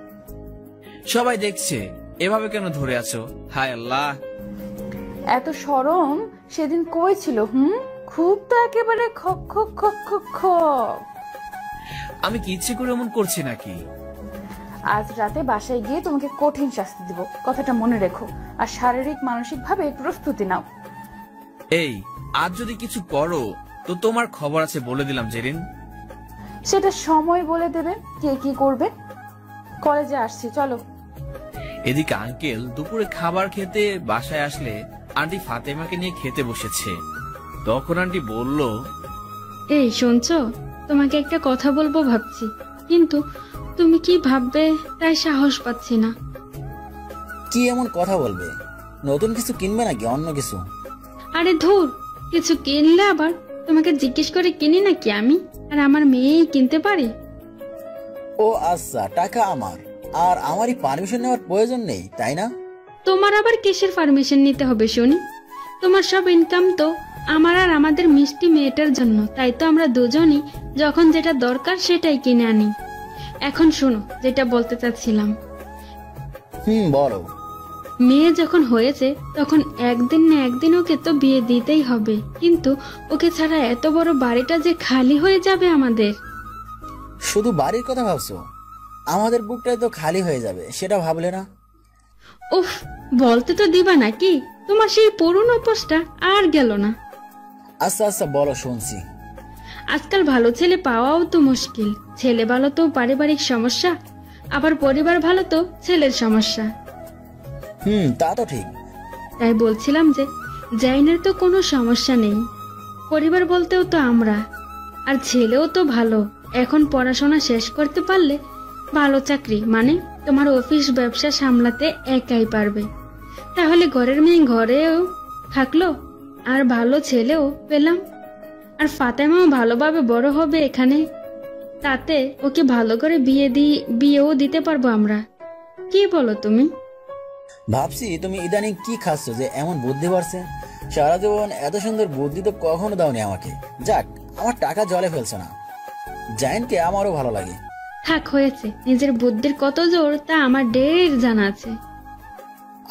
সবাই দেখছে, এভাবে কেন ধরে আছো? হায় আল্লাহ, এত শরম সেদিন কই ছিল? খুব তো একেবারে খক খক খক খক খক। আমি কি ইচ্ছে করে এমন করছি নাকি? আজ রাতে বাসায় গিয়ে তোমাকে কঠিন শাস্তি দিব, কথাটা মনে রেখো। আর শারীরিক মানসিক ভাবে প্রস্তুতি নাও। এই, আজ যদি কিছু করো তো তোমার খবর আছে বলে দিলাম জেরিন। সেটা সময় বলে দেবে কে কি করবে। কলেজে আসছি, চলো। এদিকে আঙ্কেল দুপুরে খাবার খেতে বাসায় আসলে আন্টি ফাতেমাকে নিয়ে খেতে বসেছে। তখন আন্টি বলল, এই শুনছো, তোমাকে একটা কথা বলবো ভাবছি, কিন্তু তুমি কি ভাববে তাই সাহস পাচ্ছি না। কি এমন কথা বলবে? নতুন কিছু কিনবে নাকি অন্য কিছু? আরে ধুর, কিছু কিনলে আবার তোমাকে জিজ্ঞেস করে কিনি নাকি আমি? আর আমার মেয়েই কিনতে পারে। ও আচ্ছা, টাকা আমার, আর আমারই পারমিশন নেওয়ার প্রয়োজন নেই, তাই না? তোমার আবার কিসের পারমিশন নিতে হবে শুনি? তোমার সব ইনকাম তো আমার আর আমাদের মিষ্টি মেয়েটার জন্য, তাই তো আমরা দুজনই যখন যেটা দরকার সেটাই কিনে আনি। এখন শোনো, যেটা বলতে চাচ্ছিলাম। বলো। মেয়ে যখন হয়েছে তখন একদিন না একদিন ওকে তো বিয়ে দিতেই হবে, কিন্তু ওকে ছাড়া এত বড় বাড়িটা যে খালি হয়ে যাবে আমাদের। শুধু বাড়ির কথা ভাবছো? আমাদের বুকটাই তো খালি হয়ে যাবে, সেটা ভাবলে না? উফ, বলতে তো দিবা নাকি? তোমার সেই পুরনো পোস্টটা আর গেল না। আচ্ছা আচ্ছা, বলো, শুনছি। আজকাল ভালো ছেলে পাওয়াও তো মুশকিল। ছেলে ভালো তো পারিবারিক সমস্যা, আবার পরিবার ভালো তো ছেলের সমস্যা। তা তো ঠিক। তাই বলছিলাম যে জাইনের তো কোনো সমস্যা নেই, পরিবার বলতেও তো আমরা, আর ছেলেও তো ভালো। এখন পড়াশোনা শেষ করতে পারলে ভালো চাকরি, মানে তোমার অফিস ব্যবসা সামলাতে একাই পারবে। তাহলে ঘরের মেয়ে ঘরেও থাকলো, আর ভালো ছেলেও পেলাম, আর ফাতেমাও ভালোভাবে বড় হবে এখানে। তাতে ওকে ভালো করে বিয়েও দিতে পারবো আমরা। কি বলো তুমি? ভাবছি তুমি ইদানিং কি খাচ্ছ যে এমন বুদ্ধি বাড়ছে। সারা জীবন এত সুন্দর বুদ্ধি তো কখনো দাওনি আমাকে। যাক, আমার টাকা জলে ফেলছে না। জায়েনকে আমারও ভালো লাগে। থাক, হয়েছে। নিজের বুদ্ধির কত জোর তা আমার ঢের জানা আছে।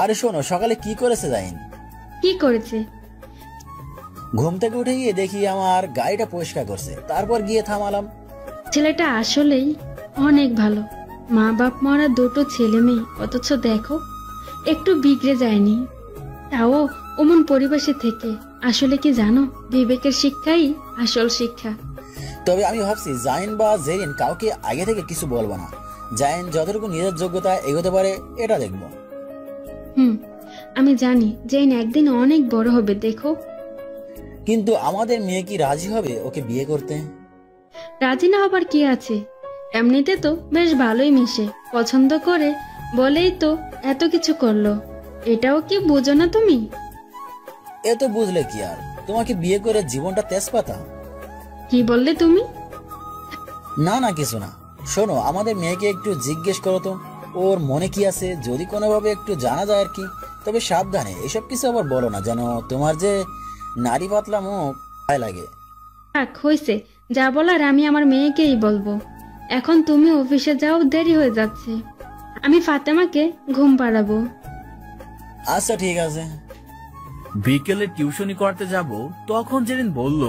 আরে শোনো, সকালে কি করেছে জায়েন? কি করেছে? ঘুম থেকে উঠে গিয়ে দেখি আমার গাড়িটা পরিষ্কার করছে, তারপর গিয়ে থামালাম। ছেলেটা আসলেই অনেক ভালো। মা বাপ মরা দুটো ছেলে মেয়ে, অথচ দেখো একটু বিগড়ে যায়নি, তাও অমন পরিবেশে থেকে। আসলে কি জানো, বিবেকের শিক্ষাই আসল শিক্ষা। তবে আমি ভাবছি জায়েন বা জেরিন কাউকে আগে থেকে কিছু বলবো না। জায়েন যতটুকু নিজের যোগ্যতা এগোতে পারে এটা দেখবো। আমি জানি জেন একদিন অনেক বড় হবে, দেখো। কিন্তু আমাদের মেয়ে কি রাজি হবে ওকে বিয়ে করতে? রাজি না হবার কি আছে? এমনিতে তো বেশ ভালোই মিশে, পছন্দ করে বলেই তো এত কিছু করলো। এটাও কি বুঝো না তুমি? এ তো বুঝলে কি আর, তোমাকে বিয়ে করে জীবনটা তেজপাতা। কি বললে তুমি? না না, কিছু না। শোনো, আমাদের মেয়েকে একটু জিজ্ঞেস করো তো, ওর মনে কি আছে, যদি কোনোভাবে একটু জানা যায় আর কি। তবে সাবধানে, এসব কিছু আবার বলো না, যেন তোমার যে নারী পাতলা মুখ ভয় লাগে। থাক, হয়েছে। যা বলার আমি আমার মেয়েকেই বলবো। এখন তুমি অফিসে যাও, দেরি হয়ে যাচ্ছে। আমি ফাতেমাকে ঘুম পাড়াবো। আচ্ছা ঠিক আছে। বিকেলে টিউশনি করতে যাব, তখন জেরিন বলল,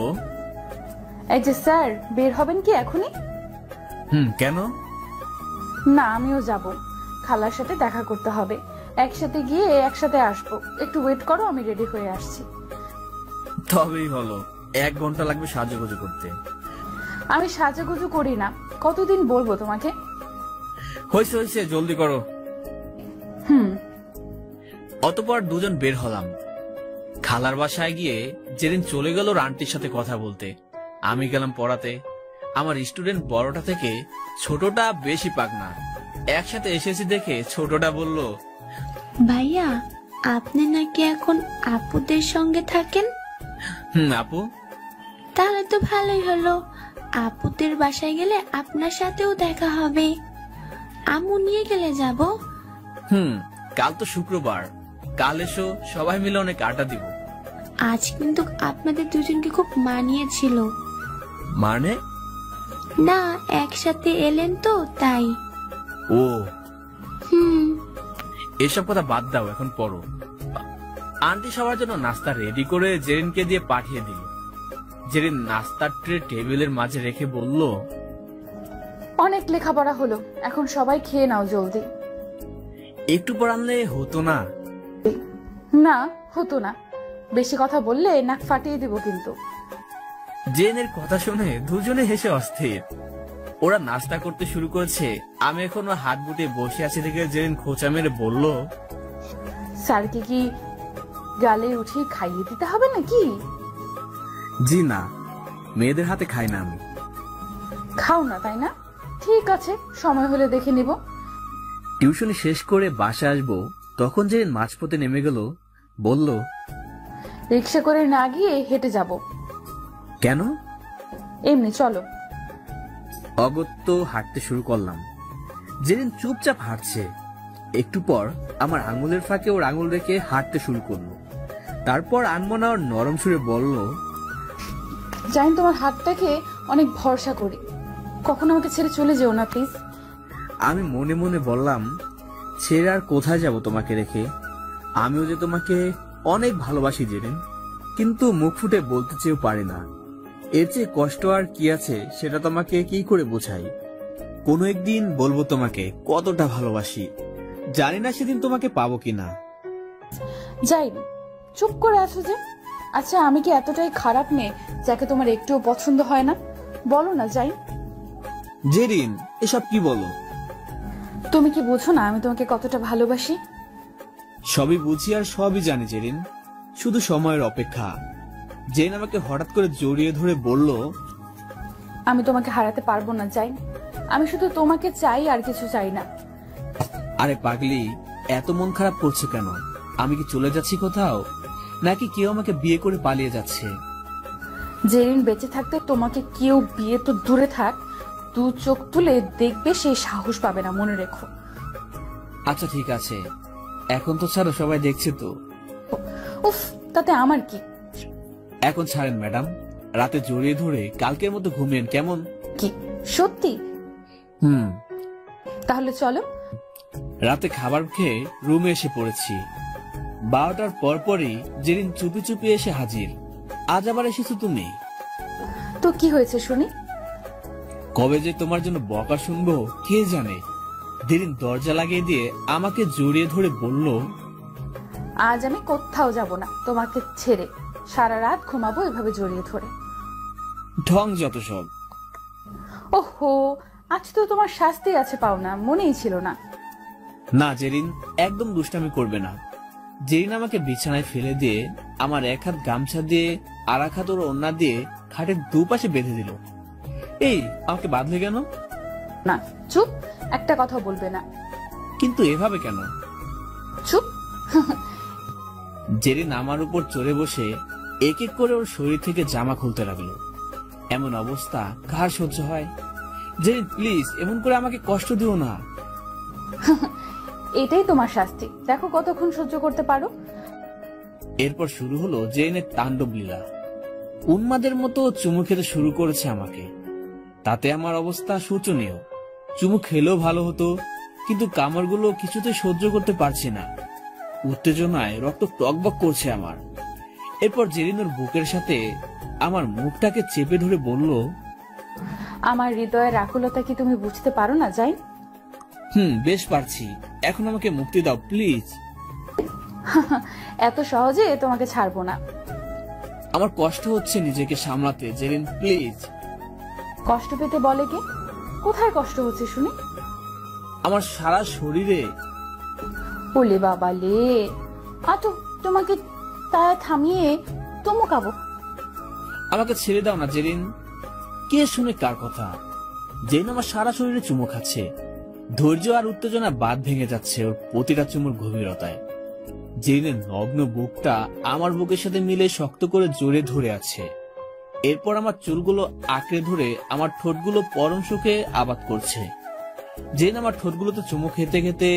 এই যে স্যার, বের হবেন কি এখনই? কেন? না, আমিও যাব। খালার সাথে দেখা করতে হবে, একসাথে গিয়ে একসাথে আসবো। একটু ওয়েট করো, আমি রেডি হয়ে আসছি। তবেই হলো, 1 ঘন্টা লাগবে সাজুগুজু করতে। আমি সাজুগুজু করি না, কতদিন বলবো তোমাকে? হয়েছে হয়েছে, জলদি করো। অতঃপর দুজন বের হলাম। খালার বাসায় গিয়ে যেদিন চলে গেল ওর আন্টির সাথে কথা বলতে, আমি গেলাম পড়াতে। আমার স্টুডেন্ট বড়টা থেকে ছোটটা বেশি পাকনা। একসাথে এসেছি দেখে ছোটটা বলল, ভাইয়া আপনি নাকি এখন আপুদের সঙ্গে থাকেন? আপু। তাহলে তো ভালোই হলো, আপুদের বাসায় গেলে আপনার সাথেও দেখা হবে। আম্মু নিয়ে গেলে যাব। কাল তো শুক্রবার, কাল এসো, সবাই মিলে অনেক আড্ডা দিব। আজ কিন্তু আপনাদের দুজনকে খুব মানিয়েছিল। মানে? না, একসাথে এলেন তো তাই। ও এসব কথা বাদ দাও, এখন পড়ো। আন্টি সবার জন্য নাস্তা রেডি করে জেরিনকে দিয়ে পাঠিয়ে দিল। জেরিন নাস্তার ট্রে টেবিলের মাঝে রেখে বলল, অনেক লেখাপড়া হলো, এখন সবাই খেয়ে নাও জলদি। একটু পর আনলে হতো না? না, হতো না। বেশি কথা বললে নাক ফাটিয়ে দিব কিন্তু। জেনের কথা শুনে দুজনে হেসে অস্থির। ওরা নাস্তা করতে শুরু করেছে, আমি এখনো হাত বুটে বসে আছি দেখে জেন খোঁচা মেরে বলল, স্যারকে কি গালে উঠিয়ে খাইয়ে দিতে হবে নাকি? জি না, মেয়েদের হাতে খাই না আমি। খাও না তাই না? ঠিক আছে, সময় হলে দেখে নিব। টিউশনি শেষ করে বাসা আসবো, তখন জেন মাঝপথে নেমে গেল। বলল, রিক্সা করে না গিয়ে হেঁটে যাব। কেন? এমনি চলো। অগত্য হাঁটতে শুরু করলাম। জেরিন চুপচাপ হাঁটছে। একটু পর আমার আঙুলের ফাঁকে ওর আঙুল রেখে হাঁটতে শুরু করলো। তারপর আনমনা ওর নরম সুরে বলল, জানি তোমার হাতটাকে অনেক ভরসা করি, কখনো আমাকে ছেড়ে চলে যেও না প্লিজ। আমি মনে মনে বললাম, ছেড়ে আর কোথায় যাব তোমাকে রেখে? আমিও যে তোমাকে অনেক ভালোবাসি জেরিন, কিন্তু মুখ ফুটে বলতে চেয়েও পারি না। এর চেয়ে কষ্ট আর কি আছে সেটা তোমাকে কি করে বোঝাই? কোনো একদিন বলবো তোমাকে কতটা ভালোবাসি। জানি না সেদিন তোমাকে পাবো কিনা। যাই, চুপ করে আছো যে। আচ্ছা, আমি কি এতটাই খারাপ মেয়ে যাকে তোমার একটুও পছন্দ হয় না? বলো না যাই। জেরিন, এসব কি বলো? তুমি কি বুঝো না আমি তোমাকে কতটা ভালোবাসি? সবই বুঝি আর সবই জানি জেরিন, শুধু সময়ের অপেক্ষা। জেন আমাকে হঠাৎ করে জড়িয়ে ধরে বলল, আমি তোমাকে হারাতে পারবো না যাই, আমি শুধু তোমাকে চাই আর কিছু চাই না। আরে পাগলি, এত মন খারাপ করছে কেন? আমি কি চলে যাচ্ছি কোথাও, নাকি কেউ আমাকে বিয়ে করে পালিয়ে যাচ্ছে? জেরিন বেঁচে থাকতে তোমাকে কেউ বিয়ে তো দূরে থাক, দু চোখ তুলে দেখবে সেই সাহস পাবে না, মনে রেখো। আচ্ছা ঠিক আছে, এখন তো ছাড়ো, সবাই দেখছে তো। উফ, তাতে আমার কি? এখন ছাড়েন ম্যাডাম, রাতে জড়িয়ে ধরে কালকের মতো ঘুমিয়েন কেমন? কি সত্যি? তাহলে চলো। রাতে খাবার খেয়ে রুমে এসে পড়েছি। 12টার পরপরই জেরিন চুপি চুপি এসে হাজির। আজ আবার এসেছো তুমি? তো কি হয়েছে শুনি? কবে যে তোমার জন্য বকা শুনবো কে জানে। জেরিন দরজা লাগিয়ে দিয়ে আমাকে জড়িয়ে ধরে বলল, আজ আমি কোথাও যাব না তোমাকে ছেড়ে, সারা রাত ঘুমাবো এভাবে জড়িয়ে ধরে। ঢং যত সব। ওহো, আজ তো তোমার শাস্তি আছে পাওনা, মনেই ছিল না। না জেরিন, একদম দুষ্টামি করবে না। জেরিন আমাকে বিছানায় ফেলে দিয়ে আমার এক হাত গামছা দিয়ে আর এক হাত ওর ওড়না দিয়ে খাটের দুপাশে বেঁধে দিল। এই, আমাকে বাঁধলে কেন? না, চুপ, একটা কথা বলবে না। কিন্তু এভাবে কেন? চুপ। জেরিন আমার উপর চড়ে বসে এক এক করে ওর শরীর থেকে জামা খুলতে লাগলো। এমন অবস্থা কার সহ্য হয়? জেরিন প্লিজ, এমন করে আমাকে কষ্ট দিও না। এটাই তোমার শাস্তি, দেখো কতক্ষণ সহ্য করতে পারো। এরপর শুরু হলো জেরিনের তাণ্ডব লীলা। উন্মাদের মতো চুমু খেতে শুরু করেছে আমাকে। তাতে আমার অবস্থা শোচনীয়। চুমু খেলেও ভালো হতো, কিন্তু কামড়গুলো কিছুতে সহ্য করতে পারছি না। উত্তেজনায় রক্ত টকবক করছে আমার। এরপর জেরিন ওর বুকের সাথে আমার মুখটাকে চেপে ধরে বলল, আমার হৃদয়ের আকুলতা কি তুমি বুঝতে পারো না যাই? বেশ পারছি, এখন আমাকে মুক্তি দাও প্লিজ। এত সহজে তোমাকে ছাড়বো না। আমার কষ্ট হচ্ছে নিজেকে সামলাতে জেরিন, প্লিজ। কষ্ট পেতে বলে কে? কোথায় কষ্ট হচ্ছে শুনি? আমার সারা শরীরে। ওলে বাবা লে, আতো তোমাকে তা থামিয়ে চুমুকাবো। আমাকে ছেড়ে দাও না জেরিন। কে শুনে কার কথা? জেরিন আমার সারা শরীরে চুমু খাচ্ছে। ধৈর্য আর উত্তেজনা বাদ ভেঙে যাচ্ছে ওর প্রতিটা চুমুর গভীরতায়। জেরিনের নগ্ন বুকটা আমার বুকের সাথে মিলে শক্ত করে জোরে ধরে আছে। এরপর আমার চুলগুলো আঁকড়ে ধরে আমার ঠোঁটগুলো পরম সুখে আবাদ করছে। জেরিন আমার ঠোঁটগুলোতে চুমু খেতে খেতে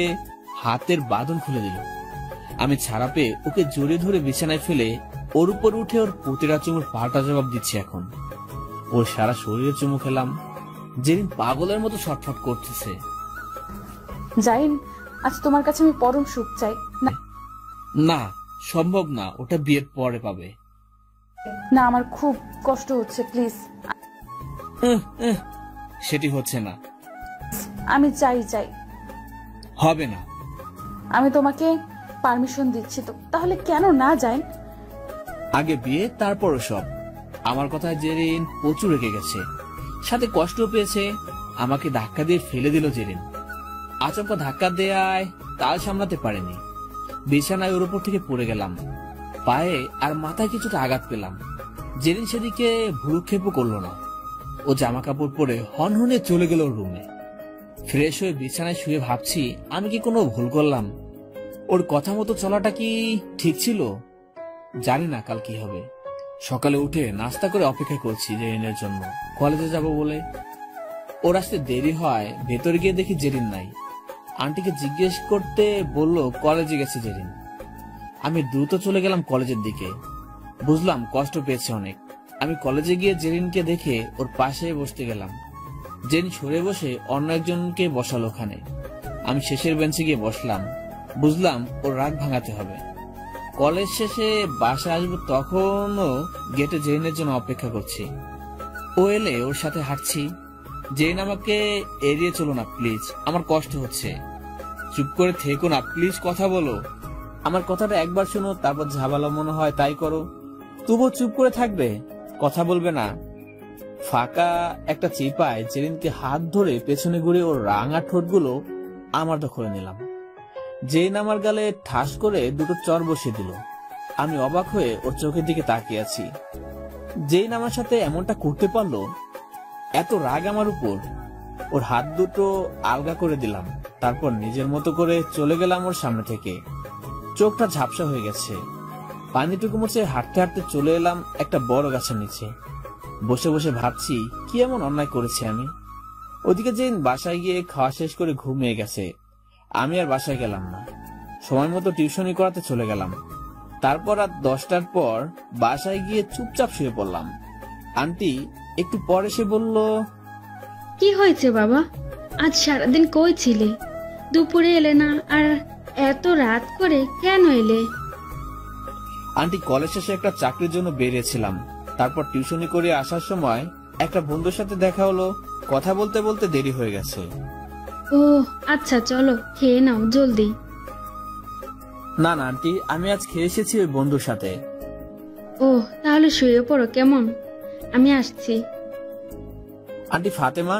হাতের বাঁধন খুলে দিল। আমি ছাড়া পেয়ে ওকে জোরে ধরে বিছানায় ফেলে ওর উপর উঠে ওর প্রতিটা চুমুর পাল্টা জবাব দিচ্ছি। এখন ওর সারা শরীরে চুমু খেলাম। জেরিন পাগলের মতো ছটফট করতেছে। জাইন, আজ তোমার কাছে আমি পরম সুখ চাই। না, সম্ভব না, ওটা বিয়ের পরে পাবে। না, আমার খুব কষ্ট হচ্ছে, প্লিজ। সেটি হচ্ছে না। আমি চাই। হবে না। আমি তোমাকে পারমিশন দিচ্ছি তো, তাহলে কেন না যাই? আগে বিয়ে, তারপরও সব। আমার কথায় জেরিন প্রচুর রেগে গেছে, সাথে কষ্ট পেয়েছে। আমাকে ধাক্কা দিয়ে ফেলে দিল জেরিন। আচমকা ধাক্কা দেয়ায় তাল সামলাতে পারেনি। বিছানায় ওর উপর থেকে পড়ে গেলাম। পায়ে আর মাথায় কিছুটা আঘাত পেলাম। জেরিন সেদিকে ভ্রুক্ষেপও করলো না। ও জামা কাপড় পরে হনহনে চলে গেল রুমে। ফ্রেশ হয়ে বিছানায় শুয়ে ভাবছি, আমি কি কোনো ভুল করলাম? ওর কথা মতো চলাটা কি ঠিক ছিল? জানি না কাল কি হবে। সকালে উঠে নাস্তা করে অপেক্ষা করছি জেরিনের জন্য, কলেজে যাব বলে। ওর আসতে দেরি হয়। ভেতরে গিয়ে দেখি জেরিন নাই। আন্টিকে জিজ্ঞেস করতে বলল কলেজে গেছে জেরিন। আমি দ্রুত চলে গেলাম কলেজের দিকে। বুঝলাম কষ্ট পেয়েছে অনেক। আমি কলেজে গিয়ে জেরিনকে দেখে ওর পাশে বসতে গেলাম। জেরিন সরে বসে অন্য একজনকে বসালো ওখানে। আমি শেষের বেঞ্চে গিয়ে বসলাম। বুঝলাম ওর রাগ ভাঙাতে হবে। কলেজ শেষে বাসায় আসবো, তখনও গেটে জেরিনের জন্য অপেক্ষা করছি। ও এলে ওর সাথে হাঁটছি। জেরিন, আমাকে এড়িয়ে চলো না প্লিজ, আমার কষ্ট হচ্ছে। চুপ করে থেকো না প্লিজ, কথা বলো। আমার কথাটা একবার শোনো, তারপর যা ভালো মনে হয় তাই করো। তবুও চুপ করে থাকবে, কথা বলবে না। ফাঁকা একটা চিপায় জেরিনকে হাত ধরে পেছনে ঘুরে ওর রাঙা ঠোঁটগুলো আমার দখলে নিলাম। জেরিন আমার গালে ঠাস করে দুটো চর বসিয়ে দিল। আমি অবাক হয়ে ওর চোখের দিকে তাকিয়ে আছি। জেরিন আমার সাথে এমনটা করতে পারলো? এত রাগ আমার উপর? ওর হাত দুটো আলগা করে দিলাম। তারপর নিজের মতো করে চলে গেলাম ওর সামনে থেকে। চোখটা ঝাপসা হয়ে গেছে। পানিটুকু মুছে হাঁটতে হাঁটতে চলে এলাম একটা বড় গাছের নিচে। বসে বসে ভাবছি কি এমন অন্যায় করেছি আমি। ওদিকে জেরিন বাসায় গিয়ে খাওয়া শেষ করে ঘুমিয়ে গেছে। আমি আর বাসায় গেলাম না। সময় মতো টিউশনি করাতে চলে গেলাম। তারপর রাত 10টার পর বাসায় গিয়ে চুপচাপ শুয়ে পড়লাম। আন্টি একটু পর এসে বলল, কি হয়েছে বাবা? আজ সারাদিন কই ছিলে? দুপুরে এলে না, আর এত রাত করে কেন এলে? আন্টি, কলেজ শেষে একটা চাকরির জন্য বেরিয়েছিলাম। তারপর টিউশনি করে আসার সময় একটা বন্ধুর সাথে দেখা হলো। কথা বলতে বলতে দেরি হয়ে গেছে। ও আচ্ছা, চলো খেয়ে নাও জলদি। না না আন্টি, আমি আজ খেয়ে এসেছি ওই বন্ধুর সাথে। ও তাহলে শুয়ে পড়ো কেমন, আমি আসছি। আন্টি ফাতেমা?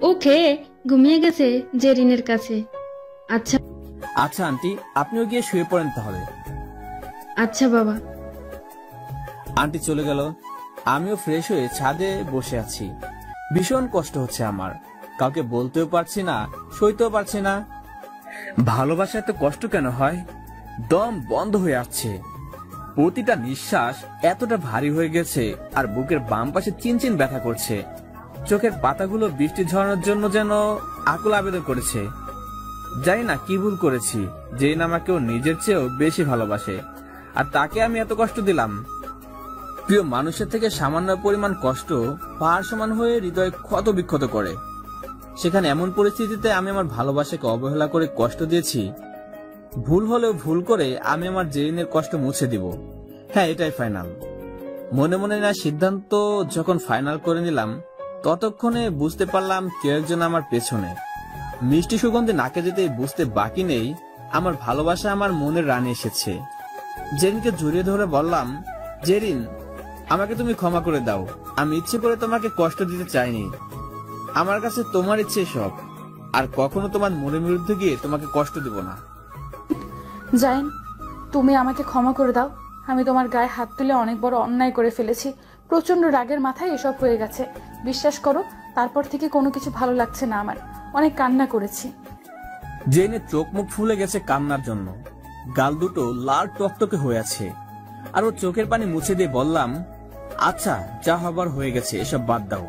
ও খেয়ে ঘুমিয়ে গেছে জেরিনের কাছে। আচ্ছা আচ্ছা আন্টি, আপনিও গিয়ে শুয়ে পড়েন তাহলে। আচ্ছা বাবা। আন্টি চলে গেল। আমিও ফ্রেশ হয়ে ছাদে বসে আছি। ভীষণ কষ্ট হচ্ছে আমার। কাউকে বলতেও পারছি না, সইতেও পারছি না। ভালোবাসা এত কষ্ট কেন হয়? দম বন্ধ হয়ে আসছে। প্রতিটা নিঃশ্বাস এতটা ভারী হয়ে গেছে, আর বুকের বাম পাশে চিনচিন ব্যথা করছে। চোখের পাতাগুলো বৃষ্টি ঝরানোর জন্য যেন আকুল আবেদন করেছে। জানি না কি ভুল করেছি। জেরিন আমাকেও নিজের চেয়েও বেশি ভালোবাসে, আর তাকে আমি এত কষ্ট দিলাম। প্রিয় মানুষের থেকে সামান্য পরিমাণ কষ্ট পাহাড় সমান হয়ে হৃদয় ক্ষত বিক্ষত করে। সেখানে এমন পরিস্থিতিতে আমি আমার ভালোবাসাকে অবহেলা করে কষ্ট দিয়েছি। ভুল হলেও ভুল করে আমি আমার জেরিনের কষ্ট মুছে দিব। হ্যাঁ, এটাই ফাইনাল। মনে মনে না সিদ্ধান্ত যখন ফাইনাল করে নিলাম, ততক্ষণে বুঝতে পারলাম কেউ একজন আমার পেছনে। মিষ্টি সুগন্ধে নাকে যেতেই বুঝতে বাকি নেই আমার ভালোবাসা আমার মনের রানী এসেছে। জেরিনকে জড়িয়ে ধরে বললাম, জেরিন, আমাকে তুমি ক্ষমা করে দাও। আমি ইচ্ছে করে তোমাকে কষ্ট দিতে চাইনি। আমার কাছে তোমার ইচ্ছে সব, আর কখনো তোমার মনের বিরুদ্ধে গিয়ে তোমাকে কষ্ট দেব না। জাইন, তুমি আমাকে ক্ষমা করে দাও। আমি তোমার গায়ে হাত তুলে অনেক বড় অন্যায় করে ফেলেছি। প্রচন্ড রাগের মাথায় এসব হয়ে গেছে। বিশ্বাস করো, তারপর থেকে কোনো কিছু ভালো লাগছে না আমার। অনেক কান্না করেছি। জেনের চোখ মুখ ফুলে গেছে কান্নার জন্য, গাল দুটো লাল টকটকে হয়ে আছে। আর ও চোখের পানি মুছে দিয়ে বললাম, আচ্ছা যা হবার হয়ে গেছে, এসব বাদ দাও।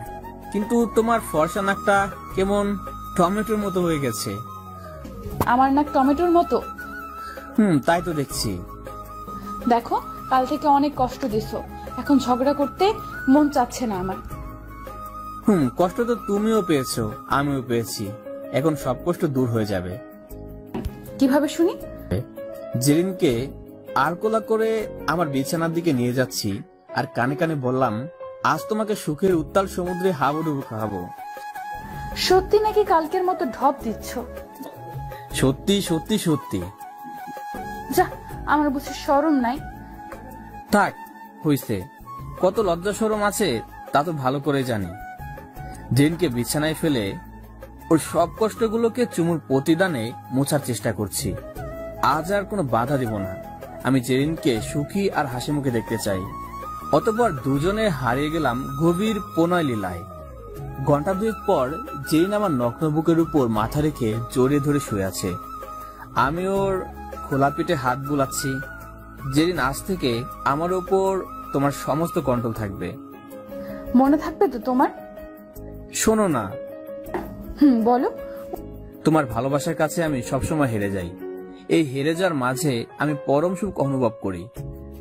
কিন্তু তোমার ফর্সা নাকটা কেমন টমেটোর মতো হয়ে গেছে। আমার নাক টমেটোর মতো? তাই তো দেখছি। দেখো, কাল থেকে অনেক কষ্ট দিছো, এখন ঝগড়া করতে মন চাচ্ছে না আমার। কষ্ট তো তুমিও পেয়েছো, আমিও পেয়েছি। এখন সব কষ্ট দূর হয়ে যাবে। কিভাবে শুনি? জেরিনকে আরকোলা করে আমার বিছানার দিকে নিয়ে যাচ্ছি, আর কানে কানে বললাম, আজ তোমাকে সুখের উত্তাল সমুদ্রে হাবুডুবু খাবো। সত্যি নাকি কালকের মতো ঢপ দিচ্ছ? সত্যি সত্যি সত্যি। যা, আমার বুঝি শরম নাই? থাক, হইছে। কত লজ্জা শরম আছে তা তো ভালো করে জানি। জেরিনকে বিছানায় ফেলে ওর সব কষ্টগুলোকে চুমুর প্রতিদানে মোছার চেষ্টা করছি। আজ আর কোনো বাধা দিব না। আমি জেরিনকে সুখী আর হাসি মুখে দেখতে চাই। অতঃপর দুজনে হারিয়ে গেলাম গভীর প্রণয় লীলায়। ঘন্টা দুয়েক পর জেরিন আমার নগ্ন বুকের উপর মাথা রেখে জড়িয়ে ধরে শুয়ে আছে। আমি ওর খোলা পিঠে হাত বুলাচ্ছি। জেরিন, আজ থেকে আমার উপর তোমার সমস্ত কন্ট্রোল থাকবে। মনে থাকবে তো তোমার? শোনো না। বলো। তোমার ভালোবাসার কাছে আমি সবসময় হেরে যাই। এই হেরে যাওয়ার মাঝে আমি পরম সুখ অনুভব করি।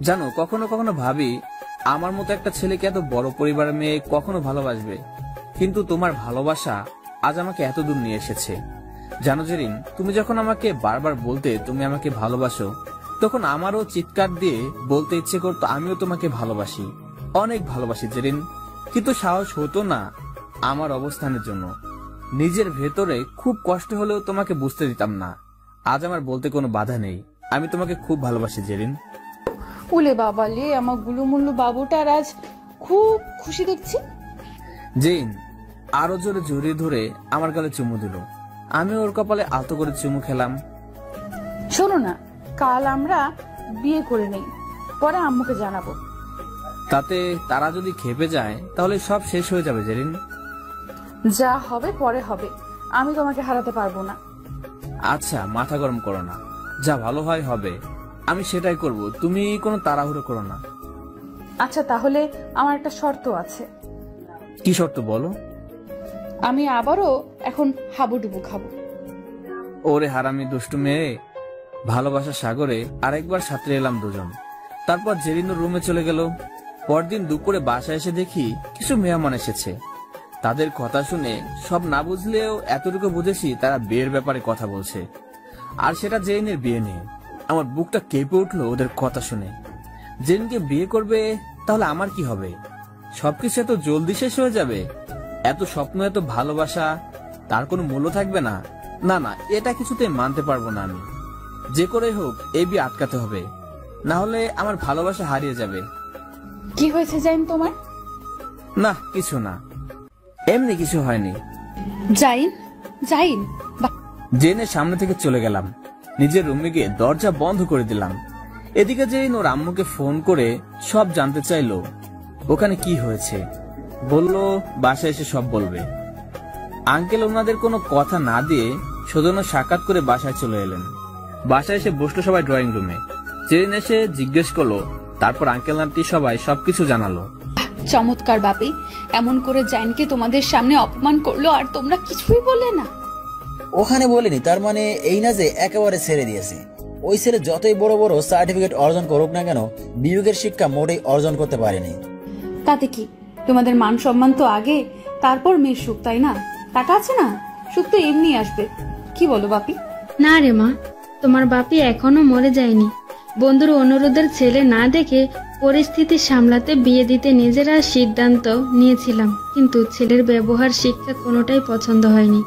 জানো, কখনো কখনো ভাবি, আমার মতো একটা ছেলেকে এত বড় পরিবারের মেয়ে কখনো ভালোবাসবে। কিন্তু তোমার ভালোবাসা আজ আমাকে এত দূর নিয়ে এসেছে। জানো জেরিন, তুমি যখন আমাকে বারবার বলতে তুমি আমাকে ভালোবাসো, তখন আমারও চিৎকার দিয়ে বলতে ইচ্ছে করতো আমিও তোমাকে ভালোবাসি, অনেক ভালোবাসি জেরিন। কিন্তু সাহস হতো না আমার অবস্থানের জন্য। নিজের ভেতরে খুব কষ্ট হলেও তোমাকে বুঝতে দিতাম না। আজ আমার বলতে কোনো বাধা নেই, আমি তোমাকে খুব ভালোবাসি জেরিন। উলে বাবা লে, আমার গুলুমুল্লু বাবুটার আজ খুব খুশি দেখছি। জেরিন আরো জোরে জড়িয়ে ধরে আমার গালে চুমু দিল। আমি ওর কপালে আলতো করে চুমু খেলাম। শোনো না, কাল আমরা বিয়ে করে নেই, পরে আম্মুকে জানাবো। তাতে তারা যদি খেপে যায় তাহলে সব শেষ হয়ে যাবে জেরিন। যা হবে পরে হবে, আমি তোমাকে হারাতে পারবো না। আচ্ছা, মাথা গরম করো না, যা ভালো হয় হবে, আমি সেটাই করব। তুমি কোনো তাড়াহুড়ো করো না। আচ্ছা, তাহলে আমার একটা শর্ত আছে। কি শর্ত বলো? আমি আবারও এখন হাবুডুবু খাবো। ওরে হারামি দুষ্টু মেয়ে। ভালোবাসার সাগরে আরেকবার সাঁতরে এলাম দুজন। তারপর জেরিন রুমে চলে গেল। পরদিন দুপুরে বাসায় এসে দেখি কিছু মেহমান এসেছে। তাদের কথা শুনে সব না বুঝলেও এতটুকু বুঝেছি তারা বিয়ের ব্যাপারে কথা বলছে, আর সেটা জেরিনের বিয়ে নিয়ে। আমার বুকটা কেঁপে উঠলো ওদের কথা শুনে। জেরিনকে বিয়ে করবে, তাহলে আমার কি হবে? সবকিছু এত জলদি শেষ হয়ে যাবে? এত স্বপ্ন, এত ভালোবাসা, তার কোনো মূল্য থাকবে না? না না, এটা কিছুতে মানতে পারবো না আমি। যে করে হোক এই বিয়ে আটকাতে হবে, না হলে আমার ভালোবাসা হারিয়ে যাবে। কি হয়েছে জাইন তোমার? না, কিছু না, এমনি কিছু হয়নি। জাইন, জাইন। জেনের সামনে থেকে চলে গেলাম। নিজের রুমে গিয়ে দরজা বন্ধ করে দিলাম। এদিকে জেরিন ওর আম্মুকে ফোন করে সব জানতে চাইলো ওখানে কি হয়েছে। বলল বাসায় এসে সব বলবে। আঙ্কেল ওনাদের কোনো কথা না দিয়ে সৌজন্য সাক্ষাৎ করে বাসায় চলে এলেন। বাসায় এসে বসলো সবাই ড্রয়িং রুমে। জেরিন এসে জিজ্ঞেস করলো, তারপর আঙ্কেল আন্টি সবাই সবকিছু জানালো। চমৎকার বাপি, এমন করে জাইনকে তোমাদের সামনে অপমান করলো আর তোমরা কিছুই বললে না? ওখানে বলিনি, তার মানে এই না যে একেবারে ছেড়ে দিয়েছি। ওই ছেলে যতই বড় বড় সার্টিফিকেট অর্জন করুক না কেন, বিবেকের শিক্ষা মোটেই অর্জন করতে পারেনি। তাতে কি, তোমাদের মান সম্মান তো আগে, তারপর মেয়ের সুখ, তাই না? টাকা আছে না, সুখ তো এমনি আসবে। কি বলো বাপি? না রে মা, তোমার বাপি এখনো মরে যায়নি। বন্ধুর অনুরোধের ছেলে না দেখে পরিস্থিতি সামলাতে বিয়ে দিতে নিজেরা সিদ্ধান্ত নিয়েছিলাম, কিন্তু ছেলের ব্যবহার শিক্ষা কোনোটাই পছন্দ হয়নি।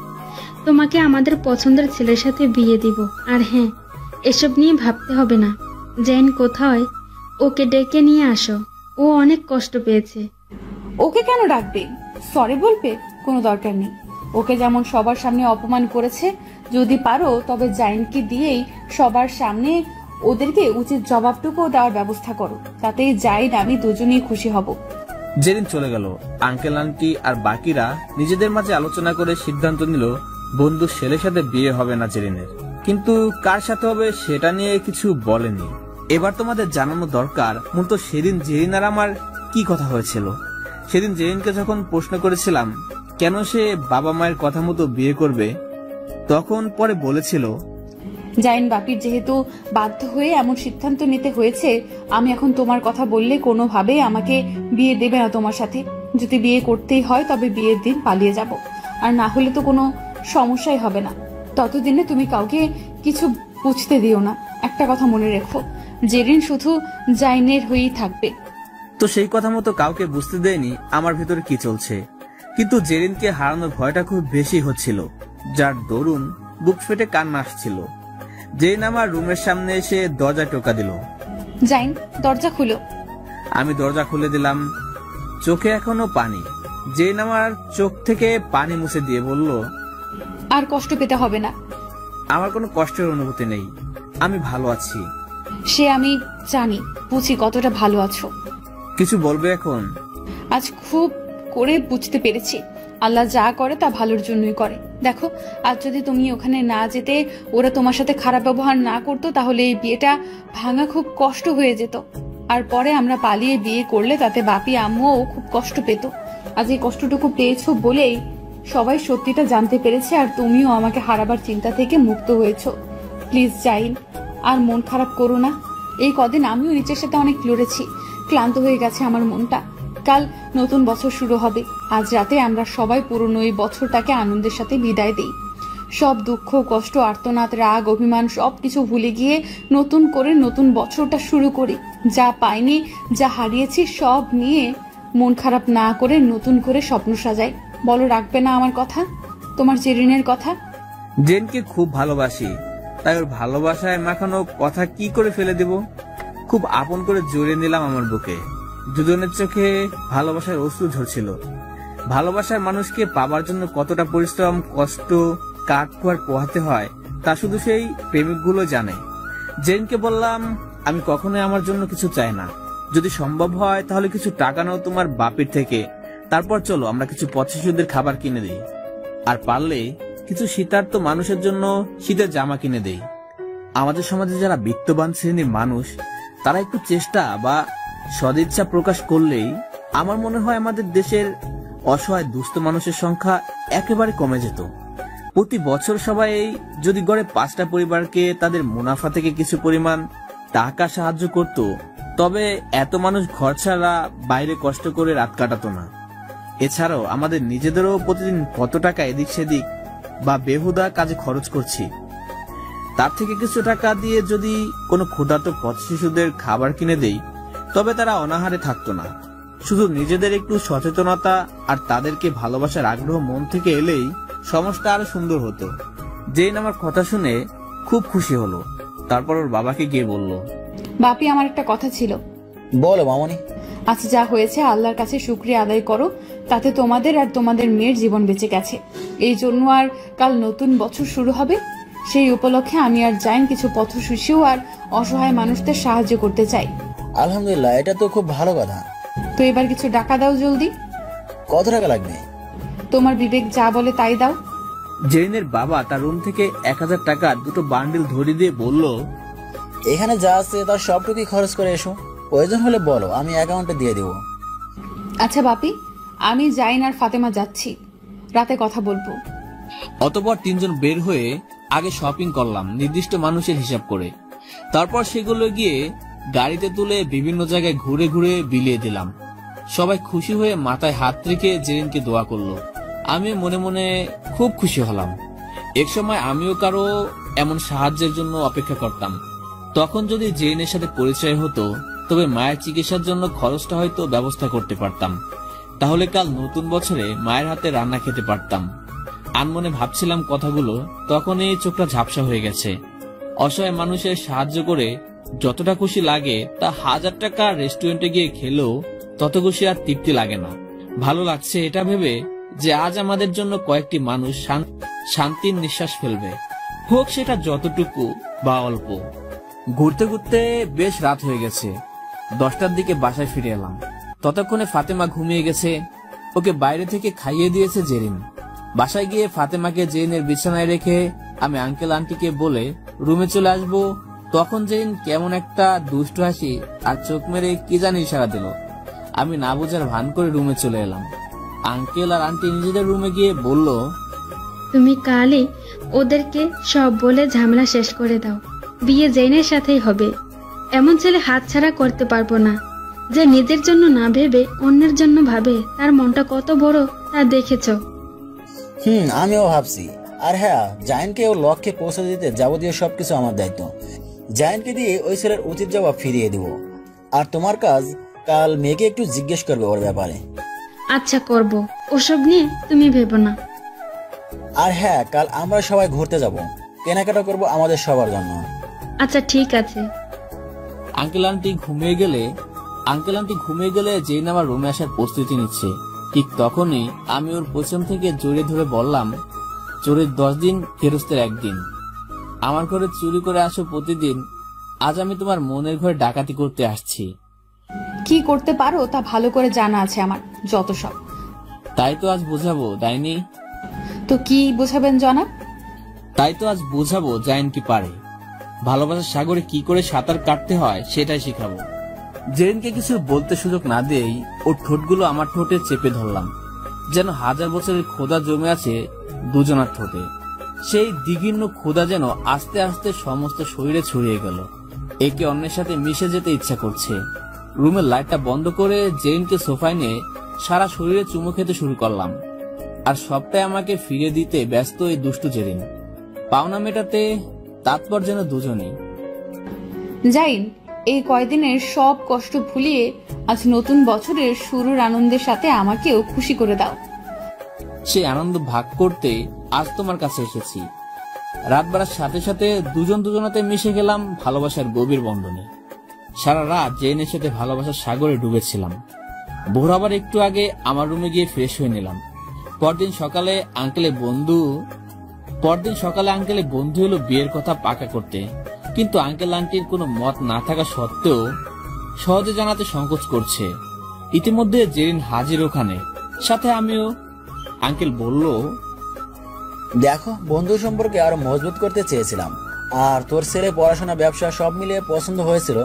তোমাকে আমাদের পছন্দের ছেলের সাথে বিয়ে দিব। আর হ্যাঁ, এসব নিয়ে ভাবতে হবে না। জেন কোথায়, ওকে ডেকে নিয়ে আসো, ও অনেক কষ্ট পেয়েছে। ওকে কেন ডাকবে? সরি বলবে? কোনো দরকার নেই। ওকে যেমন সবার সামনে অপমান করেছে, যদি পারো তবে জাইনকে দিয়েই সবার সামনে ওদেরকে উচিত জবাবটুকু দেওয়ার ব্যবস্থা করো, তাতেই জাহিদ আমি দুজনেই খুশি হব। জেরিন চলে গেল। আঙ্কেল আন্টি আর বাকিরা নিজেদের মাঝে আলোচনা করে সিদ্ধান্ত নিল বন্ধু ছেলের সাথে বিয়ে হবে না জেরিনের, কিন্তু কার সাথে হবে সেটা নিয়ে কিছু বলেনি। এবার তোমাদের জানানো দরকার মূলত সেদিন জেরিন আর আমার কি কথা হয়েছিল। সেদিন জেরিনকে যখন প্রশ্ন করেছিলাম কেন সে বাবা মায়ের কথা মতো বিয়ে করবে, তখন পরে বলেছিল, জাইন বাপির যেহেতু বাধ্য হয়ে এমন সিদ্ধান্ত নিতে হয়েছে, আমি এখন তোমার কথা বললে কোনোভাবেই আমাকে বিয়ে দেবে না তোমার সাথে। যদি বিয়ে করতেই হয় তবে বিয়ের দিন পালিয়ে যাব, আর না হলে তো কোনো সমস্যাই হবে না। ততদিনে তুমি কাউকে কিছু বুঝতে দিও না। একটা কথা মনে রেখো, জেরিন শুধু জাইনের হয়েই থাকবে। তো সেই কথা মতো কাউকে বুঝতে দেয়নি আমার ভিতরে কি চলছে, কিন্তু জেরিনকে হারানোর ভয়টা খুব বেশি হচ্ছিল, যার দরুন বুক ফেটে কান্না আসছিল। জেরিন আমার রুমের সামনে এসে দরজা টোকা দিল। জাইন, দরজা খুলো। আমি দরজা খুলে দিলাম। চোখে এখনো পানি। জেরিন আমার চোখ থেকে পানি মুছে দিয়ে বলল, আর কষ্ট পেতে হবে না। আমার কোনো কষ্টের অনুভূতি নেই, আমি ভালো আছি। সে আমি জানি, বুঝি কতটা ভালো আছো। কিছু বলবে এখন? আজ খুব করে বুঝতে পেরেছি আল্লাহ যা করে তা ভালোর জন্যই করে। দেখো, আজ যদি তুমি ওখানে না যেতে, ওরা তোমার সাথে খারাপ ব্যবহার না করতো, তাহলে এই বিয়েটা ভাঙা খুব কষ্ট হয়ে যেত। আর পরে আমরা পালিয়ে বিয়ে করলে তাতে বাপি আম্মুও খুব কষ্ট পেত। আজ এই কষ্টটুকু পেয়েছো বলেই সবাই সত্যিটা জানতে পেরেছে, আর তুমিও আমাকে হারাবার চিন্তা থেকে মুক্ত হয়েছো। প্লিজ জাইন, আর মন খারাপ করো না। এই কদিন আমিও নিজের সাথে অনেক লড়েছি, ক্লান্ত হয়ে গেছে আমার মনটা। কাল নতুন বছর শুরু হবে, আজ রাতে আমরা সবাই পুরনো এই বছরটাকে আনন্দের সাথে বিদায় দেই। সব দুঃখ, কষ্ট, আর্তনাদ, রাগ, অভিমান সবকিছু ভুলে গিয়ে নতুন করে নতুন বছরটা শুরু করি। যা পাইনি, যা হারিয়েছি সব নিয়ে মন খারাপ না করে নতুন করে স্বপ্ন সাজাই। বলো, রাখবে না আমার কথা, তোমার জেরিনের কথা? জেনকে খুব ভালোবাসি, তাই ওর ভালোবাসায় মাখানো কথা কি করে ফেলে দেব। খুব আপন করে জড়িয়ে নিলাম আমার বুকে। দুজনের চোখে ভালোবাসার অশ্রু ঝরছিল। ভালোবাসার মানুষকে পাবার জন্য কতটা পরিশ্রম, কষ্ট, কাঠখড় পোহাতে হয় তা শুধু সেই প্রেমিকগুলো জানে। জেনকে বললাম, আমি কখনোই আমার জন্য কিছু চাই না। যদি সম্ভব হয় তাহলে কিছু টাকা নাও তোমার বাপের থেকে, তারপর চলো আমরা কিছু পথ শিশুদের খাবার কিনে দিই, আর পারলে কিছু শীতার্ত মানুষের জন্য শীতের জামা কিনে দেই। আমাদের সমাজে যারা বিত্তবান শ্রেণীর মানুষ, তারা একটু চেষ্টা বা সদিচ্ছা প্রকাশ করলেই আমার মনে হয় আমাদের দেশের অসহায় দুস্থ মানুষের সংখ্যা একেবারে কমে যেত। প্রতি বছর সবাই যদি গড়ে 5টা পরিবারকে তাদের মুনাফা থেকে কিছু পরিমাণ টাকা সাহায্য করত, তবে এত মানুষ ঘর ছাড়া বাইরে কষ্ট করে রাত কাটাতো না। এছাড়াও আমাদের নিজেদেরও প্রতিদিন কত টাকা এদিক সেদিক বা বেহুদা কাজে খরচ করছি। তার থেকে কিছু টাকা দিয়ে যদি কোনো ক্ষুধার্ত পথ শিশুদের খাবার কিনে দেই, তবে তারা অনাহারে থাকতো না। শুধু নিজেদের একটু সচেতনতা আর তাদেরকে ভালোবাসার আগ্রহ মন থেকে এলেই সমাজটা আরো সুন্দর হতো। জেন আমার কথা শুনে খুব খুশি হলো। তারপর ওর বাবাকে গিয়ে বলল, বাপি, আমার একটা কথা ছিল। বলো মামনি। আচ্ছা, যা হয়েছে আল্লাহর কাছে শুকরিয়া আদায় করো, তাতে তোমাদের আর তোমাদের মেয়ের জীবন বেঁচে গেছে। এই জন্য আর কাল নতুন বছর শুরু হবে, সেই উপলক্ষে আমি আর জাইন কিছু পথ শিশু আর অসহায় মানুষদের সাহায্য করতে চাই। আলহামদুলিল্লাহ, এটা তো খুব ভালো কথা। তো এবার কিছু টাকা দাও জলদি। কত টাকা লাগবে? তোমার বিবেক যা বলে তাই দাও। জেরিনের বাবা তার রুম থেকে 1000 টাকার দুটো বান্ডিল ধরিয়ে দিয়ে বলল, এখানে যা আছে তার সবটুকুই খরচ করে এসো, প্রয়োজন হলে বলো, আমি অ্যাকাউন্টে দিয়ে দেবো। আচ্ছা বাপি, আমি জাইন আর ফাতেমা যাচ্ছি, রাতে কথা বলবো। অতঃপর 3 জন বের হয়ে আগে শপিং করলাম নির্দিষ্ট মানুষের হিসাব করে। তারপর সেগুলো গিয়ে গাড়িতে তুলে বিভিন্ন জায়গায় ঘুরে ঘুরে বিলিয়ে দিলাম। সবাই খুশি হয়ে মাথায় হাত রেখে জেরিনকে দোয়া করলো। আমি মনে মনে খুব খুশি হলাম। এক সময় আমিও কারো এমন সাহায্যের জন্য অপেক্ষা করতাম। তখন যদি জেরিনের সাথে পরিচয় হতো, তবে মায়ের চিকিৎসার জন্য খরচটা হয়তো ব্যবস্থা করতে পারতাম। তাহলে কাল নতুন বছরে মায়ের হাতে রান্না খেতে পারতাম। আনমনে ভাবছিলাম কথাগুলো, তখনই চোখটা ঝাপসা হয়ে গেছে। অসহায় মানুষের সাহায্য করে যতটা খুশি লাগে, তা 1000 টাকা রেস্টুরেন্টে গিয়ে খেলেও তত খুশি আর তৃপ্তি লাগে না। ভালো লাগছে এটা ভেবে যে আজ আমাদের জন্য কয়েকটি মানুষ শান্তির নিঃশ্বাস ফেলবে, হোক সেটা যতটুকু বা অল্প। ঘুরতে ঘুরতে বেশ রাত হয়ে গেছে। 10টার দিকে বাসায় ফিরে এলাম। ততক্ষণে ফাতেমা ঘুমিয়ে গেছে। ওকে বাইরে থেকে খাইয়ে দিয়েছে জেরিন। বাসায় গিয়ে ফাতেমাকে জেরিনের বিছানায় রেখে আমি আঙ্কেল আন্টিকে বলে রুমে চলে আসবো। তখন জেরিন কেমন একটা দুষ্ট হাসি আর চোখ মেরে কি জানি ইশারা দিল। আমি না বোঝার ভান করে রুমে চলে এলাম। আঙ্কেল আর আন্টি নিজেদের রুমে গিয়ে বলল, তুমি কালই ওদেরকে সব বলে ঝামেলা শেষ করে দাও। বিয়ে জেনের সাথেই হবে। এমন ছেলে হাতছাড়া করতে পারবো না, যে নিজের জন্য না ভেবে অন্যের জন্য ভাবে। তার মনটা কত বড় তা দেখেছ। আমিও ভাবছি। আর হ্যাঁ, জায়েনকে ও লক্ষ্যে পৌঁছে দিতে যাবতীয় সবকিছু আমার দায়িত্ব। জায়েনকে দিয়ে ওই ছেলের উচিত জবাব ফিরিয়ে দিব। আর তোমার কাজ কাল মেয়েকে একটু জিজ্ঞেস করবে ওর ব্যাপারে। আচ্ছা, করব। ওসব নিয়ে তুমি ভেবো না। আর হ্যাঁ, কাল আমরা সবাই ঘুরতে যাব, কেনাকাটা করব আমাদের সবার জন্য। আচ্ছা, ঠিক আছে। আঙ্কেল আন্টি ঘুমিয়ে গেলে জেরিন আমার রুমে আসার প্রস্তুতি নিচ্ছে। ঠিক তখনই আমি ওর পেছন থেকে জড়িয়ে ধরে বললাম, চোরের 10 দিন, ফেরস্তের 1 দিন। আমার ঘরে চুরি করে আসো প্রতিদিন, আজ আমি তোমার মনের ঘরে ডাকাতি করতে আসছি। কি করতে পারো তা ভালো করে জানা আছে আমার, যত সব। তাই তো আজ বোঝাবো, ডাইনি। তো কি বোঝাবেন জনাব? তাই তো আজ বোঝাবো জায়েন কি পারে। ভালোবাসার সাগরে কি করে সাঁতার কাটতে হয় সেটাই শিখাবো। জেরিনকে কিছু বলতে সুযোগ না দিয়েই ওর ঠোঁটগুলো আমার ঠোঁটে চেপে ধরলাম, যেন 1000 বছরের খোদা জমে আছে দুজনার ঠোঁটে। সেই দ্বিগিন্ন খোদা যেন আস্তে আস্তে সমস্ত শরীরে ছড়িয়ে গেল। একে অন্যের সাথে মিশে যেতে ইচ্ছা করছে। রুমের লাইটটা বন্ধ করে জেরিনকে সোফায় নিয়ে সারা শরীরে চুমু খেতে শুরু করলাম। আর সবটাই আমাকে ফিরে দিতে ব্যস্ত এই দুষ্টু জেরিন। পাওনা মেটাতে তাৎপর যেন দুজনেই। জাইন, এই কয়দিনের সব কষ্ট ভুলিয়ে আজ নতুন বছরের শুরুর আনন্দের সাথে আমাকেও খুশি করে দাও। সেই আনন্দ ভাগ করতে আজ তোমার কাছে এসেছি। রাত বাড়ার সাথে সাথে দুজন দুজনাতে মিশে গেলাম ভালোবাসার গভীর বন্ধনে। সারা রাত জেনের সাথে ভালোবাসার সাগরে ডুবেছিলাম। ভোর আবার একটু আগে আমার রুমে গিয়ে ফ্রেশ হয়ে নিলাম। পরদিন সকালে আঙ্কেলের বন্ধু হলো বিয়ের কথা পাকা করতে, কিন্তু আঙ্কেল আন্টির কোনো মত না থাকা সত্ত্বেও সহজে জানাতে সংকোচ করছে। ইতিমধ্যে জেরিন হাজির ওখানে, সাথে আমিও। আঙ্কেল বলল, দেখো, বন্ধু সম্পর্কে আরো মজবুত করতে চেয়েছিলাম। আর তোর ছেলে পড়াশোনা, ব্যবসা সব মিলিয়ে পছন্দ হয়েছিল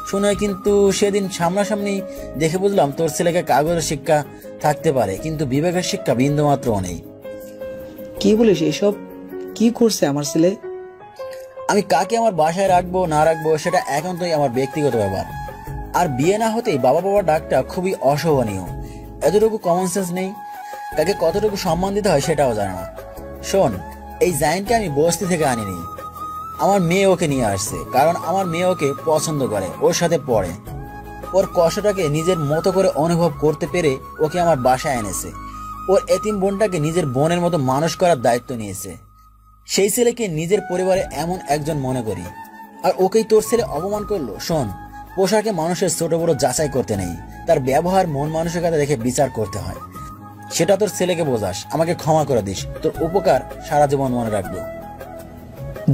শুনে, কিন্তু সেদিন সামনাসামনি দেখে বুঝলাম তোর ছেলেকে কাগজের শিক্ষা থাকতে পারে, কিন্তু বিবেকের শিক্ষা বিন্দুমাত্রও নেই। কি বলিস এসব? কি করছে আমার ছেলে? আমি কাকে আমার বাসায় রাখবো না রাখবো সেটা একান্তই আমার ব্যক্তিগত ব্যাপার। আর বিয়ে না হতেই বাবা ডাকটা খুবই অশোভনীয়। এতটুকু কমন সেন্স নেই। কাকে কতটুকু সম্মান দিতে হয় সেটাও জানে না। শোন, এই জায়েনকে আমি বস্তি থেকে আনিনি। আমার মেয়ে ওকে নিয়ে আসছে, কারণ আমার মেয়ে ওকে পছন্দ করে, ওর সাথে পড়ে। ওর কষ্টটাকে নিজের মতো করে অনুভব করতে পেরে ওকে আমার বাসায় এনেছে। ওর এতিম বোনটাকে নিজের বোনের মতো মানুষ করার দায়িত্ব নিয়েছে। সেই ছেলেকে নিজের পরিবারে এমন একজন মনে করি, আর ওকেই তোর ছেলে অপমান করলো। শোন, পোশাকে মানুষের ছোট বড় যাচাই করতে নেই, তার ব্যবহার মন মানসিকতা দেখে বিচার করতে হয়। সেটা তোর ছেলেকে বোঝাস। আমাকে ক্ষমা করে দিস, তোর উপকার সারা জীবন মনে রাখবো।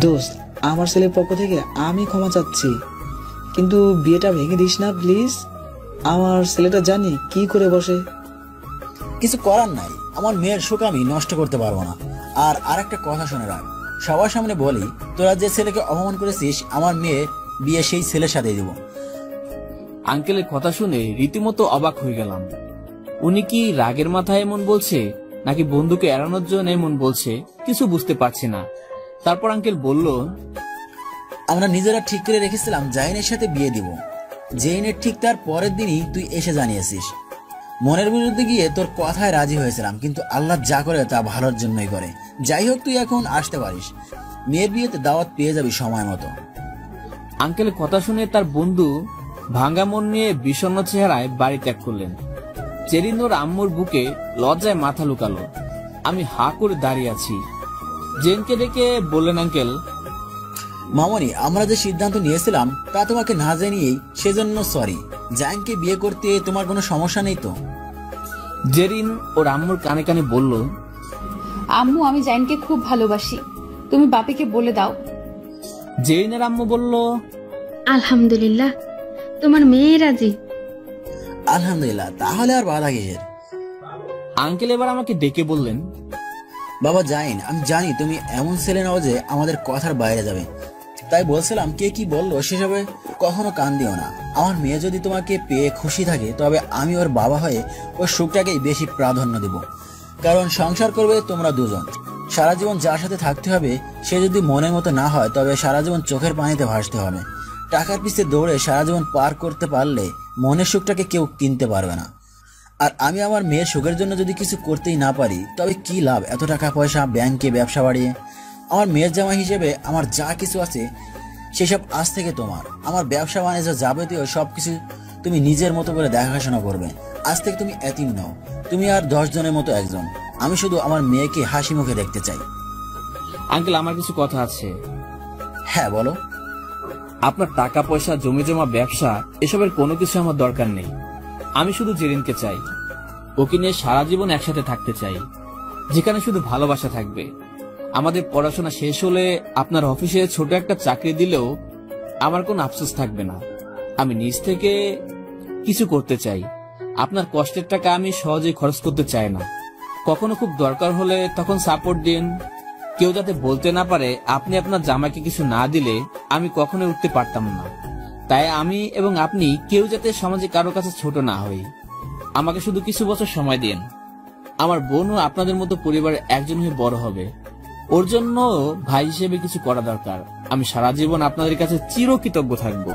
দোস্ত, আমার ছেলের পক্ষ থেকে আমি ক্ষমা চাচ্ছি, কিন্তু বিয়েটা ভেঙে দিস না প্লিজ। আমার ছেলেটা জানি কি করে বসে। কিছু করার নাই, আমার মেয়ের সুখ আমি নষ্ট করতে পারবো না। আর আরেকটা কথা শুনে রাখ, সবার সামনে বলি, তোরা যে ছেলেকে অপমান করেছিস আমার মেয়ে বিয়ে সেই ছেলের সাথে দিব। আঙ্কেলের কথা শুনে রীতিমতো অবাক হয়ে গেলাম। উনি কি রাগের মাথায় এমন বলছে, নাকি বন্ধুকে এড়ানোর জন্য এমন বলছে, কিছু বুঝতে পারছি না। তারপর আঙ্কেল বলল, আমরা নিজেরা ঠিক করে রেখেছিলাম জাইনের সাথে বিয়ে দিব। জেইনের ঠিক তার পরের দিনই তুই এসে জানিয়েছিস। মনের বিরুদ্ধে গিয়ে তোর কথায় রাজি হয়েছিলাম, কিন্তু আল্লাহ যা করে তা ভালোর জন্যই করে। যাই হোক, তুই এখন আসতে পারিস। মেয়ের বিয়েতে দাওয়াত পেয়ে যাবি সময় মতো। আঙ্কেলের কথা শুনে তার বন্ধু ভাঙ্গা মন নিয়ে বিষণ্ণ চেহারায় বাড়ি ত্যাগ করলেন। জেরিন ওর আম্মুর বুকে লজ্জায় মাথা লুকালো। আমি হা করে দাঁড়িয়ে আছি। জেনকে ডেকে বললেন, আঙ্কেল, মামনি, আমরা যে সিদ্ধান্ত নিয়েছিলাম তা তোমাকে না জানিয়েই, সেজন্য সরি। জায়েনকে বিয়ে করতে তোমার কোনো সমস্যা নেই তো? জেরিন ওর আম্মুর কানে কানে বলল, আম্মু, আমি জাইনকে খুব ভালোবাসি, তুমি বাপিকে বলে দাও। জেরিনের আম্মু বলল, আলহামদুলিল্লাহ, তোমার মেয়ে রাজি। আলহামদুলিল্লাহ, তাহলে আর বাধা কিসের? আঙ্কেল এবার আমাকে ডেকে বললেন, বাবা জাইন, আমি জানি তুমি এমন ছেলে নাও যে আমাদের কথার বাইরে যাবে, তাই বলছিলাম কে কি বললো সেসবে কখনো কান দিও না। আমার মেয়ে যদি তোমাকে পেয়ে খুশি থাকে তবে আমি ওর বাবা হয়ে ওর সুখটাকেই বেশি প্রাধান্য দেব, কারণ সংসার করবে তোমরা দুজন। সারা জীবন যার সাথে থাকতে হবে সে যদি মনের মতো না হয় তবে সারা জীবন চোখের পানিতে ভাসতে হবে। টাকার পিছে দৌড়ে সারা জীবন পার করতে পারলে মনের সুখটাকে কেউ কিনতে পারবে না। আর আমি আমার মেয়ের সুখের জন্য যদি কিছু করতেই না পারি তবে কি লাভ এত টাকা পয়সা ব্যাংকে ব্যবসা বাড়িয়ে? আমার মেয়ের জামাই হিসেবে আমার যা কিছু আছে সেসব আজ থেকে তোমার। আমার ব্যবসা বাণিজ্য যাবতীয় সবকিছু তুমি নিজের মতো করে দেখাশোনা করবে। আজ থেকে তুমি এতিম নও, তুমি আর 10 জনের মতো একজন। আমি শুধু আমার মেয়েকে হাসি মুখে দেখতে চাই। আঙ্কেল আমার কিছু কথা আছে। হ্যাঁ বলো। আপনার টাকা পয়সা জমি জমা ব্যবসা এসবের কোনো কিছু আমার দরকার নেই। আমি শুধু জেরিনকে চাই, ওকে নিয়ে সারা জীবন একসাথে থাকতে চাই, যেখানে শুধু ভালোবাসা থাকবে। আমাদের পড়াশোনা শেষ হলে আপনার অফিসে ছোট একটা চাকরি দিলেও আমার কোনো আফসোস থাকবে না। আমি নিজ থেকে কিছু করতে চাই। আপনার কষ্টের টাকা আমি সহজেই খরচ করতে চাই না। কখনো খুব দরকার হলে তখন সাপোর্ট দিন। কেউ যাতে বলতে না পারে আপনি আপনার জামাইকে কিছু না দিলে আমি কখনোই উঠতে পারতাম না। তাই আমি এবং আপনি কেউ যাতে সমাজে কারো কাছে ছোট না হই। আমাকে শুধু কিছু বছর সময় দিন। আমার বোনও আপনাদের মতো পরিবারের একজন হয়ে বড় হবে। ওর জন্য ভাই হিসেবে কিছু করা দরকার। আমি সারা জীবন আপনাদের কাছে চিরকৃতজ্ঞ থাকবো।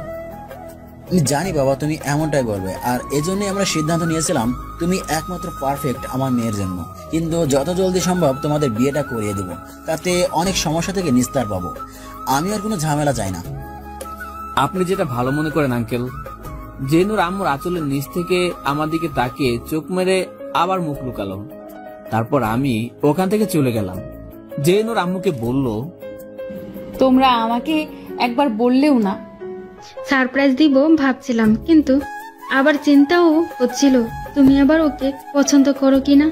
আমি জানি বাবা তুমি এমনটাই বলবে, আর এজন্যই আমরা সিদ্ধান্ত নিয়েছিলাম তুমি একমাত্র পারফেক্ট আমার মেয়ের জন্য। কিন্তু যত জলদি সম্ভব তোমাদের বিয়েটা করিয়ে দেব, তাতে অনেক সমস্যা থেকে নিস্তার পাবো। আমি আর কোনো ঝামেলা চাই না। আপনি যেটা ভালো মনে করেন আঙ্কেল। জেনুর আম্মুর আঁচলের নিচ থেকে আমার দিকে তাকিয়ে চোখ মেরে আবার মুখ লুকালো। তারপর আমি ওখান থেকে চলে গেলাম। জেনুর আম্মুকে বলল, তোমরা আমাকে একবার বললেও না। সারপ্রাইজ দিব ভাবছিলাম, কিন্তু আবার চিন্তাও হচ্ছিল তুমি আবার ওকে পছন্দ করো কিনা।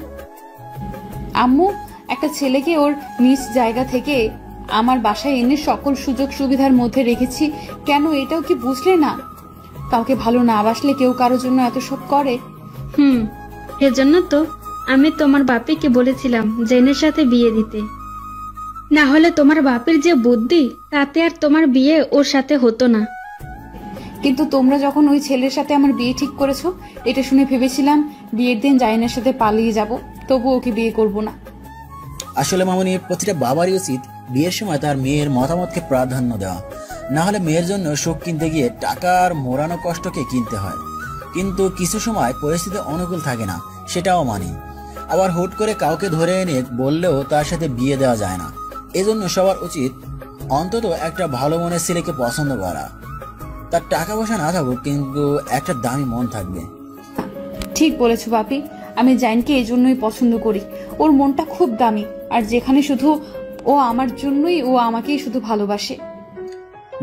আম্মু একটা ছেলেকে ওর নিজ জায়গা থেকে আমার বাসায় এনে সকল সুযোগ সুবিধার মধ্যে রেখেছি, কেন এটাও কি বুঝলে না? কাউকে ভালো না বাসলে কেউ কারোর জন্য এত সব করে। এজন্য তো আমি তোমার বাপিকে বলেছিলাম জেনের সাথে বিয়ে দিতে। না হলে তোমার বাপের যে বুদ্ধি, তাতে আর তোমার বিয়ে ওর সাথে হতো না। কিন্তু তোমরা যখন ওই ছেলের সাথে আমার বিয়ে ঠিক করেছো, এটা শুনে ভেবেছিলাম বিয়ের দিন জাইনের সাথে পালিয়ে যাব, তবু ওকে বিয়ে করব না। আসলে মামনি, প্রতিটা বাবারই উচিত বিয়ের সময় তার মেয়ের মতামতকে প্রাধান্য দেওয়া। না হলে মেয়ের জন্য সুখ কিনতে গিয়ে টাকার মোড়ানো কষ্টকে কিনতে হয়। কিন্তু কিছু সময় পরিস্থিতি অনুকূল থাকে না, সেটাও মানি। আবার হুট করে কাউকে ধরে এনে বললেও তার সাথে বিয়ে দেওয়া যায় না। এজন্য সবার উচিত অন্তত একটা ভালো মনের ছেলেকে পছন্দ করা। তার টাকা পয়সা না থাকুক, কিন্তু একটা দামি মন থাকবে। ঠিক বলেছো বাপি, আমি জাইনকে এই জন্যই পছন্দ করি। ওর মনটা খুব দামি, আর যেখানে শুধু ও আমার জন্যই, ও আমাকেই শুধু ভালোবাসে।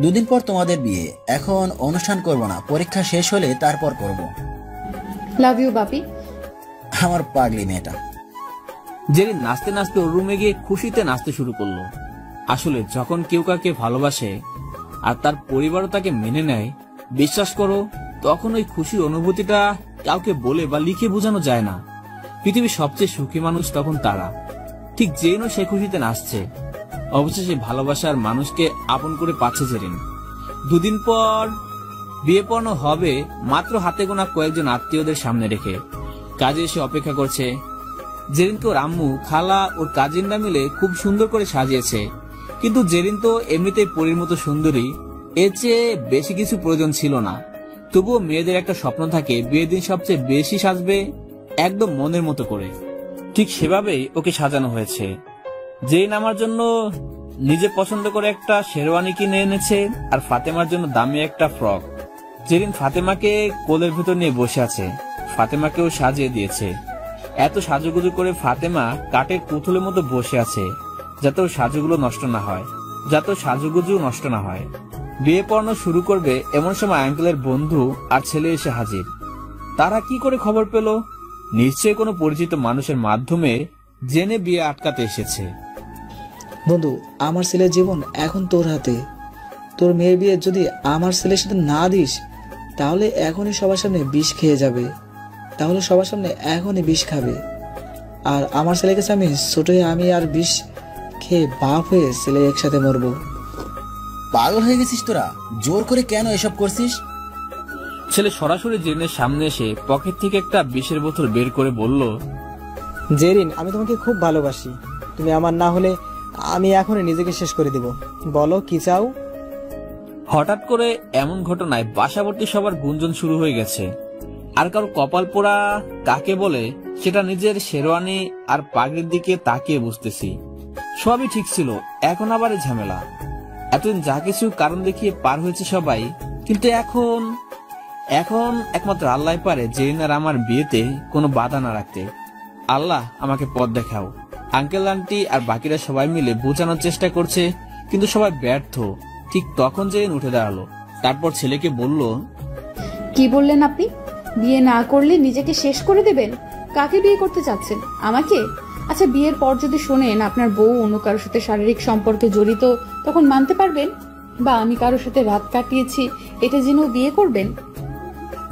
2 দিন পর তোমাদের বিয়ে। এখন অনুষ্ঠান করব না, পরীক্ষা শেষ হলে তারপর করব। লাভ ইউ বাপি। আমার পাগলি মেয়েটা। জেরিন নাচতে নাচতে ওর রুমে গিয়ে খুশিতে নাচতে শুরু করলো। আসলে যখন কেউ কাউকে ভালোবাসে আর তার পরিবারও তাকে মেনে নেয়, বিশ্বাস করো তখন ওই খুশির অনুভূতিটা কাউকে বলে বা লিখে বোঝানো যায় না। পৃথিবীর সবচেয়ে সুখী মানুষ তখন তারা। ঠিক জেরিনও সে খুশিতে নাচছে। অবশেষে ভালোবাসার মানুষকে আপন করে পাচ্ছে জেরিন। 2 দিন পর বিয়ে পড়ানো হবে, মাত্র হাতে গোনা কয়েকজন আত্মীয়দের সামনে রেখে। কাজে এসে অপেক্ষা করছে। জেরিনকে ওর আম্মু, খালা, ওর কাজিনরা মিলে খুব সুন্দর করে সাজিয়েছে। কিন্তু জেরিন তো এমনিতেই পরীর মতো সুন্দরী, এর চেয়ে বেশি কিছু প্রয়োজন ছিল না। তবুও মেয়েদের একটা স্বপ্ন থাকে বিয়ের দিন সবচেয়ে বেশি সাজবে, একদম মনের মতো করে। ঠিক সেভাবেই ওকে সাজানো হয়েছে। জেরিন আমার জন্য নিজে পছন্দ করে একটা শেরওয়ানি কিনে এনেছে, আর ফাতেমার জন্য দামি একটা ফ্রক। জেরিন ফাতেমাকে কোলের ভেতর নিয়ে বসে আছে। ফাতেমাকেও সাজিয়ে দিয়েছে। এত সাজুগুজু করে ফাতেমা কাঠের পুতুলের মতো বসে আছে, যাতে ওর সাজুগুলো নষ্ট না হয়, যাতে সাজুগুজু নষ্ট না হয়। বিয়ে পড়ানো শুরু করবে এমন সময় আঙ্কেলের বন্ধু আর ছেলে এসে হাজির। তারা কি করে খবর পেল? নিশ্চয়ই কোনো পরিচিত মানুষের মাধ্যমে জেনে বিয়ে আটকাতে এসেছে। বন্ধু, আমার ছেলের জীবন এখন তোর হাতে। তোর মেয়ের বিয়ে যদি আমার ছেলের সাথে না দিস তাহলে এখনই সবার সামনে বিষ খেয়ে যাবে, তাহলে সবার সামনে এখনই বিষ খাবে। আর আমার ছেলের কাছে আমি ছোট হয়ে আমি আর বিষ খেয়ে বাপ হয়ে ছেলে একসাথে মরবো। পাগল হয়ে গেছিস তোরা? জোর করে কেন এসব করছিস? ছেলে সরাসরি জেরিনের সামনে এসে পকেট থেকে একটা বিষের বোতল বের করে বলল, জেরিন, আমি তোমাকে খুব ভালোবাসি। তুমি আমার না হলে আমি এখনই নিজেকে শেষ করে দিব। বলো কি চাও? হঠাৎ করে এমন ঘটনায় বাসাভর্তি সবার গুঞ্জন শুরু হয়ে গেছে। আর কারো কপাল পোড়া কাকে বলে সেটা নিজের শেরওয়ানি আর পাগড়ির দিকে তাকিয়ে বুঝতেছি। সবই ঠিক ছিল, এখন আবার এই ঝামেলা। এতদিন যা কিছু কারণ দেখিয়ে পার হয়েছে সবাই, কিন্তু এখন একমাত্র আল্লাহ পারে জেরিন আর আমার বিয়েতে কোনো বাধা না রাখতে। আল্লাহ আমাকে পথ দেখাও। আঙ্কেল আন্টি আর বাকিরা সবাই মিলে বোঝানোর চেষ্টা করছে, কিন্তু সবাই ব্যর্থ। ঠিক তখন জেরিন উঠে দাঁড়ালো, তারপর ছেলেকে বলল, কি বললেন আপনি? বিয়ে না করলে নিজেকে শেষ করে দেবেন? কাকে বিয়ে করতে চাচ্ছেন? আমাকে? আচ্ছা, বিয়ের পর যদি শোনেন আপনার বউ অন্য কারোর সাথে শারীরিক সম্পর্কে জড়িত, তখন মানতে পারবেন? বা আমি কারোর সাথে রাত কাটিয়েছি এটা জেনেও বিয়ে করবেন?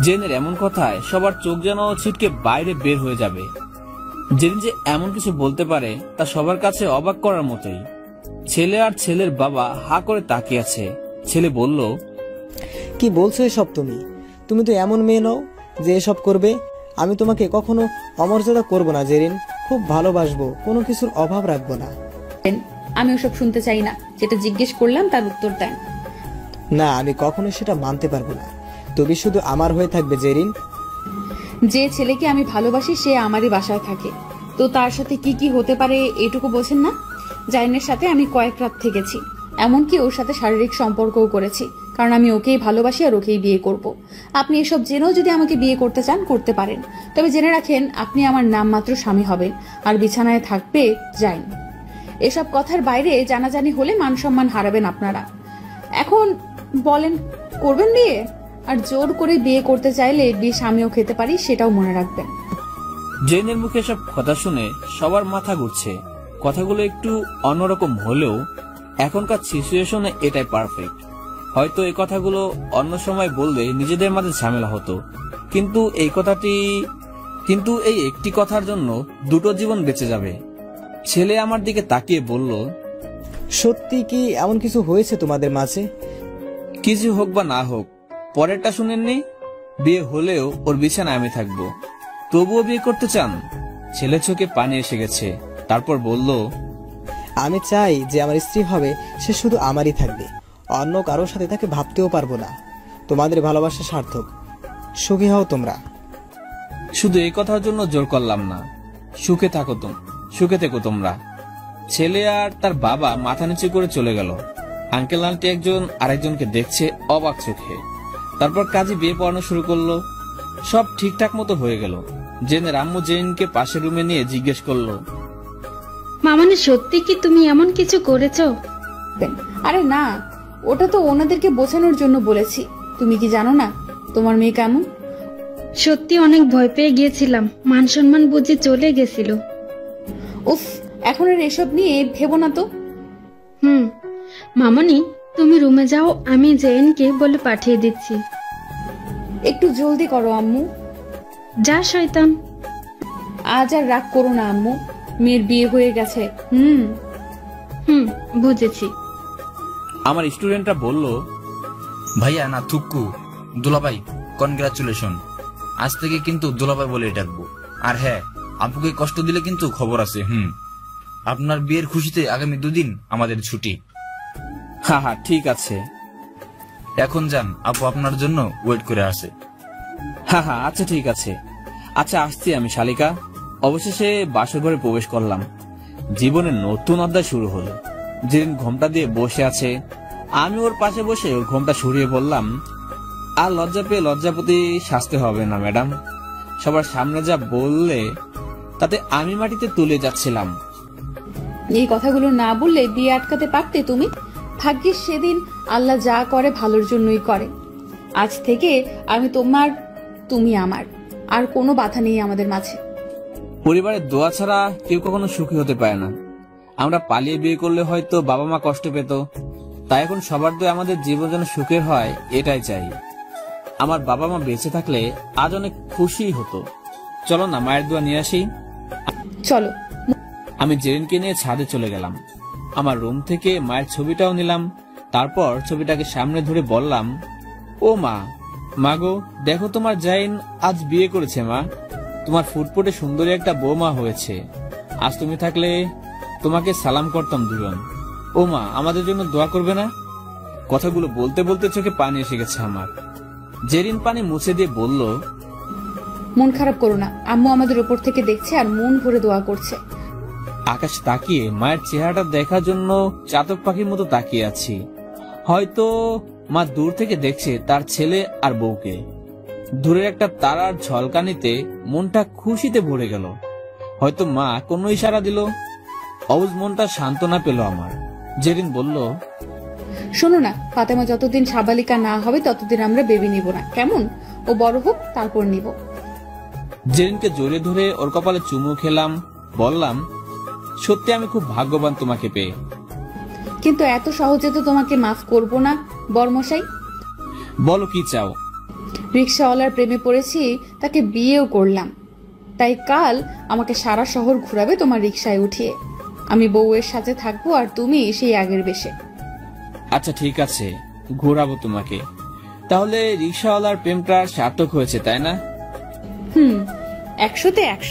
জেনের এমন কথায় সবার চোখ যেন ছিটকে বাইরে বের হয়ে যাবে। জেরিন যে এমন কিছু বলতে পারে তা সবার কাছে অবাক করার মতোই। ছেলে আর ছেলের বাবা হা করে তাকিয়ে আছে। ছেলে বলল, কি বলছো এসব? তুমি তো এমন মেয়ে নও যে এসব করবে। আমি তোমাকে কখনো অমর্যাদা করব না জেরিন, খুব ভালোবাসবো, কোনো কিছুর অভাব রাখবো না। আমি ওসব শুনতে চাই না। যেটা জিজ্ঞেস করলাম তার উত্তর দেন। না, আমি কখনো সেটা মানতে পারবো না। তুমি শুধু আমার হয়ে থাকবে জেরিন। যে ছেলেকে আমি ভালোবাসি সে আমারই বাসায় থাকে, তো তার সাথে কি কি হতে পারে এটুকু বোঝেন না? জাইনের সাথে আমি কয়েক রাত থেকেছি, এমনকি ওর সাথে শারীরিক সম্পর্কও করেছি, কারণ আমি ওকেই ভালোবাসি আর ওকেই বিয়ে করব। আপনি এসব জেনেও যদি আমাকে বিয়ে করতে চান করতে পারেন, তবে জেনে রাখেন আপনি আমার নামমাত্র স্বামী হবেন আর বিছানায় থাকবে জাইন। এসব কথার বাইরে জানাজানি হলে মান সম্মান হারাবেন আপনারা। এখন বলেন, করবেন বিয়ে? আর জোর করে বিয়ে করতে চাইলে বিষ আমিও খেতে পারি, সেটাও মনে রাখবেন। জেনের মুখে সব কথা শুনে সবার মাথা ঘুরছে। কথাগুলো একটু অন্যরকম হলেও এখনকার সিচুয়েশনে এটাই পারফেক্ট। হয়তো এই কথাগুলো অন্য সময় বললে নিজেদের মাঝে ঝামেলা হতো, কিন্তু এই একটি কথার জন্য দুটো জীবন বেঁচে যাবে। ছেলে আমার দিকে তাকিয়ে বলল, সত্যি কি এমন কিছু হয়েছে তোমাদের মাঝে? কিছু হোক বা না হোক, পরেরটা শুনেননি? বিয়ে হলেও ওর বিছানায় আমি থাকবো। তবুও বিয়ে করতে চান? ছেলে চোখে পানি এসে গেছে। তারপর বলল, আমি চাই যে আমার স্ত্রী হবে সে শুধু আমারই থাকবে, অন্য কারোর সাথে তাকে ভাবতেও পারবো না। তোমাদের ভালোবাসা সার্থক, সুখী হও তোমরা। শুধু এই কথার জন্য জোর করলাম না, সুখে থেকো তোমরা। ছেলে আর তার বাবা মাথা নিচু করে চলে গেল। আঙ্কেল আন্টি একজন আরেকজনকে দেখছে অবাক চোখে। তারপর কাজী বিয়ে পড়ানো শুরু করলো। সব ঠিকঠাক মতো হয়ে গেল। জেনের আম্মু জেনকে পাশের রুমে নিয়ে জিজ্ঞেস করলো, মামানি সত্যি কি তুমি এমন কিছু করেছো? আরে না, ওটা তো ওনাদেরকে বোঝানোর জন্য বলেছি। তুমি কি জানো না তোমার মেয়ে কেমন? সত্যি অনেক ভয় পেয়ে গিয়েছিলাম, মান সম্মান বুঝে চলে গেছিল। উফ, এখন আর এসব নিয়ে ভেবো না তো। মামনি, তুমি রুমে যাও, আমি জেনকে বলে পাঠিয়ে দিচ্ছি। একটু জলদি করো আম্মু। যা শয়তান। আজ আর রাগ করো না আম্মু, মেয়ের বিয়ে হয়ে গেছে। বুঝেছি। আমার স্টুডেন্টরা বলল, ভাইয়া না থুক্কু, দুলাভাই কনগ্রাচুলেশন। আজ থেকে কিন্তু দুলাভাই বলে ডাকবো। আর হ্যাঁ, আপুকে কষ্ট দিলে কিন্তু খবর আছে। আপনার বিয়ের খুশিতে আগামী 2 দিন আমাদের ছুটি। হ্যাঁ ঠিক আছে। এখন যান, আপু আপনার জন্য ওয়েট করে আছে। হ্যাঁ আচ্ছা ঠিক আছে। আচ্ছা আসছি আমি শালিকা। অবশেষে বাসর ঘরে প্রবেশ করলাম। জীবনের নতুন অধ্যায় শুরু হলো। যেদিন ঘোমটা দিয়ে বসে আছে, আমি ওর পাশে বসে ওর ঘোমটা সরিয়ে বললাম, আর লজ্জা পেয়ে লজ্জাপতি সাজতে হবে না ম্যাডাম। সবার সামনে যা বললে তাতে আমি মাটিতে তুলে যাচ্ছিলাম। এই কথাগুলো না বললে বিয়ে আটকাতে পারতে তুমি। ভাগ্যিস সেদিন আল্লাহ যা করে ভালোর জন্যই করে। আজ থেকে আমি তোমার, তুমি আমার, আর কোনো বাধা নেই আমাদের মাঝে। পরিবারের দোয়া ছাড়া কেউ কখনো সুখী হতে পারে না। আমরা পালিয়ে বিয়ে করলে হয়তো বাবা মা কষ্ট পেত, তাই এখন সবার দোয়া আমাদের জীবন যেন সুখের হয়, এটাই চাই। আমার বাবা মা বেঁচে থাকলে আজ অনেক খুশি হতো। চলো না মায়ের দোয়া নিয়ে আসি। চলো। আমি জেরিনকে নিয়ে ছাদে চলে গেলাম। আমার রুম থেকে মায়ের ছবিটাও নিলাম। তারপর ছবিটাকে সামনে ধরে বললাম, ও মা, মাগো দেখো তোমার জাইন আজ বিয়ে করেছে মা। তোমার ফুটফুটে সুন্দরী একটা বৌমা হয়েছে। আজ তুমি থাকলে তোমাকে সালাম করতাম দুজন। ও মা, আমাদের জন্য দোয়া করবে না? কথাগুলো বলতে বলতে চোখে পানি এসে গেছে আমার। জেরিন পানি মুছে দিয়ে বলল, মন খারাপ করো না, আম্মু আমাদের উপর থেকে দেখছে আর মন ভরে দোয়া করছে। আকাশ তাকিয়ে মায়ের চেহারাটা দেখার জন্য চাতক পাখির মতো তাকিয়ে আছি। হয়তো মা দূর থেকে দেখছে তার ছেলে আর বউকে। দূরের একটা তারার ঝলকানিতে মনটা খুশিতে ভরে গেল। হয়তো মা কোনো ইশারা দিল। অবুঝ মনটা সান্ত্বনা পেল আমার। জেরিন বলল, শোনো না, ফাতেমা যতদিন সাবালিকা না হবে ততদিন আমরা বেবি নিব না, কেমন? ও বড় হোক তারপর নিব। জেরিনকে জড়িয়ে ধরে ওর কপালে চুমু খেলাম। বললাম, সত্যি আমি খুব ভাগ্যবান তোমাকে পেয়ে। কিন্তু এত সহজে তো তোমাকে মাফ করব না বরমশাই। বলো কি চাও? রিক্সাওয়ালার প্রেমে পড়েছি, তাকে বিয়েও করলাম। তাই কাল আমাকে সারা শহর ঘুরাবে তোমার রিক্সায় উঠিয়ে। আমি বউয়ের সাথে থাকবো আর তুমি সেই আগের বেশে। আচ্ছা ঠিক আছে, ঘোরাবো তোমাকে। তাহলে রিক্সাওয়ালার প্রেমটা সার্থক হয়েছে, তাই না? 100-তে 100।